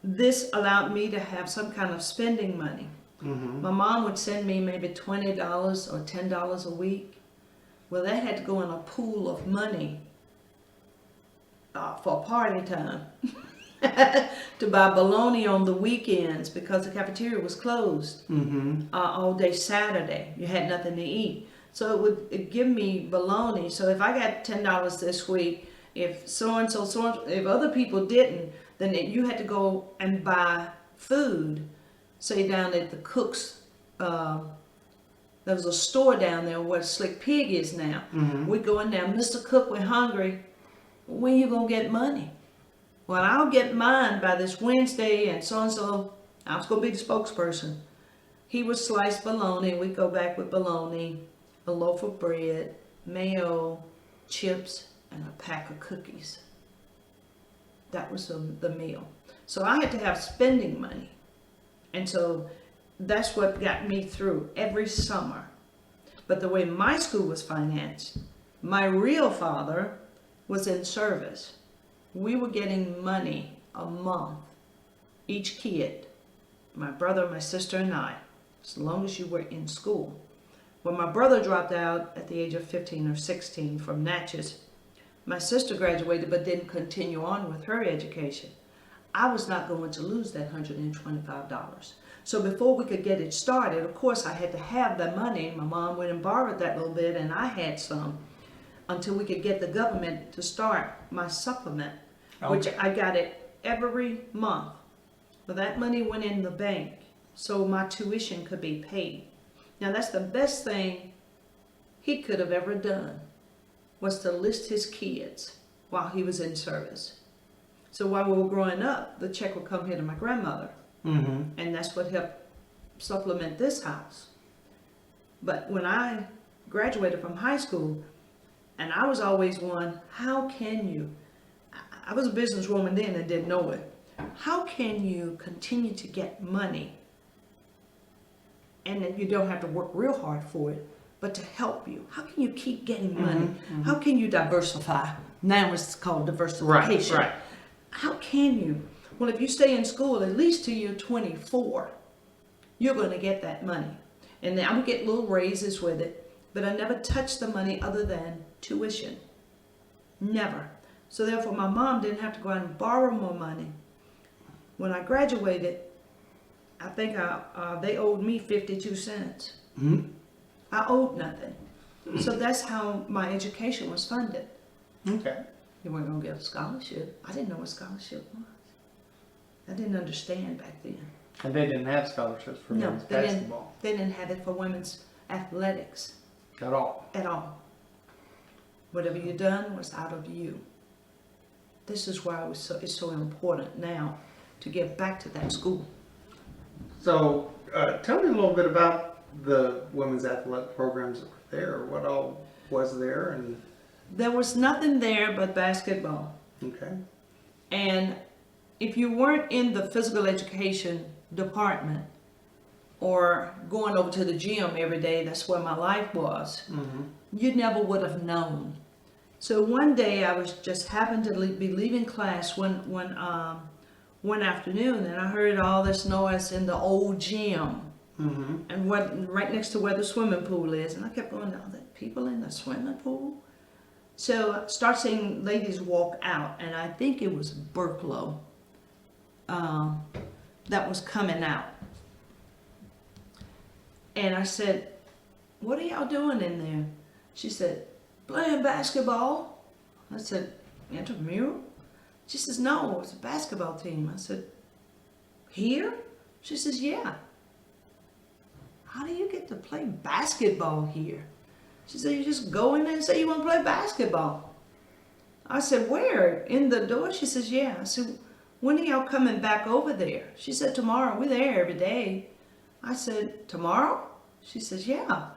This allowed me to have some kind of spending money. Mm-hmm. My mom would send me maybe $20 or $10 a week. Well, that had to go in a pool of money for party time to buy bologna on the weekends because the cafeteria was closed all day Saturday. You had nothing to eat. So it'd give me bologna. So if I got $10 this week, if so-and-so, if other people didn't, then you had to go and buy food. Say down at the Cook's, there was a store down there where Slick Pig is now. Mm-hmm. We go in there, Mr. Cook, we're hungry. When you gonna get money? Well, I'll get mine by this Wednesday, and so-and-so, I was gonna be the spokesperson. He would slice bologna, we'd go back with bologna, a loaf of bread, mayo, chips, and a pack of cookies. That was the meal. So I had to have spending money. And so that's what got me through every summer. But the way my school was financed, my real father was in service. We were getting money a month, each kid, my brother, my sister, and I. as long as you were in school. When my brother dropped out at the age of 15 or 16 from Natchez, my sister graduated but didn't continue on with her education. I was not going to lose that $125. So before we could get it started, of course, I had to have the money. My mom went and borrowed that little bit, and I had some until we could get the government to start my supplement, which I got it every month. But that money went in the bank so my tuition could be paid. Now, that's the best thing he could have ever done, was to list his kids while he was in service. So while we were growing up, the check would come here to my grandmother. And that's what helped supplement this house. But when I graduated from high school, and I was always one, how can you, I was a businesswoman then and didn't know it. How can you continue to get money and then you don't have to work real hard for it, but to help you? How can you keep getting money? How can you diversify? Now it's called diversification. Right. How can you? Well, if you stay in school at least till you're 24, you're going to get that money. And then I would get little raises with it, but I never touched the money other than tuition. Never. So therefore, my mom didn't have to go out and borrow more money. When I graduated, I think they owed me 52 cents. I owed nothing. So that's how my education was funded. Okay. You weren't going to get a scholarship. I didn't know what scholarship was. I didn't understand back then. And they didn't have scholarships for men's basketball They didn't have it for women's athletics at all. at all. Whatever you done was out of you. This is why it's so important now to get back to that school. So tell me a little bit about the women's athletic programs that were there. What all was there? And There was nothing there but basketball. okay. And if you weren't in the physical education department or going over to the gym every day, that's where my life was, you never would have known. So one day I was just happened to be leaving class one afternoon, and I heard all this noise in the old gym, and right next to where the swimming pool is, and I kept going, are there people in the swimming pool? So I start seeing ladies walk out, and I think it was Burklow that was coming out. And I said, what are y'all doing in there? She said, playing basketball. I said, intramural? She says, no, it's a basketball team. I said, here? She says, yeah. How do you get to play basketball here? She said, you just go in there and say you want to play basketball. I said, where? In the door? She says, yeah. I said, when are y'all coming back over there? She said, tomorrow. We're there every day. I said, tomorrow? She says, yeah.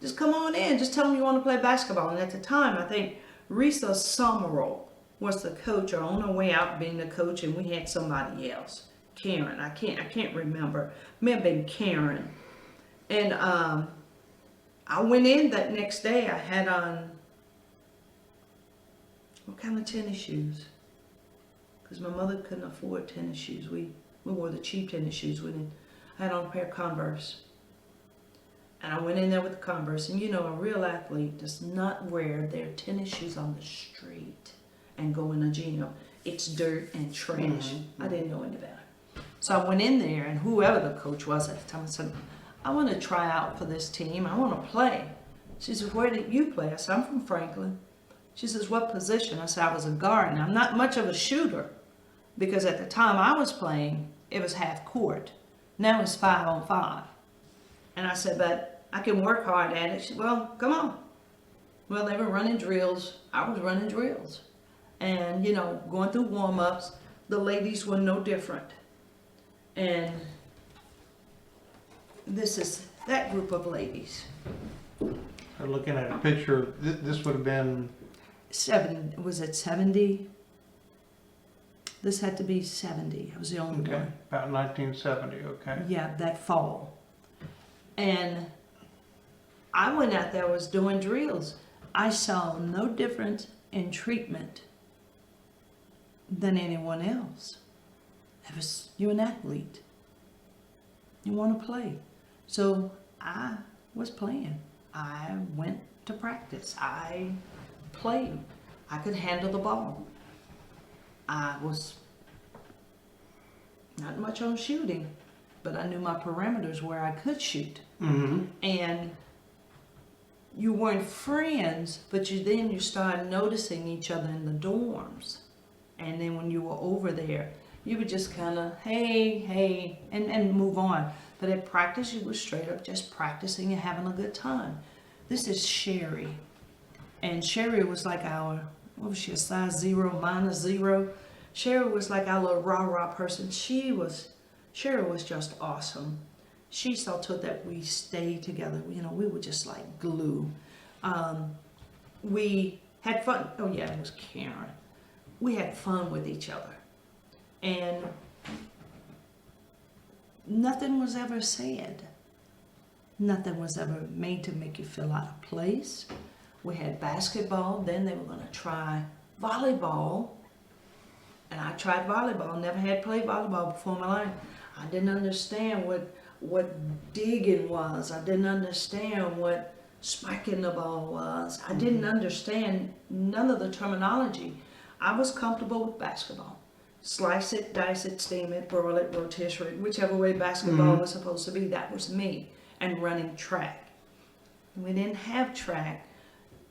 Just come on in. Just tell them you want to play basketball. And at the time, I think Risa Summerall was the coach, or on her way out being the coach, and we had somebody else. Karen. I can't remember. May have been Karen. And I went in that next day. I had on, what kind of tennis shoes? Because my mother couldn't afford tennis shoes. We wore the cheap tennis shoes. I had on a pair of Converse. And I went in there with the Converse. And you know, a real athlete does not wear their tennis shoes on the street and go in a gym. It's dirt and trash. I didn't know any better. So I went in there, and whoever the coach was at the time, I said, I want to try out for this team. I want to play. She says, where did you play? I said, I'm from Franklin. She says, what position? I said, I was a guard. Now, I'm not much of a shooter, because at the time I was playing, it was half court. Now it's 5-on-5. And I said, but I can work hard at it. She said, well, come on. Well, they were running drills. I was running drills. And, you know, going through warm-ups, the ladies were no different. And this is that group of ladies. I'm looking at a picture. This would have been... Was it 70? This had to be 70. I was the only one. About 1970, okay. Yeah, that fall. And I went out there, was doing drills. I saw no difference in treatment than anyone else. You're an athlete. You want to play. So I was playing. I went to practice. I played. I could handle the ball. I was not much on shooting, but I knew my parameters where I could shoot. Mm-hmm. And you weren't friends, but you started noticing each other in the dorms. And then when you were over there, you would just kind of, hey, and move on. But at practice, you were straight up just practicing and having a good time. This is Sherry. And Sherry was like our, what was she, a size 0, -0? Sherry was like our little rah-rah person. Sherry was just awesome. She saw to it that we stayed together. You know, we were just like glue. We had fun. Oh yeah, it was Karen. We had fun with each other. And nothing was ever said. Nothing was ever made to make you feel out of place. We had basketball. Then they were going to try volleyball. And I tried volleyball. Never had played volleyball before in my life. I didn't understand what digging was. I didn't understand what spiking the ball was. I didn't understand none of the terminology. I was comfortable with basketball. Slice it, dice it, steam it, broil it, rotisserie it, whichever way basketball was supposed to be, that was me. And running track. We didn't have track.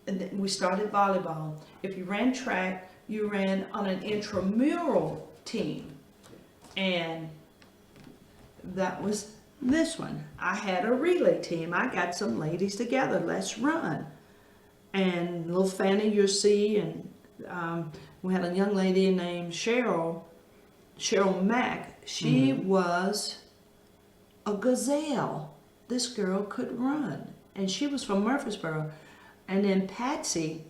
And then we started volleyball. If you ran track, you ran on an intramural team. And that was this one. I had a relay team. I got some ladies together. Let's run. And little Fanny, you'll see, and we had a young lady named Cheryl Mack. She was a gazelle. This girl could run. And she was from Murfreesboro. And then Patsy,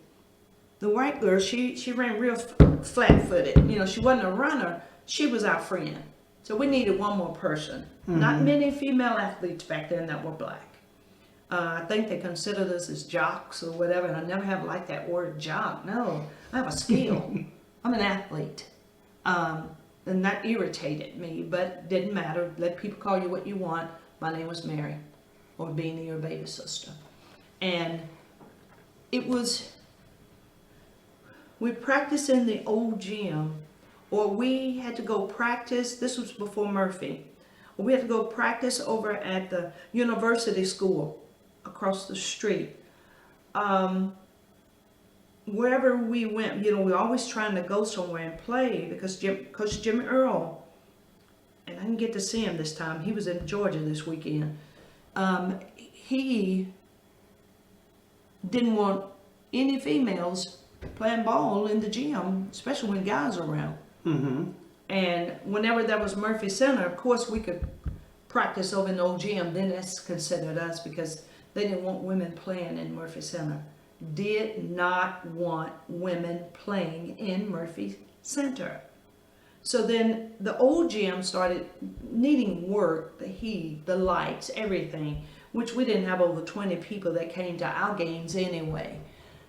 the white girl, she ran real flat-footed. You know, she wasn't a runner. She was our friend. So we needed one more person. Not many female athletes back then that were black. I think they considered us as jocks or whatever, and I never have liked that word jock. No, I have a skill. I'm an athlete. And that irritated me, but didn't matter. Let people call you what you want. My name was Mary, or Beanie, or baby sister. And it was, we practiced in the old gym, or we had to go practice. This was before Murphy. We had to go practice over at the university school across the street. Wherever we went, you know, we were always trying to go somewhere and play because Coach Jimmy Earl, and I didn't get to see him this time. He was in Georgia this weekend. He didn't want any females playing ball in the gym, especially when guys are around. And whenever there was Murphy Center, of course we could practice over in the old gym. Then that's considered us because they didn't want women playing in Murphy Center. Did not want women playing in Murphy Center. So then the old gym started needing work, the heat, the lights, everything, which we didn't have over 20 people that came to our games anyway.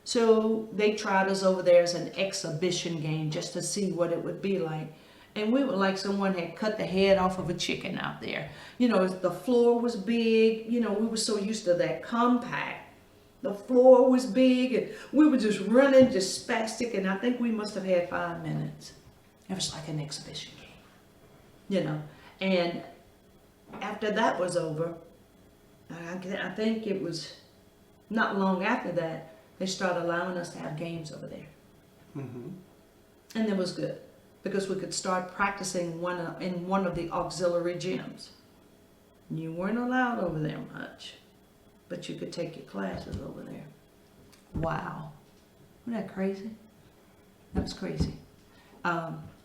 So they tried us over there as an exhibition game just to see what it would be like. And we were like someone had cut the head off of a chicken out there. You know, the floor was big. You know, we were so used to that compact. The floor was big and we were just running, just spastic. And I think we must have had 5 minutes. It was like an exhibition game, you know. And after that was over, I think it was not long after that, they started allowing us to have games over there. And it was good because we could start practicing in one of the auxiliary gyms. You weren't allowed over there much, but you could take your classes over there. Wow. Wasn't that crazy? That was crazy.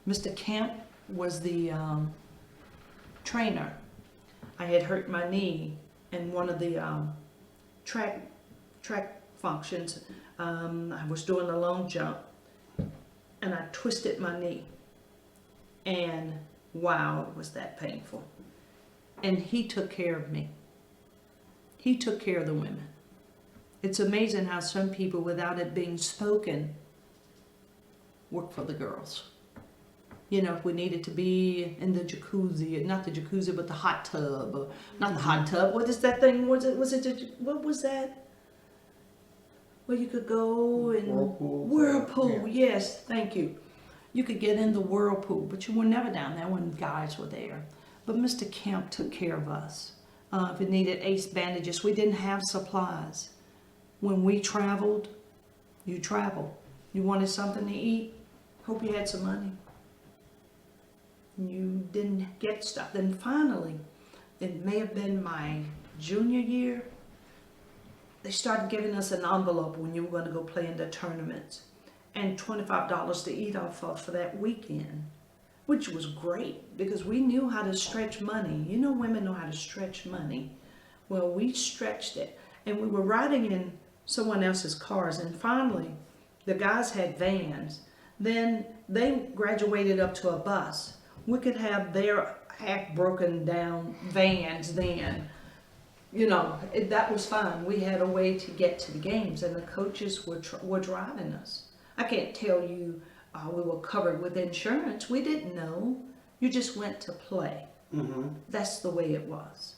Mr. Kemp was the trainer. I had hurt my knee in one of the track functions. I was doing a long jump and I twisted my knee. And wow, was that painful. And he took care of me. He took care of the women. It's amazing how some people, without it being spoken, work for the girls. You know, if we needed to be in the jacuzzi, not the jacuzzi, but the hot tub, or not the hot tub. What is that thing? What was that? Where you could go and whirlpool. Yeah. Yes, thank you. You could get in the whirlpool, but you were never down there when guys were there. But Mr. Kemp took care of us. If it needed ace bandages, we didn't have supplies. When we traveled, you traveled. You wanted something to eat, hope you had some money. You didn't get stuff. Then finally, it may have been my junior year, they started giving us an envelope when you were going to go play in the tournaments and $25 to eat off of for that weekend, which was great because we knew how to stretch money. You know, women know how to stretch money. Well, we stretched it, and we were riding in someone else's cars, and finally the guys had vans. Then they graduated up to a bus. We could have their half broken down vans then. You know, that was fine. We had a way to get to the games, and the coaches were driving us. I can't tell you we were covered with insurance. We didn't know. You just went to play. Mm-hmm. That's the way it was.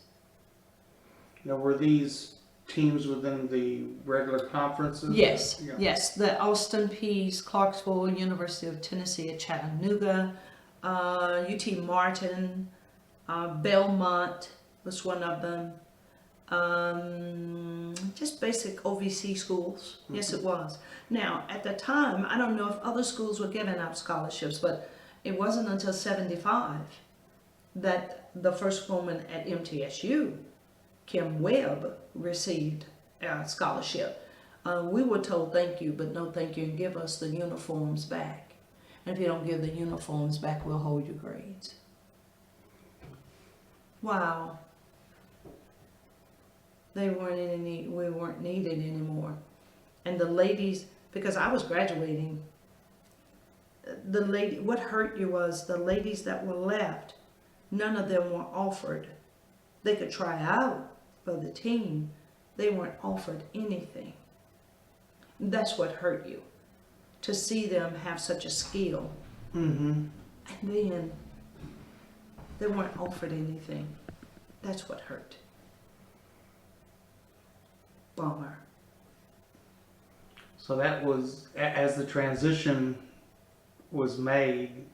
Now, were these teams within the regular conferences? Yes, Yeah. yes. The Austin Peay, Clarksville, University of Tennessee at Chattanooga, UT Martin, Belmont was one of them. Just basic OVC schools. Yes, it was. Now, at the time, I don't know if other schools were giving out scholarships, but it wasn't until '75 that the first woman at MTSU, Kim Webb, received a scholarship. We were told thank you, but no thank you, and give us the uniforms back. And if you don't give the uniforms back, we'll hold your grades. Wow. We weren't needed anymore. And the ladies, because I was graduating, what hurt you was the ladies that were left, none of them were offered. They could try out for the team. They weren't offered anything. That's what hurt you, to see them have such a skill. Mm-hmm. And then they weren't offered anything. That's what hurt. Bummer. So that was, as the transition was made,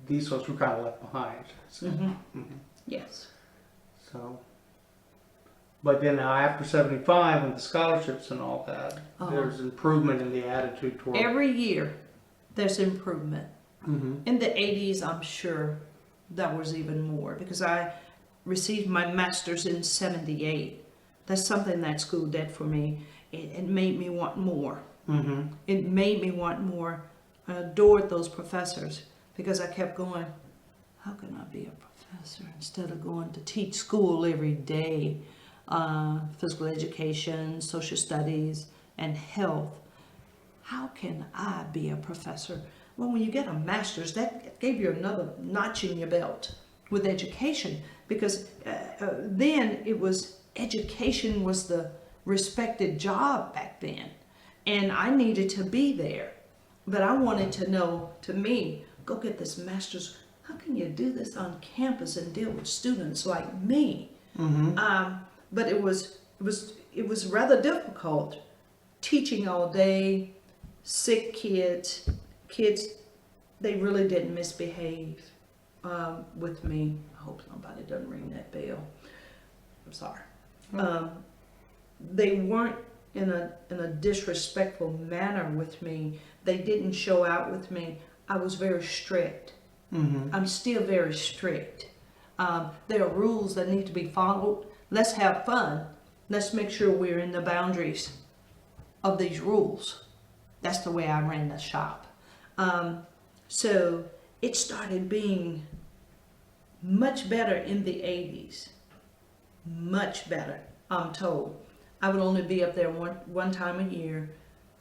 these folks were kind of left behind. So, Mm-hmm. Yes. So, but then now after 75 and the scholarships and all that, there's improvement in the attitude toward Every year there's improvement. Mm-hmm. In the 80s, I'm sure that was even more because I received my master's in '78. That's something that school did for me. It made me want more. Mm-hmm. It made me want more. I adored those professors because I kept going, how can I be a professor instead of going to teach school every day? Physical education, social studies, and health. How can I be a professor? Well, when you get a master's, that gave you another notch in your belt with education because then it was education was the respected job back then, and I needed to be there. But I wanted to know, to me, go get this master's. How can you do this on campus and deal with students like me? Mm-hmm. But it was rather difficult teaching all day, sick kids, they really didn't misbehave with me. I hope nobody doesn't ring that bell. I'm sorry. They weren't in a disrespectful manner with me. They didn't show out with me. I was very strict. Mm-hmm. I'm still very strict. There are rules that need to be followed. Let's have fun. Let's make sure we're in the boundaries of these rules. That's the way I ran the shop. So it started being much better in the 80s. Much better, I'm told. I would only be up there one time a year.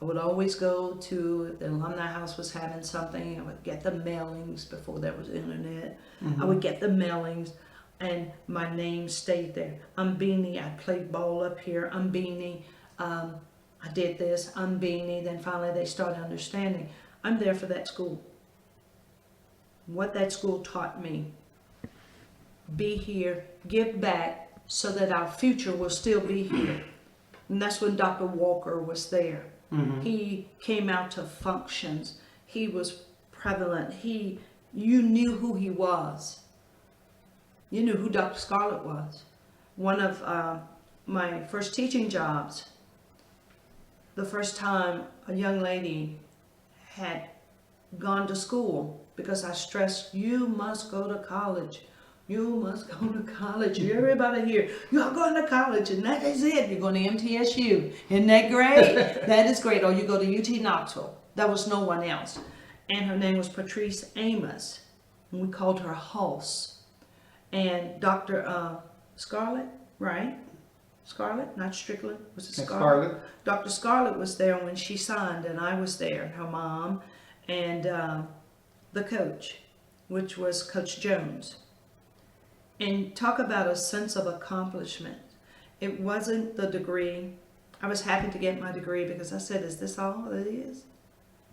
I would always go to the alumni house was having something. I would get the mailings before there was internet. Mm-hmm. I would get the mailings and my name stayed there. I'm Beanie. I played ball up here. I'm Beanie. I did this. I'm Beanie. Then finally they started understanding. I'm there for that school. what that school taught me. Be here, give back, so that our future will still be here. And that's when Dr. Walker was there. He came out to functions. He was prevalent. You knew who he was. You knew who Dr. Scarlett was. One of my first teaching jobs, the first time a young lady had gone to school, because I stressed, you must go to college. You must go to college. Everybody here, you're going to college, and that is it. You're going to MTSU. Isn't that great? That is great. Or you go to UT Knoxville. There was no one else. And her name was Patrice Amos. And we called her Hulse. And Dr. Scarlett, right? Scarlett, not Strickland. Was it Scarlett? Dr. Scarlett was there when she signed, and I was there, her mom, and the coach, which was Coach Jones. And talk about a sense of accomplishment. It wasn't the degree. I was happy to get my degree because I said, is this all it is?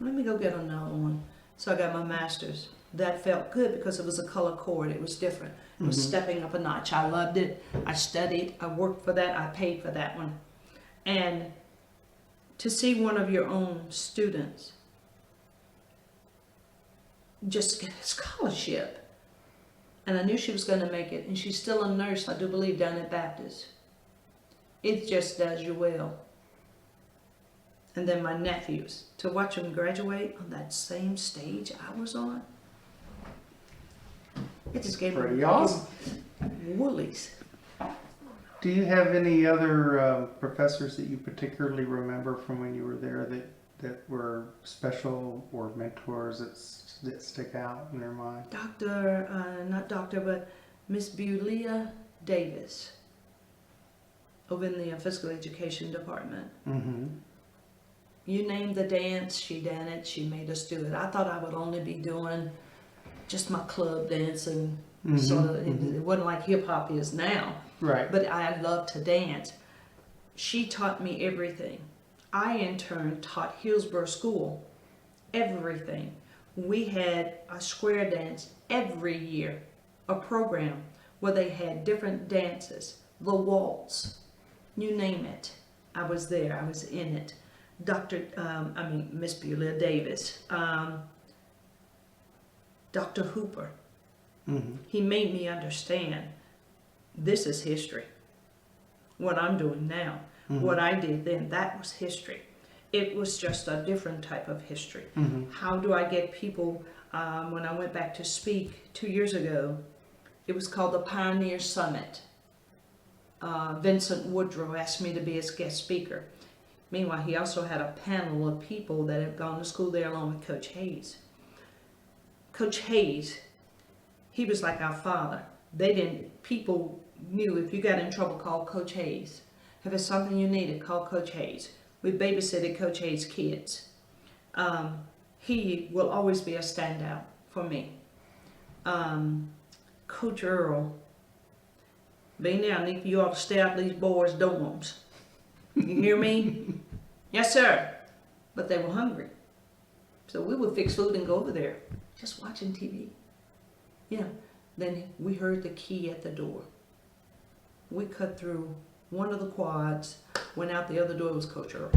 Let me go get another one. So I got my master's. That felt good because it was a color cord. It was different. It was stepping up a notch. I loved it. I studied. I worked for that. I paid for that one. And to see one of your own students just get a scholarship. And I knew she was going to make it. And she's still a nurse, I do believe, down at Baptist. It just does you well. And then my nephews, to watch them graduate on that same stage I was on, it just gave me awesome. woolies. Do you have any other professors that you particularly remember from when you were there that were special, or mentors that stick out in their mind? But Miss Beulah Davis over in the physical education department. You named the dance, she done it, she made us do it. I thought I would only be doing just my club dancing, sort of. It wasn't like hip hop is now. Right. But I love to dance. She taught me everything. I, in turn, taught Hillsborough School everything. We had a square dance every year, a program where they had different dances, the waltz, you name it. I was there, I was in it. Miss Beulah Davis, Dr. Hooper. He made me understand this is history. What I'm doing now, what I did then, that was history. It was just a different type of history. How do I get people, when I went back to speak 2 years ago, it was called the Pioneer Summit. Vincent Woodrow asked me to be his guest speaker. Meanwhile, he also had a panel of people that had gone to school there along with Coach Hayes. Coach Hayes, he was like our father. People knew if you got in trouble, call Coach Hayes. If it's something you needed, call Coach Hayes. We babysitted Coach Hayes' kids. He will always be a standout for me. Coach Earl, Beanie, I need you all to stay out of these boys' dorms. You hear me? Yes, sir. But they were hungry. So we would fix food and go over there, just watching TV. Yeah. Then we heard the key at the door. We cut through one of the quads, went out the other door, was Coach Earl.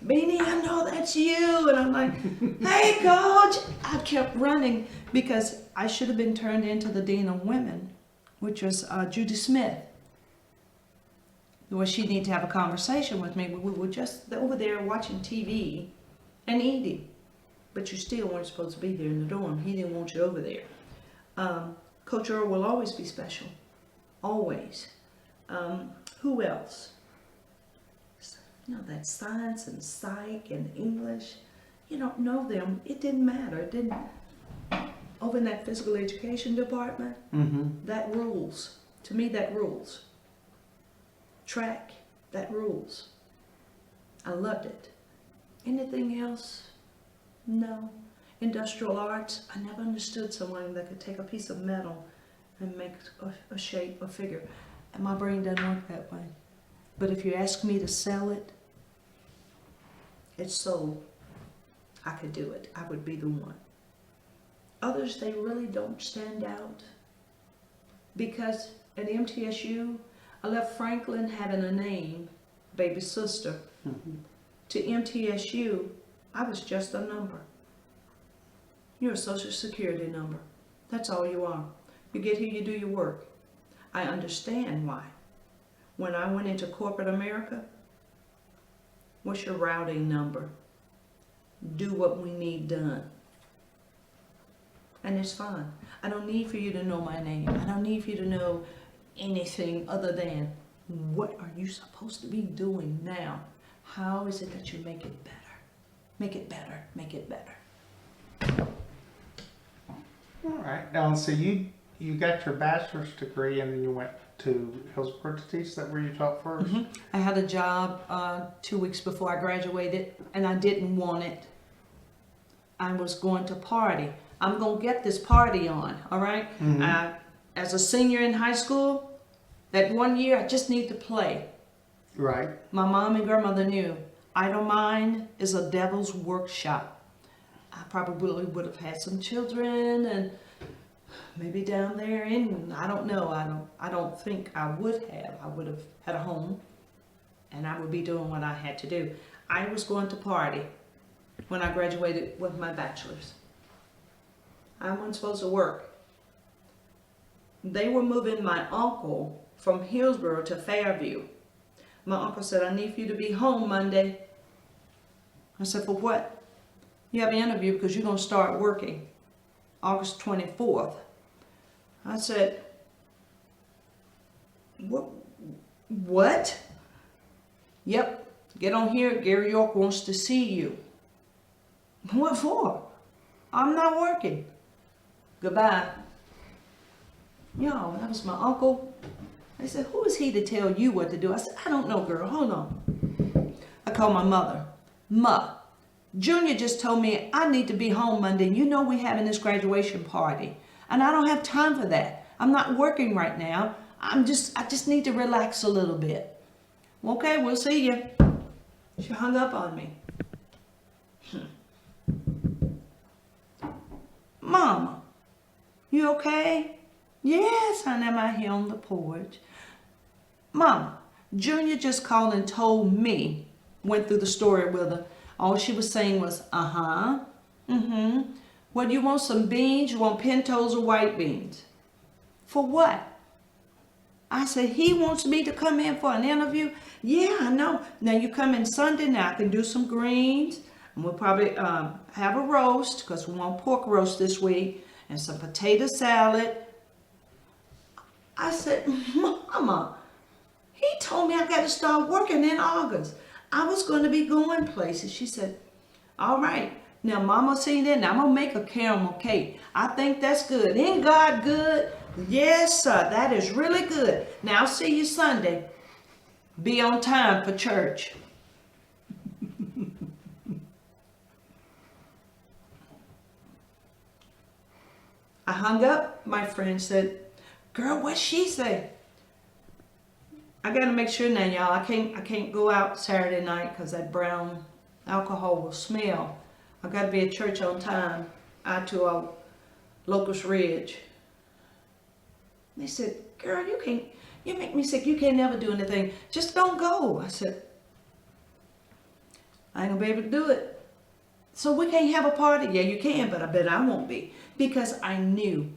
Beanie, I know that's you. And I'm like, hey, Coach. I kept running because I should have been turned into the Dean of Women, which was Judy Smith. Well, she needed to have a conversation with me. We were just over there watching TV and eating. But you still weren't supposed to be there in the dorm. He didn't want you over there. Coach Earl will always be special. Always. Who else? You know, that science and psych and English. You don't know them. It didn't matter. It didn't. Over in that physical education department, that rules. To me, that rules. Track, that rules. I loved it. Anything else? No. Industrial arts, I never understood someone that could take a piece of metal and make a shape, a figure. And my brain doesn't work that way. But if you ask me to sell it, it's sold. I could do it. I would be the one. Others, they really don't stand out. Because at MTSU, I left Franklin having a name, baby sister. To MTSU, I was just a number. You're a social security number. That's all you are. You get here, you do your work. I understand why. When I went into corporate America, what's your routing number? Do what we need done. And it's fine. I don't need for you to know my name. I don't need for you to know anything other than what are you supposed to be doing now? How is it that you make it better? Make it better. Make it better. All right. Now, so you got your bachelor's degree and then you went to Hillsborough to teach. Is that where you taught first? I had a job 2 weeks before I graduated, and I didn't want it. I was going to party. I'm going to get this party on, all right? As a senior in high school, that 1 year, I just need to play. Right. My mom and grandmother knew idle mind is a devil's workshop. I probably would have had some children and maybe down there, and I don't know. I don't think I would have. I would have had a home, and I would be doing what I had to do. I was going to party when I graduated with my bachelor's. I wasn't supposed to work. They were moving my uncle from Hillsborough to Fairview. My uncle said, I need for you to be home Monday. I said, for what? You have an interview because you're going to start working August 24th. I said, what? Yep, get on here. Gary York wants to see you. What for? I'm not working. Goodbye. Yo, that was my uncle. They said, who is he to tell you what to do? I said, I don't know, girl. Hold on. I called my mother. Ma, Junior just told me I need to be home Monday. You know we're having this graduation party. And I don't have time for that. I'm not working right now. I just need to relax a little bit. Okay, we'll see you. She hung up on me. Mama, you okay? Yes, honey, I'm out here on the porch. Mama, Junior just called and told me, went through the story with her. All she was saying was, What, you want some beans? You want pintos or white beans? For what? I said, he wants me to come in for an interview. Yeah, I know. Now you come in Sunday, now I can do some greens. And we'll probably have a roast, because we want pork roast this week, and some potato salad. I said, Mama, he told me I got to start working in August. I was going to be going places. She said, all right. Now, Mama seen it, and I'm going to make a caramel cake. I think that's good. Ain't God good? Yes, sir. That is really good. Now, I'll see you Sunday. Be on time for church. I hung up. My friend said, girl, what'd she say? I got to make sure now, y'all. I can't go out Saturday night because that brown alcohol will smell. I got to be at church on time. Out to Locust Ridge. They said, girl, you make me sick. You can't never do anything. Just don't go. I said, I ain't gonna be able to do it. So we can't have a party. Yeah, you can, but I bet I won't be. Because I knew.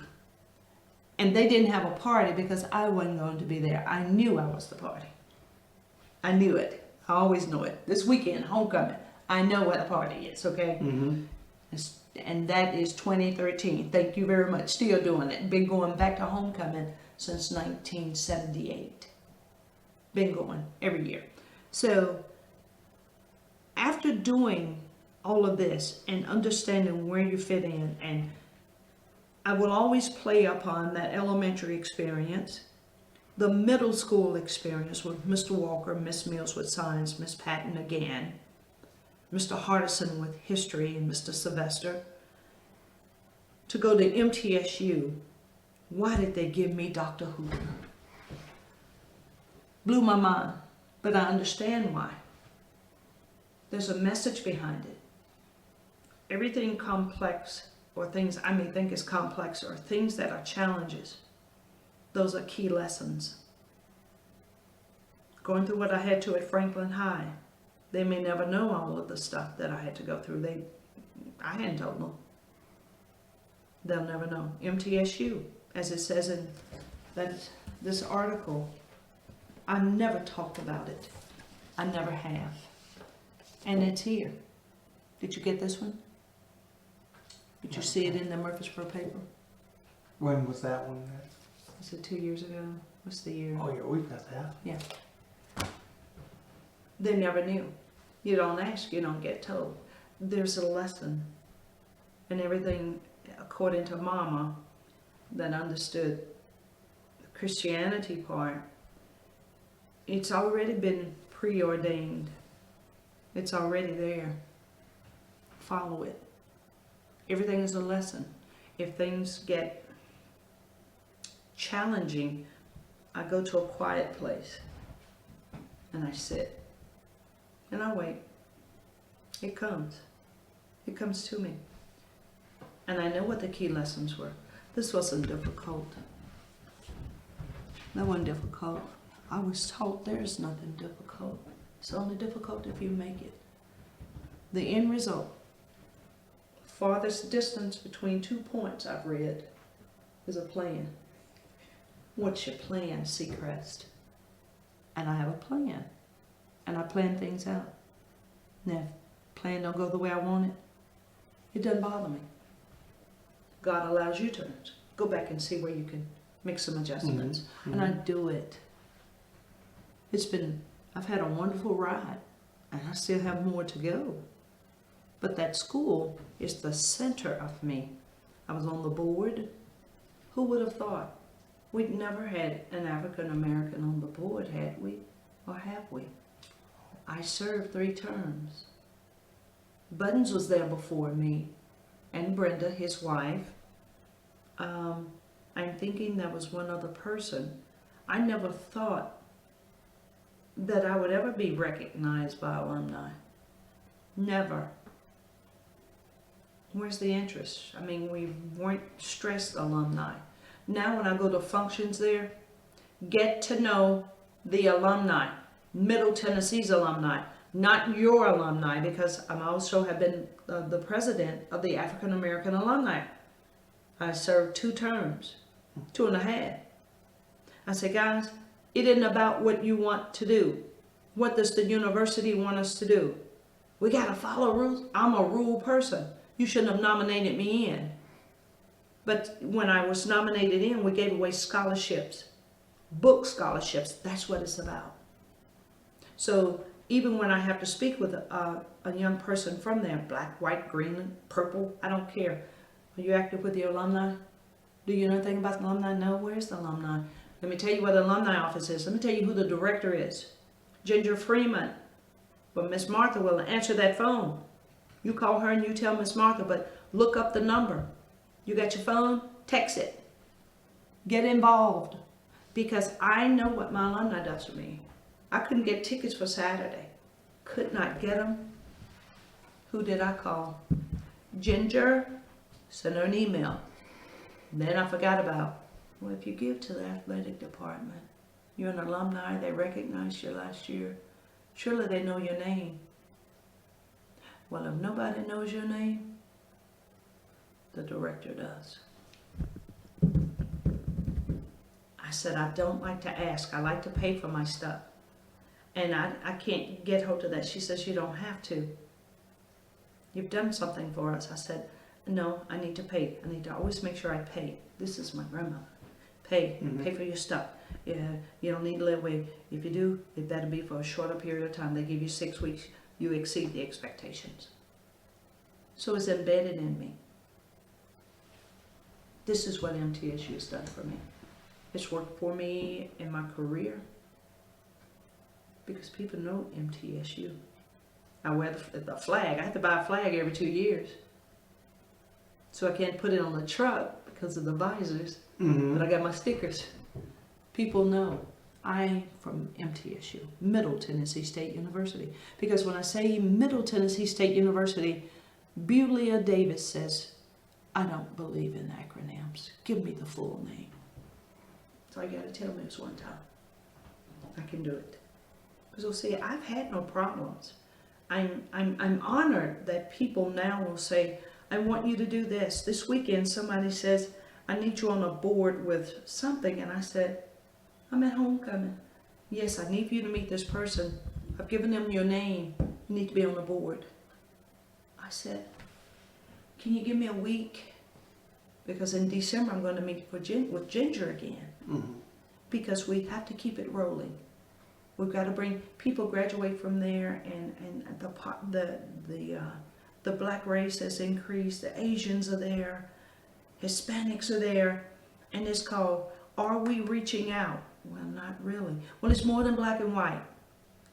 And they didn't have a party because I wasn't going to be there. I knew I was the party. I knew it. I always know it. This weekend, homecoming, I know what a party is, okay? And that is 2013. Thank you very much. Still doing it. Been going back to homecoming since 1978. Been going every year. So after doing all of this and understanding where you fit in, and I will always play upon that elementary experience, the middle school experience with Mr. Walker, Miss Mills with science, Miss Patton again, Mr. Hardison with history, and Mr. Sylvester, to go to MTSU. Why did they give me Dr. Hooper? Blew my mind, but I understand why. There's a message behind it. Everything complex or things I may think is complex, or things that are challenges, those are key lessons. Going through what I had to at Franklin High, they may never know all of the stuff that I had to go through. I hadn't told them. They'll never know. MTSU, as it says in this article, I never talked about it. I never have. And it's here. Did you get this one? Did you see it in the Murfreesboro paper? When was that one? Was it 2 years ago? What's the year? Oh yeah, we've got that. Yeah. They never knew. You don't ask, you don't get told. There's a lesson. And everything, according to Mama, that understood the Christianity part, it's already been preordained. It's already there. Follow it. Everything is a lesson. If things get challenging, I go to a quiet place and I sit and I wait. It comes. It comes to me. And I know what the key lessons were. This wasn't difficult. That wasn't difficult. I was taught there's nothing difficult. It's only difficult if you make it. The end result, farthest distance between 2 points I've read, is a plan. What's your plan, Secrest? And I have a plan. And I plan things out. Now, if plan don't go the way I want it, it doesn't bother me. God allows you to go back and see where you can make some adjustments. Mm-hmm. And I do it. I've had a wonderful ride, and I still have more to go. But that school is the center of me. I was on the board. Who would have thought? We'd never had an African American on the board, had we? Or have we? I served 3 terms. Buttons was there before me, and Brenda, his wife. I'm thinking there was one other person. I never thought that I would ever be recognized by alumni. Never. Where's the interest? I mean, we weren't stressed alumni. Now when I go to functions there, get to know the alumni, Middle Tennessee's alumni, not your alumni, because I also have been the president of the African American Alumni. I served 2 terms, 2.5. I said, guys, it isn't about what you want to do. What does the university want us to do? We got to follow rules. I'm a rule person. You shouldn't have nominated me in. But when I was nominated in, we gave away scholarships, book scholarships. That's what it's about. So even when I have to speak with a young person from there, black, white, green, purple, I don't care. Are you active with the alumni? Do you know anything about the alumni? No, where's the alumni? Let me tell you what the alumni office is. Let me tell you who the director is. Ginger Freeman. But Miss Martha will answer that phone. You call her and you tell Miss Martha, but look up the number. You got your phone? Text it. Get involved. Because I know what my alumni does for me. I couldn't get tickets for Saturday. Could not get them. Who did I call? Ginger. Sent her an email. Then I forgot about, well, if you give to the athletic department, you're an alumni, they recognized you last year, surely they know your name. Well, if nobody knows your name, the director does. I said, I don't like to ask. I like to pay for my stuff. And I can't get hold of that. She says, you don't have to. You've done something for us. I said, no, I need to pay. I need to always make sure I pay. This is my grandmother. Pay. Mm-hmm. Pay for your stuff. Yeah, you don't need to live away. If you do, it better be for a shorter period of time. They give you 6 weeks. You exceed the expectations. So it's embedded in me. This is what MTSU has done for me. It's worked for me in my career because people know MTSU. I wear the flag. I have to buy a flag every 2 years. So I can't put it on the truck because of the visors, but I got my stickers. People know I'm from MTSU, Middle Tennessee State University. Because when I say Middle Tennessee State University, Beulah Davis says, I don't believe in acronyms. Give me the full name. So you got to tell me this one time. I can do it. Because see, I've had no problems. I'm honored that people now will say, I want you to do this. This weekend somebody says, I need you on a board with something. And I said, I'm at homecoming. Yes, I need you to meet this person. I've given them your name. You need to be on the board. I said, can you give me a week? Because in December I'm going to meet with Ginger again. Mm-hmm. Because we have to keep it rolling. We've got to bring people graduate from there, and the black race has increased. The Asians are there, Hispanics are there, and it's called Are We Reaching Out? Well, not really. Well, it's more than black and white.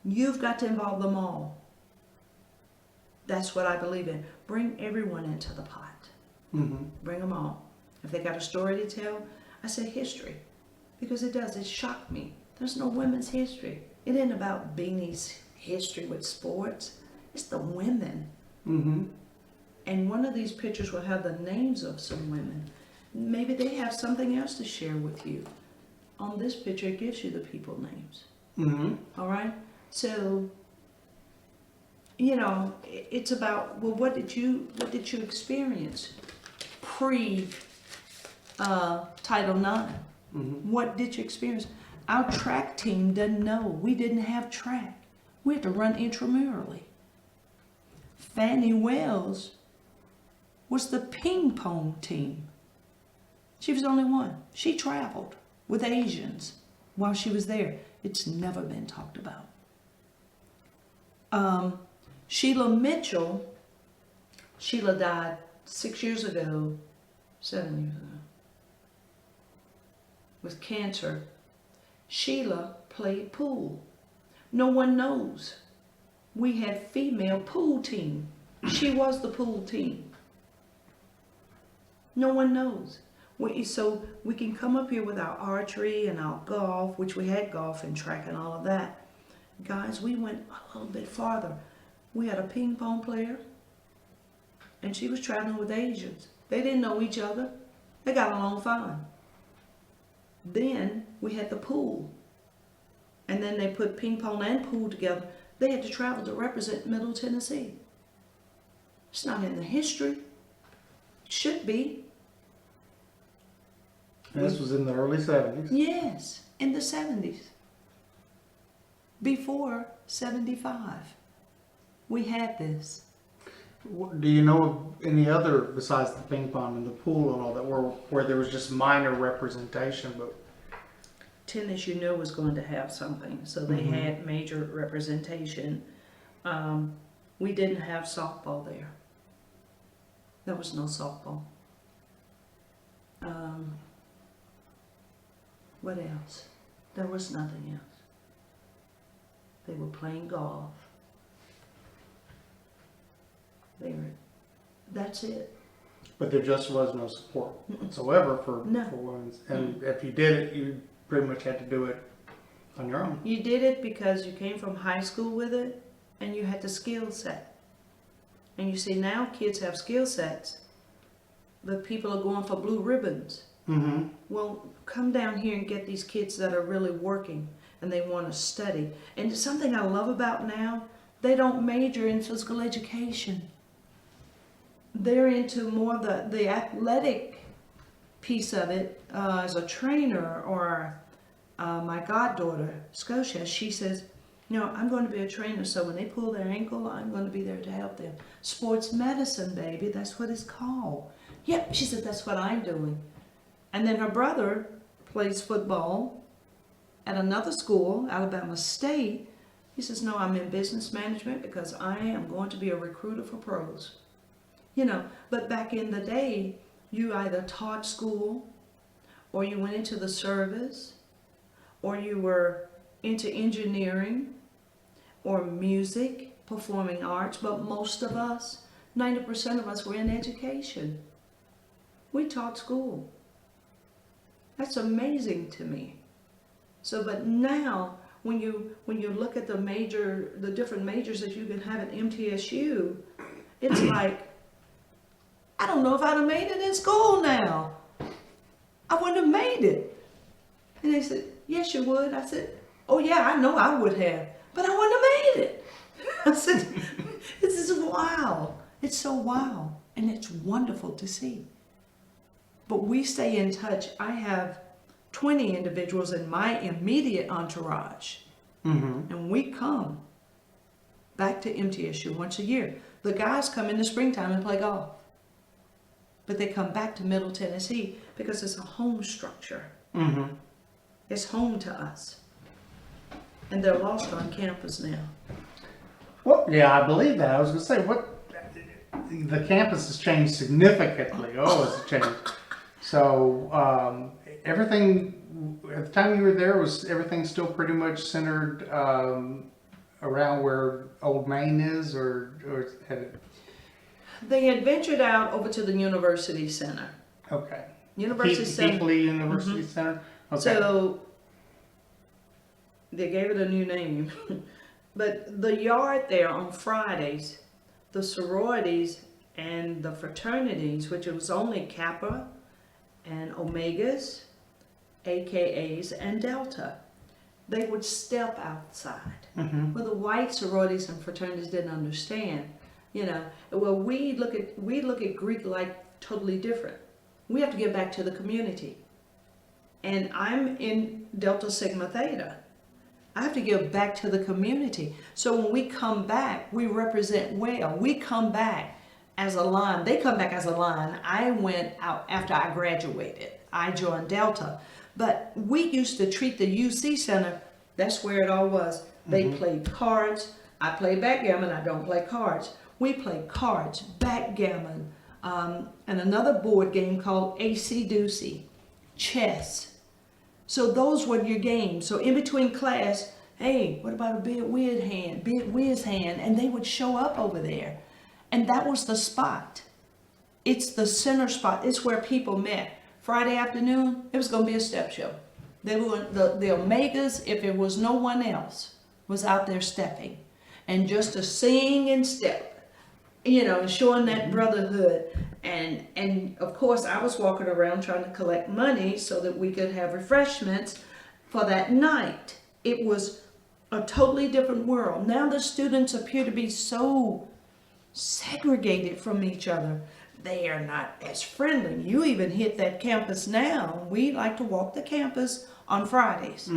You've got to involve them all. That's what I believe in. Bring everyone into the pot. Mm-hmm. Bring them all. If they got a story to tell, I say history. Because it does. It shocked me. There's no women's history. It ain't about Beanie's history with sports. It's the women. Mm-hmm. And one of these pictures will have the names of some women. Maybe they have something else to share with you. On this picture, it gives you the people names. Mm-hmm. All right? So, you know, it's about, well, what did you experience pre Title IX? Mm-hmm. What did you experience? Our track team doesn't know. We didn't have track. We had to run intramurally. Fannie Wells was the ping pong team. She was the only one. She traveled with Asians while she was there. It's never been talked about. Sheila Mitchell, Sheila died 7 years ago, with cancer. Sheila played pool. No one knows. We had female pool team. She was the pool team. No one knows. So we can come up here with our archery and our golf, which we had golf and track and all of that. Guys, we went a little bit farther. We had a ping pong player, and she was traveling with Asians. They didn't know each other. They got along fine. Then we had the pool. And then they put ping pong and pool together. They had to travel to represent Middle Tennessee. It's not in the history. It should be. And this was in the early 70s. Yes, in the 70s. Before 75. We had this. Do you know of any other, besides the ping pong and the pool and all that, where there was just minor representation, but Tennis, you knew, was going to have something, so they had major representation. We didn't have softball there. There was no softball. What else? There was nothing else. They were playing golf. That's it. but there just was no support whatsoever for women's. And if you did it, you pretty much had to do it on your own. You did it because you came from high school with it, and you had the skill set. And you see, now kids have skill sets, but people are going for blue ribbons. Mm-hmm. Well, come down here and get these kids that are really working and they want to study. And something I love about now, they don't major in physical education. They're into more the athletic piece of it. As a trainer, or my goddaughter, Scotia, she says, you know, I'm going to be a trainer, so when they pull their ankle, I'm going to be there to help them. Sports medicine, baby, that's what it's called. Yep, she said, that's what I'm doing. And then her brother plays football at another school, Alabama State. He says, no, I'm in business management because I am going to be a recruiter for pros. You know, but back in the day, you either taught school, or you went into the service, or you were into engineering, or music, performing arts, but most of us, 90% of us, were in education. We taught school. That's amazing to me. So, but now, when you look at the different majors that you can have at MTSU, it's like I don't know if I'd have made it in school now. I wouldn't have made it. And they said, yes, you would. I said, oh yeah, I know I would have, but I wouldn't have made it. I said, this is wow. It's so wow. And it's wonderful to see. But we stay in touch. I have 20 individuals in my immediate entourage. And we come back to MTSU once a year. The guys come in the springtime and play golf. But they come back to Middle Tennessee because it's a home structure. It's home to us. And they're lost on campus now. Well, yeah, I believe that. I was going to say, the campus has changed significantly. Oh, it's changed. So everything, at the time you were there, was everything still pretty much centered around where Old Main is, or had it? They had ventured out over to the University Center. Okay. University Center. Keighley University Center? Okay. So they gave it a new name. But the yard there on Fridays, the sororities and the fraternities, which it was only Kappa and Omegas, AKAs, and Delta, they would step outside. Well, the white sororities and fraternities didn't understand. You know, well, we look at Greek like totally different. We have to give back to the community. And I'm in Delta Sigma Theta. I have to give back to the community. So when we come back, we represent well. We come back as a line. They come back as a line. I went out after I graduated. I joined Delta. But we used to treat the UC Center, that's where it all was. They played cards. I play backgammon. I don't play cards. We play cards, backgammon, and another board game called AC Doocy, chess. So those were your games. So in between class, hey, what about a bid whiz hand? And they would show up over there. And that was the spot. It's the center spot. It's where people met. Friday afternoon, it was going to be a step show. They were the Omegas, if it was no one else, was out there stepping. And just to sing and step, you know, and showing that brotherhood. And of course, I was walking around trying to collect money so that we could have refreshments for that night. It was a totally different world. Now the students appear to be so segregated from each other. They are not as friendly. You even hit that campus now. We like to walk the campus on Fridays.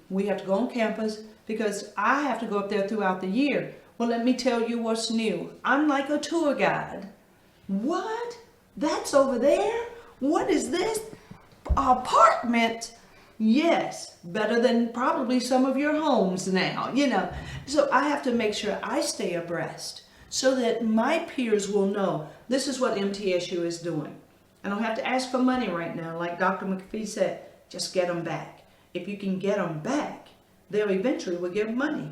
We have to go on campus because I have to go up there throughout the year. Well, let me tell you what's new. I'm like a tour guide. What? That's over there? What is this? Apartment? Yes, better than probably some of your homes now, you know. So I have to make sure I stay abreast so that my peers will know this is what MTSU is doing. I don't have to ask for money right now. Like Dr. McPhee said, just get them back. If you can get them back, they'll eventually will give money.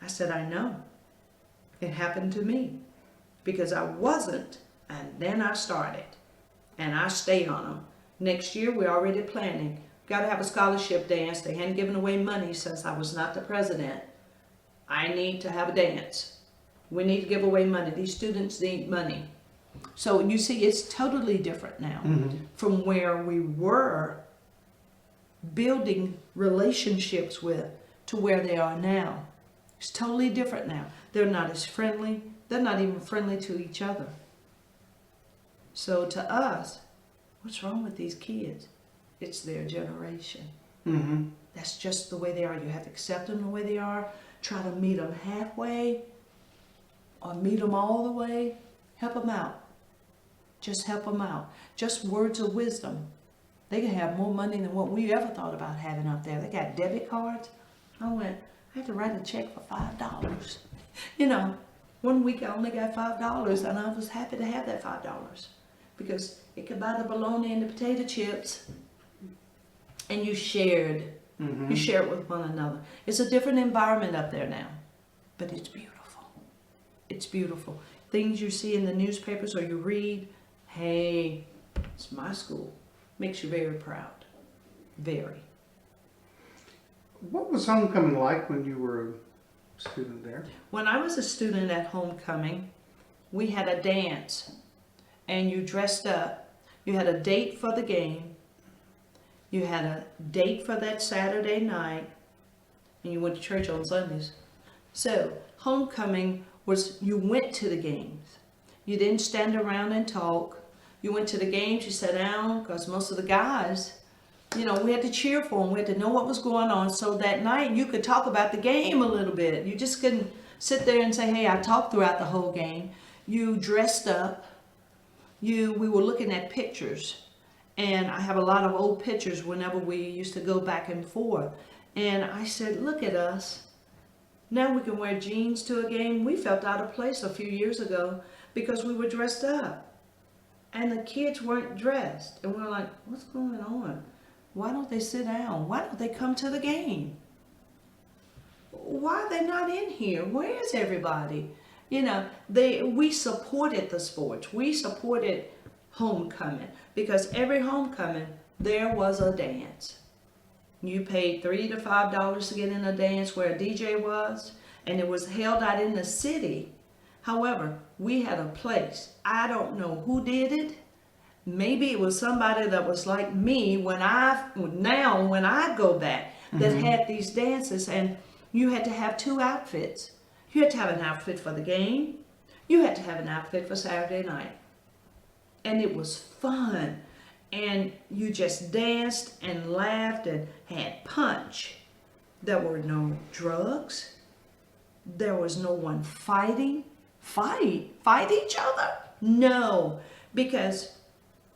I said, I know. It happened to me because I wasn't, and then I started, and I stayed on them. Next year, we're already planning. Got to have a scholarship dance. They hadn't given away money since I was not the president. I need to have a dance. We need to give away money. These students need money. So you see, it's totally different now from where we were building relationships with to where they are now. It's totally different now. They're not as friendly. They're not even friendly to each other. So to us, what's wrong with these kids? It's their generation. That's just the way they are. You have to accept them the way they are. Try to meet them halfway or meet them all the way. Help them out. Just help them out. Just words of wisdom. They can have more money than what we ever thought about having up there. They got debit cards. I had to write a check for $5. You know, one week I only got $5 and I was happy to have that $5 because it could buy the bologna and the potato chips and you shared. You share it with one another. It's a different environment up there now, but it's beautiful. It's beautiful. Things you see in the newspapers or you read, hey, it's my school. Makes you very proud. Very. What was homecoming like when you were a student there? When I was a student at homecoming, we had a dance. and you dressed up. You had a date for the game. You had a date for that Saturday night, and you went to church on Sundays. So homecoming was you went to the games. You didn't stand around and talk. You went to the games, you sat down, because most of the guys, we had to cheer for them. We had to know what was going on. So that night you could talk about the game a little bit. You just couldn't sit there and say, hey, I talked throughout the whole game. You dressed up. We were looking at pictures. And I have a lot of old pictures whenever we used to go back and forth. And I said, look at us. Now we can wear jeans to a game. We felt out of place a few years ago because we were dressed up. And the kids weren't dressed. And we were like, what's going on? Why don't they sit down? Why don't they come to the game? Why are they not in here? Where is everybody? We supported the sports. We supported homecoming because every homecoming there was a dance. You paid $3 to $5 to get in a dance where a DJ was, and it was held out in the city. However, we had a place. I don't know who did it. Maybe it was somebody that was like me when I go back that had these dances, and you had to have two outfits. You had to have an outfit for the game. You had to have an outfit for Saturday night. And it was fun. And you just danced and laughed and had punch. There were no drugs. There was no one fighting. Fight each other? No, because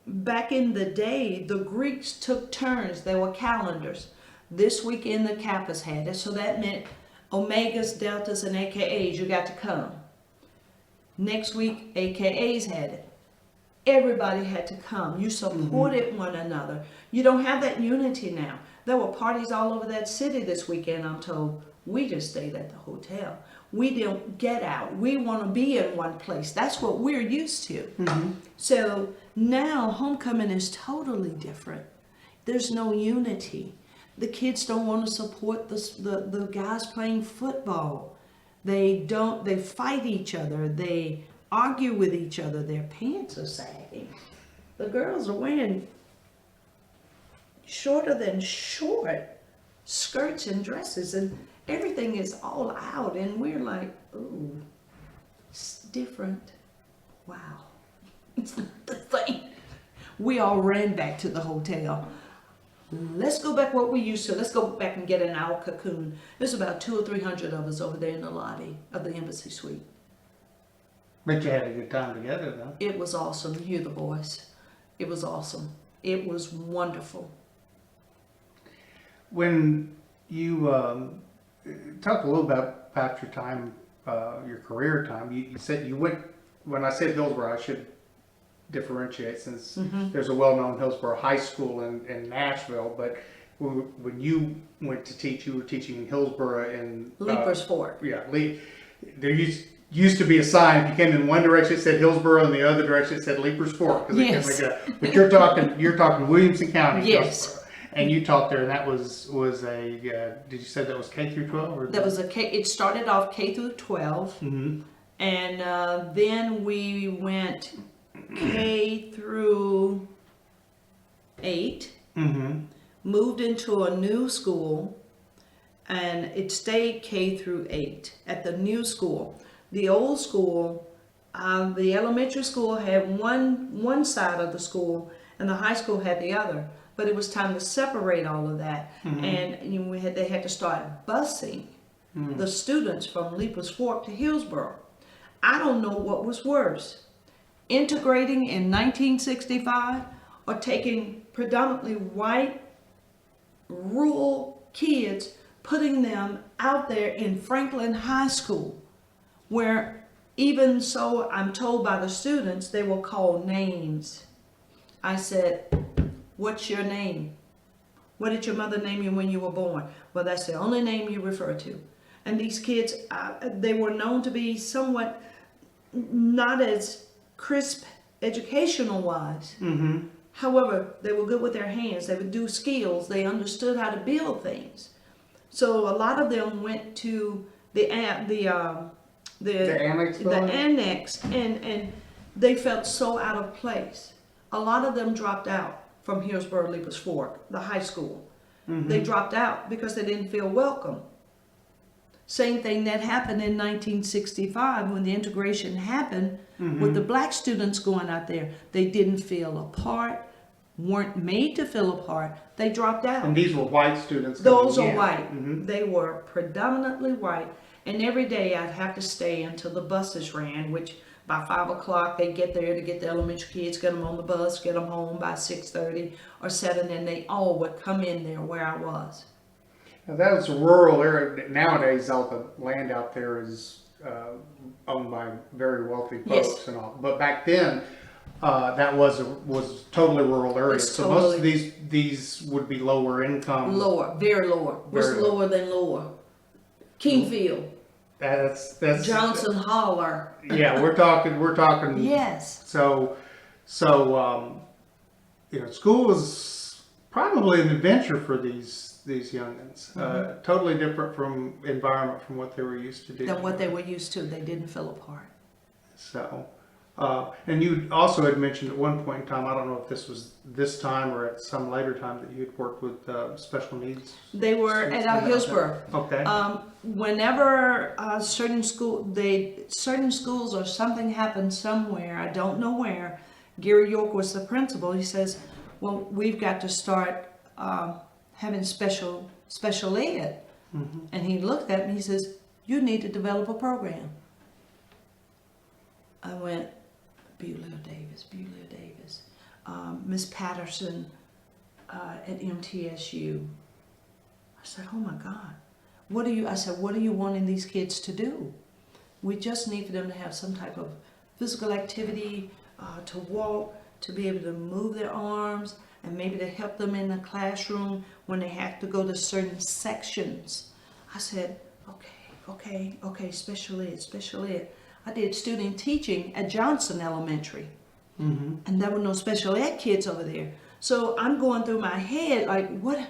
back in the day, the Greeks took turns. There were calendars. This weekend, the Kappas had it, so that meant Omegas, Deltas, and AKAs, you got to come. Next week, AKAs had it. Everybody had to come. You supported one another. You don't have that unity now. There were parties all over that city this weekend, I'm told. We just stayed at the hotel. We don't get out. We want to be in one place. That's what we're used to. So now homecoming is totally different. There's no unity. The kids don't want to support the guys playing football. They fight each other. They argue with each other. Their pants are sagging. The girls are wearing shorter than short skirts and dresses, and everything is all out, and we're like, ooh, it's different. Wow. It's not the thing. We all ran back to the hotel. Let's go back what we used to. Let's go back and get in our cocoon. There's about 200 or 300 of us over there in the lobby of the embassy suite. But you had a good time together, though. It was awesome. You hear the voice. It was awesome. It was wonderful. When you talk a little about your time, your career time, you said you went, when I said Hillsborough, I should differentiate since there's a well-known Hillsborough High School in Nashville, but when you went to teach, you were teaching in Hillsborough in Leapers Fork. Yeah, there used to be a sign. If you came in one direction it said Hillsborough, and the other direction it said Leapers Fork. Yes. But you're talking Williamson County. Yes. Hillsborough. And you taught there, and that was a. Did you say that was K through 12? Or that was a K. It started off K through 12, and then we went K through 8. Moved into a new school, and it stayed K through 8 at the new school. The old school, the elementary school had one side of the school, and the high school had the other. But it was time to separate all of that, and they had to start busing the students from Leapers Fork to Hillsborough. I don't know what was worse, integrating in 1965 or taking predominantly white rural kids, putting them out there in Franklin High School, where even so, I'm told by the students, they will call names. I said, what's your name? What did your mother name you when you were born? Well, that's the only name you refer to. And these kids, they were known to be somewhat not as crisp educational-wise. However, they were good with their hands. They would do skills. They understood how to build things. So a lot of them went to the Annex, the Annex building? the Annex, and they felt so out of place. A lot of them dropped out from Hillsborough Lepus Fork, the high school. They dropped out because they didn't feel welcome. Same thing that happened in 1965 when the integration happened with the black students going out there. They didn't feel a part, weren't made to feel a part. They dropped out. And these were white students. Those coming are in. white. They were predominantly white. And every day I'd have to stay until the buses ran, which by 5 o'clock they get there to get the elementary kids, get them on the bus, get them home by 6:30 or 7, and they all would come in there where I was. Now, that was a rural area. Nowadays, all the land out there is owned by very wealthy folks Yes. and all. But back then, that was totally rural area. It's So most of totally- these would be lower income. Lower, very lower. What's Very low. lower than lower? Kingfield, That's Johnson Holler. Yeah, we're talking. Yes. So, school was probably an adventure for these youngins. Totally different from environment from what they were used to do. Than what they were used to. They didn't feel a part. So, and you also had mentioned at one point in time, I don't know if this was this time or at some later time, that you had worked with special needs. They were students at and Hillsborough. Okay. Whenever certain schools or something happened somewhere, I don't know where, Gary York was the principal. He says, well, we've got to start having special ed. And he looked at me, he says, you need to develop a program. I went, Beulah Davis, Miss Patterson at MTSU. I said, oh my God, what are you wanting these kids to do? We just need for them to have some type of physical activity, to walk, to be able to move their arms, and maybe to help them in the classroom when they have to go to certain sections. I said, okay, special ed. I did student teaching at Johnson Elementary. And there were no special ed kids over there. So I'm going through my head like, what?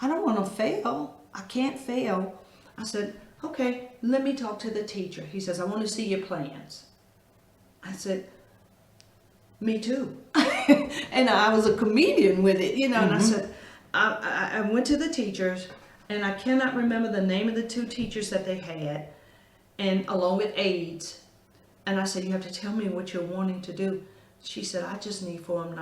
I don't want to fail. I can't fail. I said, okay, let me talk to the teacher. He says, I want to see your plans. I said, me too. And I was a comedian with it, and I said, I went to the teachers, and I cannot remember the name of the two teachers that they had, and along with aides. And I said, you have to tell me what you're wanting to do. She said, I just need for them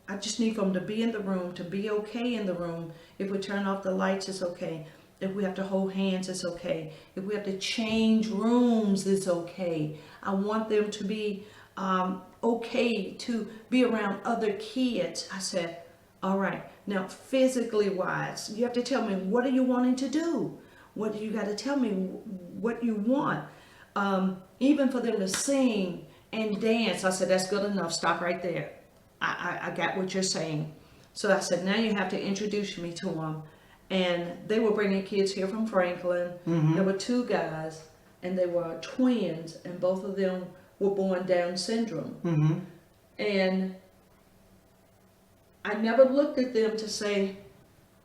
I just need for them to be in the room, to be okay in the room. If we turn off the lights, it's okay. If we have to hold hands, it's okay. If we have to change rooms, it's okay. I want them to be okay to be around other kids. I said, all right. Now, physically wise, you have to tell me, what are you wanting to do? What you got to tell me what you want. Even for them to sing and dance, I said, that's good enough. Stop right there. I got what you're saying. So I said, now you have to introduce me to them. And they were bringing kids here from Franklin. There were two guys, and they were twins, and both of them were born Down syndrome. And I never looked at them to say,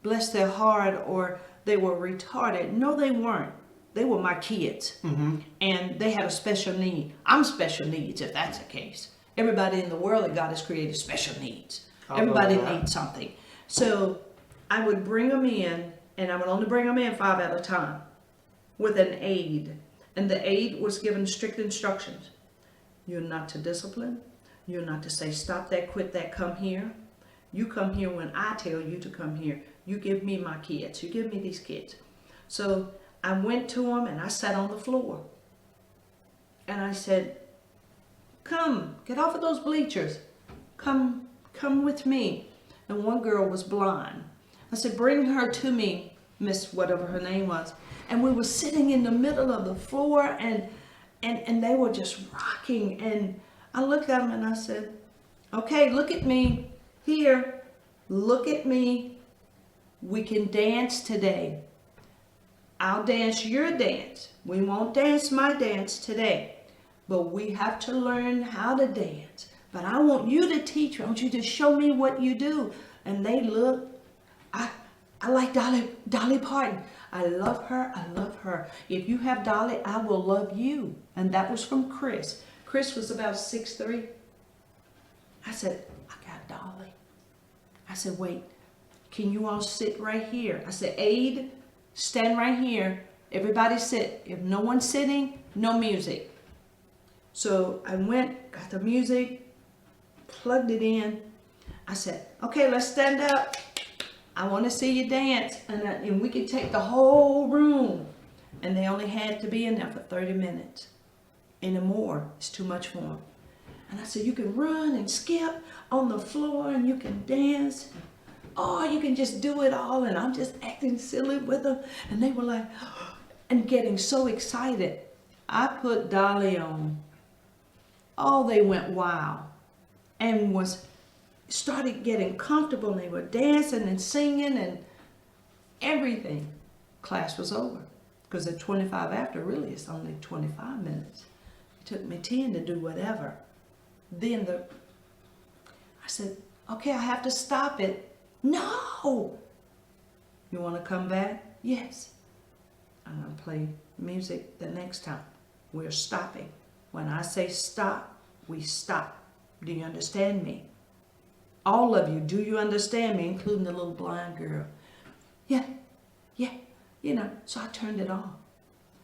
bless their heart, or they were retarded. No, they weren't. They were my kids. And they had a special need. I'm special needs, if that's the case. Everybody in the world that God has created special needs. Everybody needs something. So I would bring them in, and I would only bring them in 5 at a time with an aide. And the aide was given strict instructions. You're not to discipline. You're not to say, stop that, quit that, come here. You come here when I tell you to come here. You give me my kids. You give me these kids. So I went to them, and I sat on the floor. And I said, come, get off of those bleachers. Come with me. And one girl was blind. I said, bring her to me, Miss whatever her name was. And we were sitting in the middle of the floor, and they were just rocking. And I looked at them and I said, okay, look at me. Here, look at me. We can dance today. I'll dance your dance. We won't dance my dance today. But we have to learn how to dance. But I want you to teach me. I want you to show me what you do. And they look. I like Dolly Parton. I love her. I love her. If you have Dolly, I will love you. And that was from Chris. Chris was about 6'3". I said, I got Dolly. I said, wait, can you all sit right here? I said, Aid, stand right here. Everybody sit. If no one's sitting, no music. So I went, got the music, plugged it in. I said, okay, let's stand up. I want to see you dance. And we could take the whole room. And they only had to be in there for 30 minutes. Anymore, it's too much for them. And I said, you can run and skip on the floor and you can dance. Oh, you can just do it all. And I'm just acting silly with them. And they were like, and getting so excited. I put Dolly on. Oh, they went wild. And started getting comfortable. And they were dancing and singing and everything. Class was over. Because at 25 after, really, it's only 25 minutes. It took me 10 to do whatever. Then I said, okay, I have to stop it. No! You want to come back? Yes. I'm going to play music the next time. We're stopping. When I say stop, we stop. Do you understand me? All of you, do you understand me? Including the little blind girl. Yeah. You know, so I turned it off.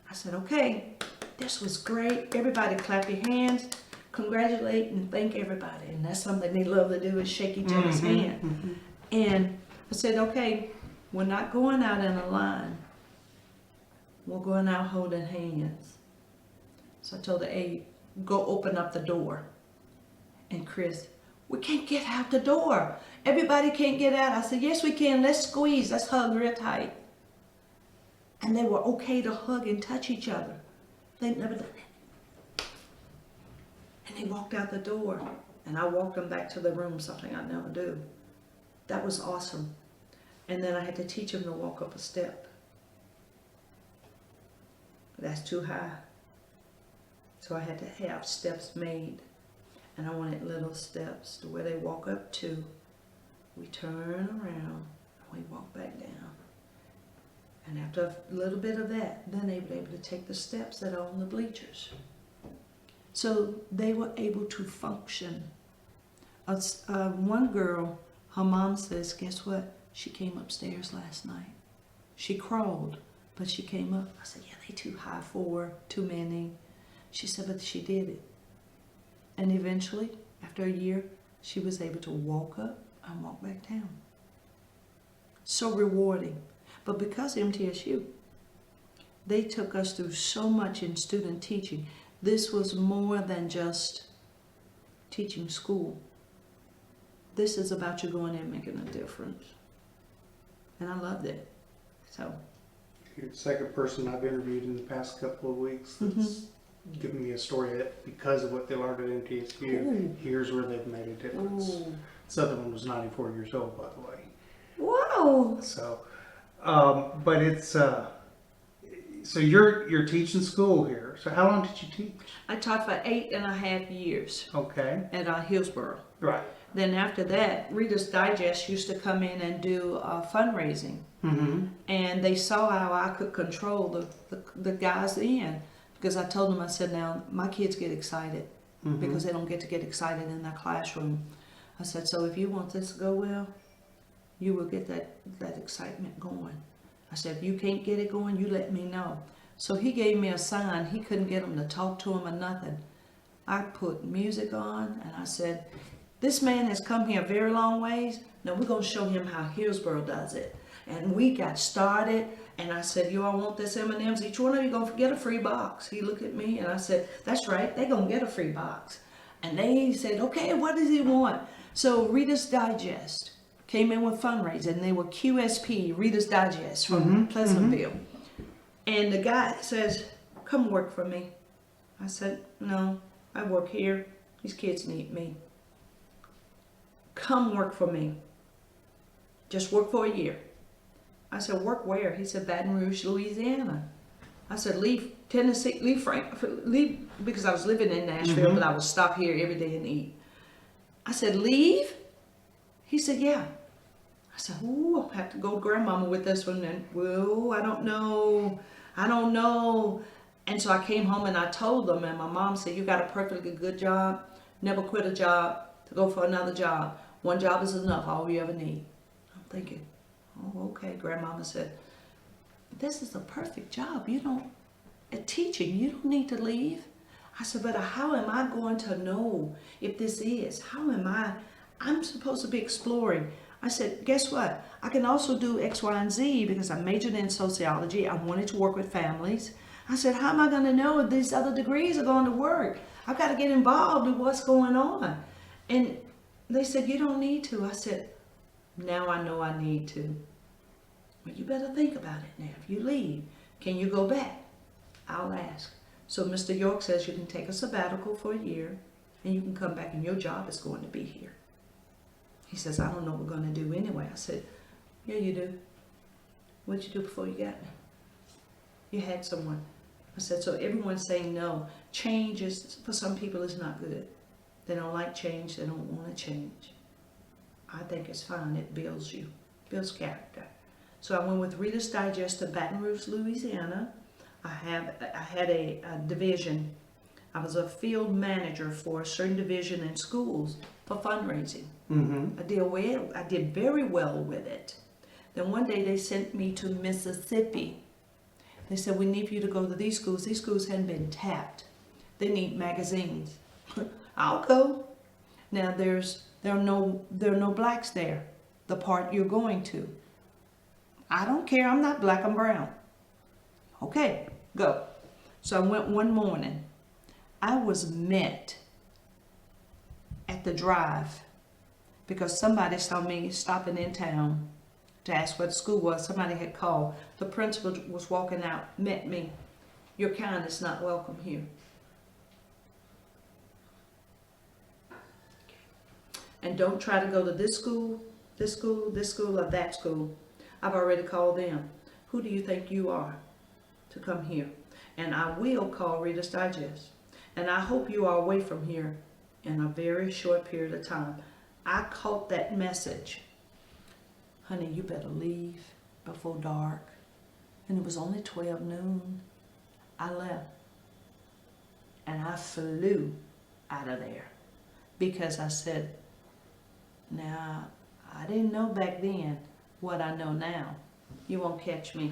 I said, okay, this was great. Everybody clap your hands, congratulate and thank everybody. And that's something they love to do is shake each other's hand. And I said, okay, we're not going out in a line. We're going out holding hands. So I told the aide, go open up the door. And Chris, we can't get out the door. Everybody can't get out. I said, yes, we can. Let's squeeze. Let's hug real tight. And they were okay to hug and touch each other. They never did that. And they walked out the door. And I walked them back to the room, something I never do. That was awesome. And then I had to teach them to walk up a step. That's too high. So I had to have steps made. And I wanted little steps to where they walk up to. We turn around and we walk back down. And after a little bit of that, then they were able to take the steps that are on the bleachers. So they were able to function. One girl, her mom says, guess what? She came upstairs last night. She crawled, but she came up. I said, yeah, they too high for her, too many. She said, but she did it. And eventually, after a year, she was able to walk up and walk back down. So rewarding. But because MTSU, they took us through so much in student teaching. This was more than just teaching school. This is about you going in and making a difference. And I loved it. So. You're the second person I've interviewed in the past couple of weeks that's given me a story that because of what they learned at MTSU, here's where they've made a difference. Ooh. This other one was 94 years old, by the way. Whoa! So, but it's, so you're teaching school here. So how long did you teach? I taught for 8.5 years. Okay. At Hillsborough. Right. Then after that, Reader's Digest used to come in and do fundraising. And they saw how I could control the guys in. Because I told them, I said, now, my kids get excited. Because they don't get excited in their classroom. I said, so if you want this to go well, you will get that excitement going. I said, if you can't get it going, you let me know. So he gave me a sign. He couldn't get them to talk to him or nothing. I put music on and I said, this man has come here a very long ways. Now we're going to show him how Hillsborough does it. And we got started. And I said, you all want this M&M's? Each one of you going to get a free box. He looked at me and I said, that's right. They're going to get a free box. And they said, okay, what does he want? So Reader's Digest came in with fundraising. And they were QSP, Reader's Digest from Pleasantville. And the guy says, come work for me. I said, no, I work here. These kids need me. Come work for me. Just work for a year. I said, work where? He said, Baton Rouge, Louisiana. I said, leave Tennessee, leave, because I was living in Nashville, but I would stop here every day and eat. I said, leave? He said, yeah. I said, ooh, I'll have to go to grandmama with this one. And, well, I don't know. And so I came home and I told them, and my mom said, you got a perfectly good job, never quit a job to go for another job. One job is enough, all you ever need. I'm thinking, oh, okay. Grandmama said, this is the perfect job. You don't, at teaching, you don't need to leave. I said, but how am I going to know if this is? How am I? I'm supposed to be exploring. I said, guess what? I can also do X, Y, and Z because I majored in sociology. I wanted to work with families. I said, how am I going to know if these other degrees are going to work? I've got to get involved in what's going on. And they said, you don't need to. I said, now I know I need to. Well, you better think about it now. If you leave, can you go back? I'll ask. So Mr. York says you can take a sabbatical for a year and you can come back and your job is going to be here. He says, I don't know what we're going to do anyway. I said, yeah, you do. What'd you do before you got me? You had someone. I said, so everyone's saying no. Change is, for some people, is not good. They don't like change. They don't want to change. I think it's fine. It builds you, builds character. So I went with Reader's Digest to Baton Rouge, Louisiana. I had a division. I was a field manager for a certain division in schools for fundraising. Mm-hmm. I did very well with it. Then one day they sent me to Mississippi. They said, we need for you to go to these schools. These schools hadn't been tapped. They need magazines. I'll go. Now there are no blacks there, the part you're going to. I don't care, I'm not black, I'm brown. Okay, go. So I went one morning. I was met at the drive because somebody saw me stopping in town to ask where the school was. Somebody had called. The principal was walking out, met me. Your kind is not welcome here. And don't try to go to this school, this school, this school, or that school. I've already called them. Who do you think you are to come here? And I will call Reader's Digest. And I hope you are away from here in a very short period of time. I caught that message. Honey, you better leave before dark. And it was only 12 noon. I left. And I flew out of there. Because I said, now, I didn't know back then what I know now. You won't catch me.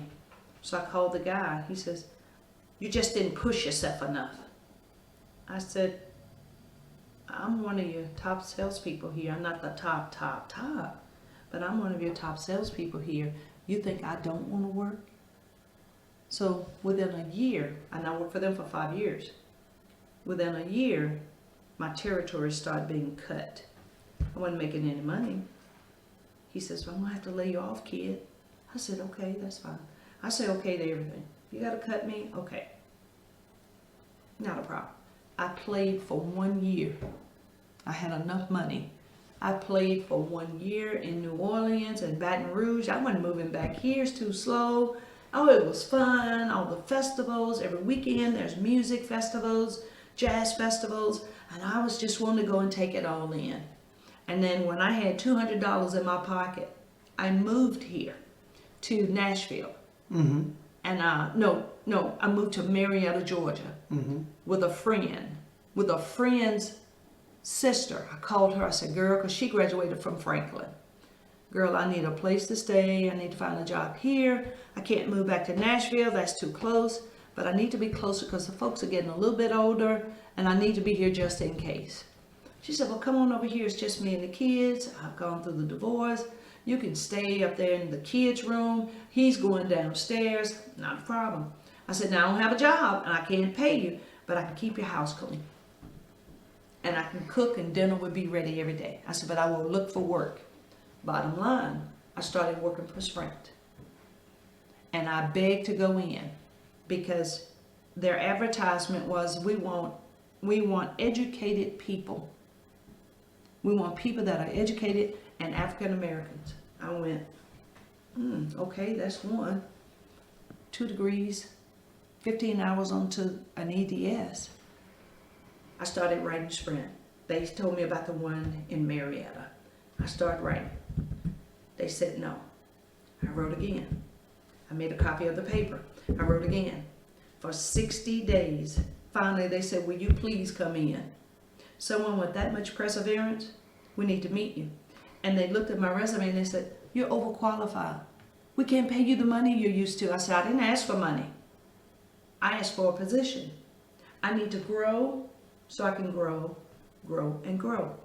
So I called the guy. He says, you just didn't push yourself enough. I said, I'm one of your top salespeople here. I'm not the top, but I'm one of your top salespeople here. You think I don't want to work? So within a year, and I worked for them for 5 years, within a year, my territory started being cut. I wasn't making any money. He says, well, I'm going to have to lay you off, kid. I said, okay, that's fine. I say okay to everything. You got to cut me? Okay. Not a problem. I played for 1 year. I had enough money. I played for 1 year in New Orleans and Baton Rouge. I wasn't moving back here. It's too slow. Oh, it was fun. All the festivals. Every weekend there's music festivals, jazz festivals. And I was just wanting to go and take it all in. And then when I had $200 in my pocket, I moved here to Nashville. Mm-hmm. And I moved to Marietta, Georgia, with a friend's sister. I called her. I said, girl, because she graduated from Franklin. Girl, I need a place to stay. I need to find a job here. I can't move back to Nashville. That's too close. But I need to be closer because the folks are getting a little bit older, and I need to be here just in case. She said, well, come on over here. It's just me and the kids. I've gone through the divorce. You can stay up there in the kids' room. He's going downstairs. Not a problem. I said, now I don't have a job, and I can't pay you, but I can keep your house clean. And I can cook, and dinner will be ready every day. I said, but I will look for work. Bottom line, I started working for Sprint. And I begged to go in because their advertisement was, we want educated people. We want people that are educated and African Americans. I went, okay, that's one. 2 degrees, 15 hours onto an EDS. I started writing Sprint. They told me about the one in Marietta. I started writing. They said no. I wrote again. I made a copy of the paper. I wrote again. for 60 days. Finally, they said, will you please come in? Someone with that much perseverance, we need to meet you. And they looked at my resume and they said, you're overqualified. We can't pay you the money you're used to. I said, I didn't ask for money. I asked for a position. I need to grow so I can grow, and grow.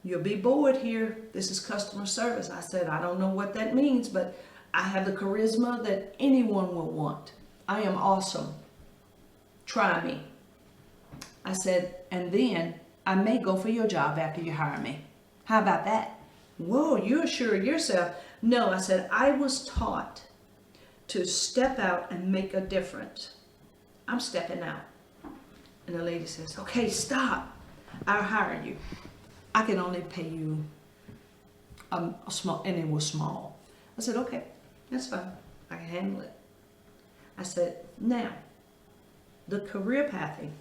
You'll be bored here. This is customer service. I said, I don't know what that means, but I have the charisma that anyone will want. I am awesome. Try me. I said, and then I may go for your job after you hire me. How about that? Whoa, you're sure of yourself. No, I said, I was taught to step out and make a difference. I'm stepping out. And the lady says, okay, stop. I'll hire you. I can only pay you a small, and it was small. I said, okay, that's fine. I can handle it. I said, now, the career pathing.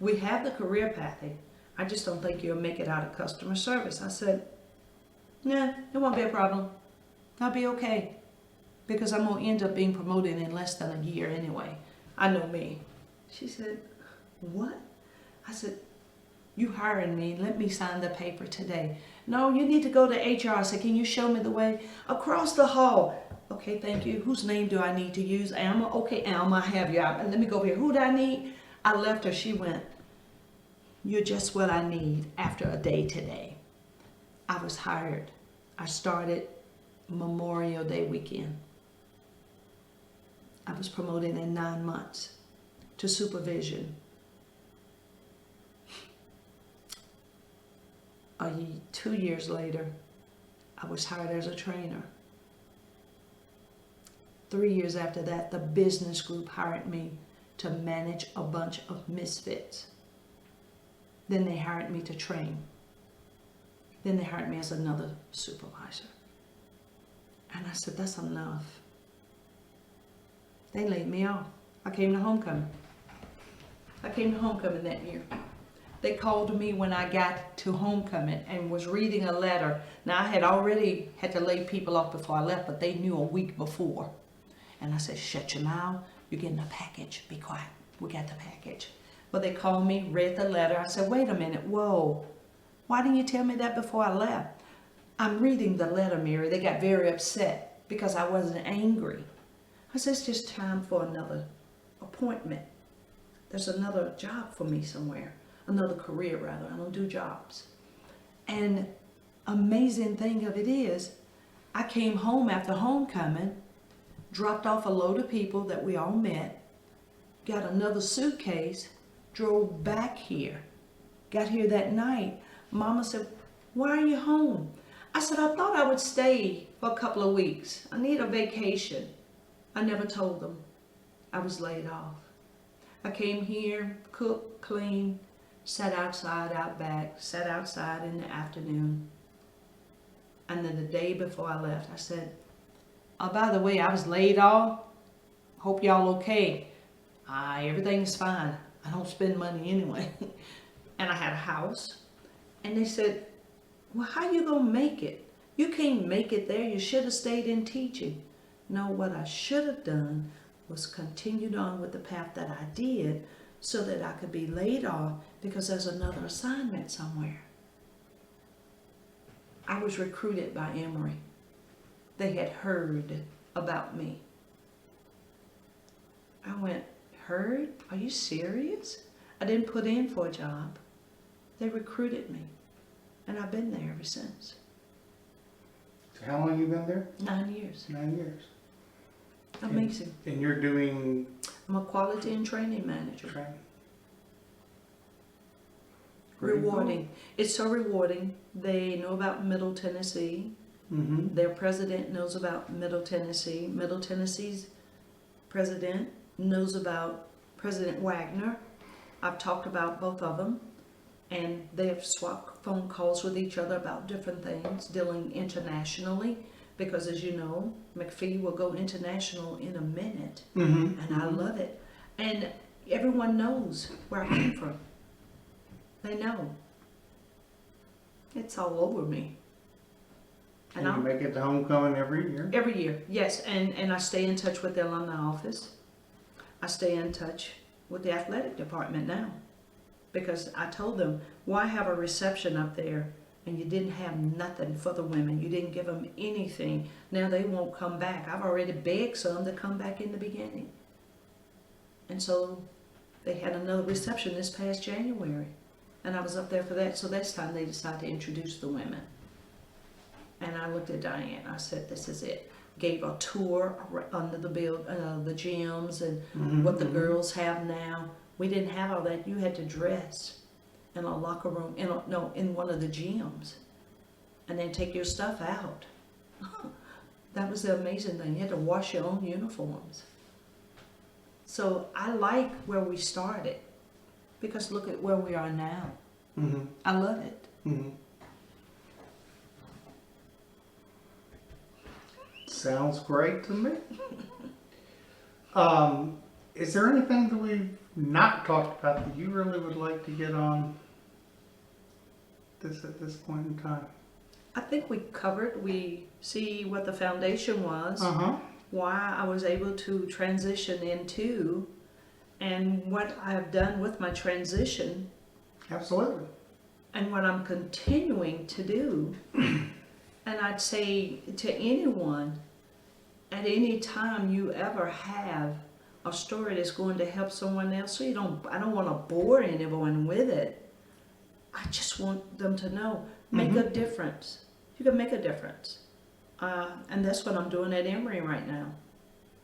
We have the career pathing. I just don't think you'll make it out of customer service. I said, nah, it won't be a problem. I'll be okay. Because I'm going to end up being promoted in less than a year anyway. I know me. She said, what? I said, you hiring me, let me sign the paper today. No, you need to go to HR. I said, can you show me the way? Across the hall. Okay, thank you. Whose name do I need to use? Alma? Okay, Alma, I have you. Let me go over here. Who do I need? I left her. She went, you're just what I need after a day today. I was hired. I started Memorial Day weekend. I was promoted in 9 months to supervision. 2 years later, I was hired as a trainer. 3 years after that, the business group hired me to manage a bunch of misfits. Then they hired me to train. Then they hired me as another supervisor. And I said, that's enough. They laid me off. I came to homecoming. I came to homecoming that year. They called me when I got to homecoming and was reading a letter. Now, I had already had to lay people off before I left, but they knew a week before. And I said, shut your mouth. You're getting a package. Be quiet. We got the package. But they called me, read the letter. I said, wait a minute. Whoa. Why didn't you tell me that before I left? I'm reading the letter, Mary. They got very upset because I wasn't angry. I said, it's just time for another appointment. There's another job for me somewhere. Another career, rather. I don't do jobs. And amazing thing of it is, I came home after homecoming, dropped off a load of people that we all met, got another suitcase, drove back here, got here that night. Mama said, why are you home? I said, I thought I would stay for a couple of weeks. I need a vacation. I never told them I was laid off. I came here, cooked, cleaned, sat outside, out back, sat outside in the afternoon. And then the day before I left, I said, oh, by the way, I was laid off. Hope y'all okay. Everything's fine. I don't spend money anyway. And I had a house. And they said, well, how you gonna make it? You can't make it there. You should have stayed in teaching. No, what I should have done was continued on with the path that I did so that I could be laid off because there's another assignment somewhere. I was recruited by Emory. They had heard about me. I went, heard? Are you serious? I didn't put in for a job. They recruited me. And I've been there ever since. So how long have you been there? 9 years. 9 years. Amazing. And you're doing I'm a quality and training manager. training. Rewarding. It's so rewarding. They know about Middle Tennessee. Mm-hmm. Their president knows about Middle Tennessee. Middle Tennessee's president knows about President Wagner. I've talked about both of them. And they have swapped phone calls with each other about different things, dealing internationally. Because as you know, McPhee will go international in a minute. Mm-hmm. And I love it. And everyone knows where I came from. They know. It's all over me. And you make it to homecoming every year? Every year, yes. And I stay in touch with the alumni office. I stay in touch with the athletic department now, because I told them, why have a reception up there and you didn't have nothing for the women? You didn't give them anything. Now they won't come back. I've already begged some to come back in the beginning. And so they had another reception this past January, and I was up there for that. So this time they decided to introduce the women. And I looked at Diane. I said, this is it. Gave a tour under the the gyms and what the girls have now. We didn't have all that. You had to dress in a locker room, in one of the gyms, and then take your stuff out. That was the amazing thing. You had to wash your own uniforms. So I like where we started, because look at where we are now. Mm-hmm. I love it. Mm-hmm. Sounds great to me. Is there anything that we've not talked about that you really would like to get on this at this point in time? I think we see what the foundation was, why I was able to transition into, and what I've done with my transition. Absolutely. And what I'm continuing to do. And I'd say to anyone, at any time you ever have a story that's going to help someone else, so I don't want to bore anyone with it. I just want them to know, make a difference. You can make a difference. And that's what I'm doing at Emory right now.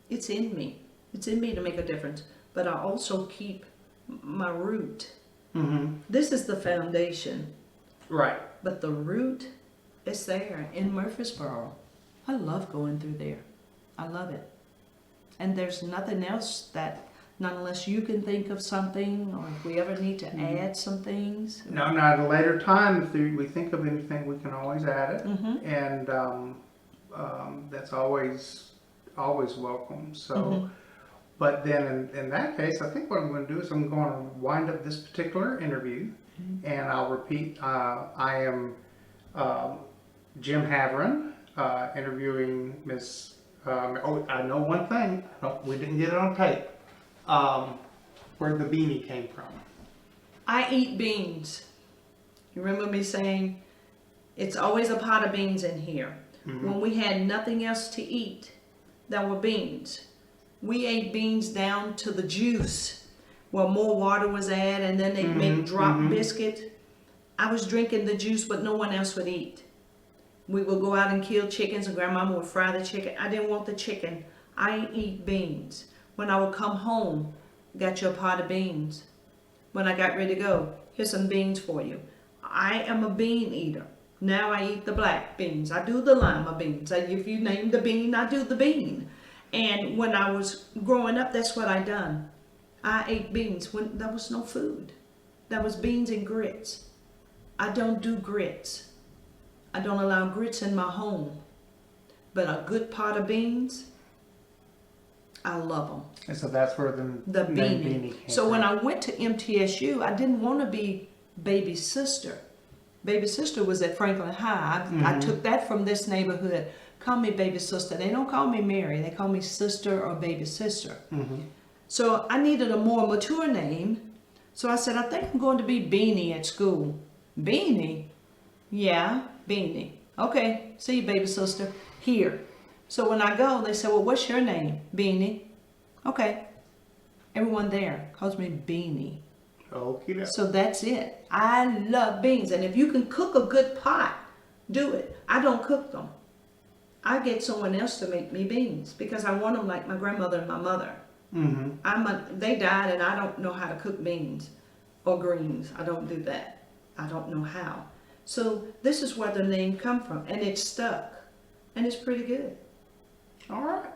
It's in me. It's in me to make a difference. But I also keep my root. This is the foundation. Right. But the root is there in Murfreesboro. I love going through there. I love it. And there's nothing else that, not unless you can think of something, or if we ever need to add some things. No, not at a later time. If we think of anything, we can always add it. And that's always welcome. So, but then in that case, I think what I'm going to do is I'm going to wind up this particular interview, and I'll repeat. I am Jim Havren, interviewing Miss. I know one thing. We didn't get it on tape. Where the beanie came from. I eat beans. You remember me saying, it's always a pot of beans in here. When we had nothing else to eat, there were beans. We ate beans down to the juice, where more water was added, and then they'd make drop biscuit. I was drinking the juice, but no one else would eat. We would go out and kill chickens, and Grandmama would fry the chicken. I didn't want the chicken. I eat beans. When I would come home, got you a pot of beans. When I got ready to go, here's some beans for you. I am a bean eater. Now I eat the black beans. I do the lima beans. If you name the bean, I do the bean. And when I was growing up, that's what I done. I ate beans when there was no food. There was beans and grits. I don't do grits. I don't allow grits in my home. But a good pot of beans, I love them. And so that's where the name Beanie came So from. when I went to MTSU, I didn't want to be baby sister. Baby sister was at Franklin High. I took that from this neighborhood. Call me baby sister. They don't call me Mary. They call me sister or baby sister. So I needed a more mature name. So I said, I think I'm going to be Beanie at school. Beanie? Yeah, Beanie. Okay, see you, baby sister. Here. So when I go, they say, well, what's your name? Beanie. Okay. Everyone there calls me Beanie. Okay. So that's it. I love beans. And if you can cook a good pot, do it. I don't cook them. I get someone else to make me beans because I want them like my grandmother and my mother. They died, and I don't know how to cook beans or greens. I don't do that. I don't know how. So this is where the name come from, and it's stuck. And it's pretty good. All right.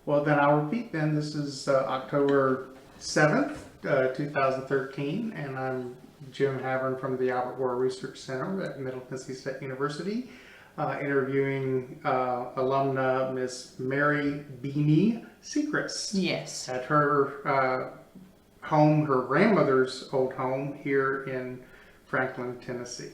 Well, then I'll repeat then. This is October 7th, 2013, and I'm Jim Havren from the Albert War Research Center at Middle Tennessee State University, interviewing alumna Miss Mary Beanie Secrest. Yes. At her home, her grandmother's old home here in Franklin, Tennessee.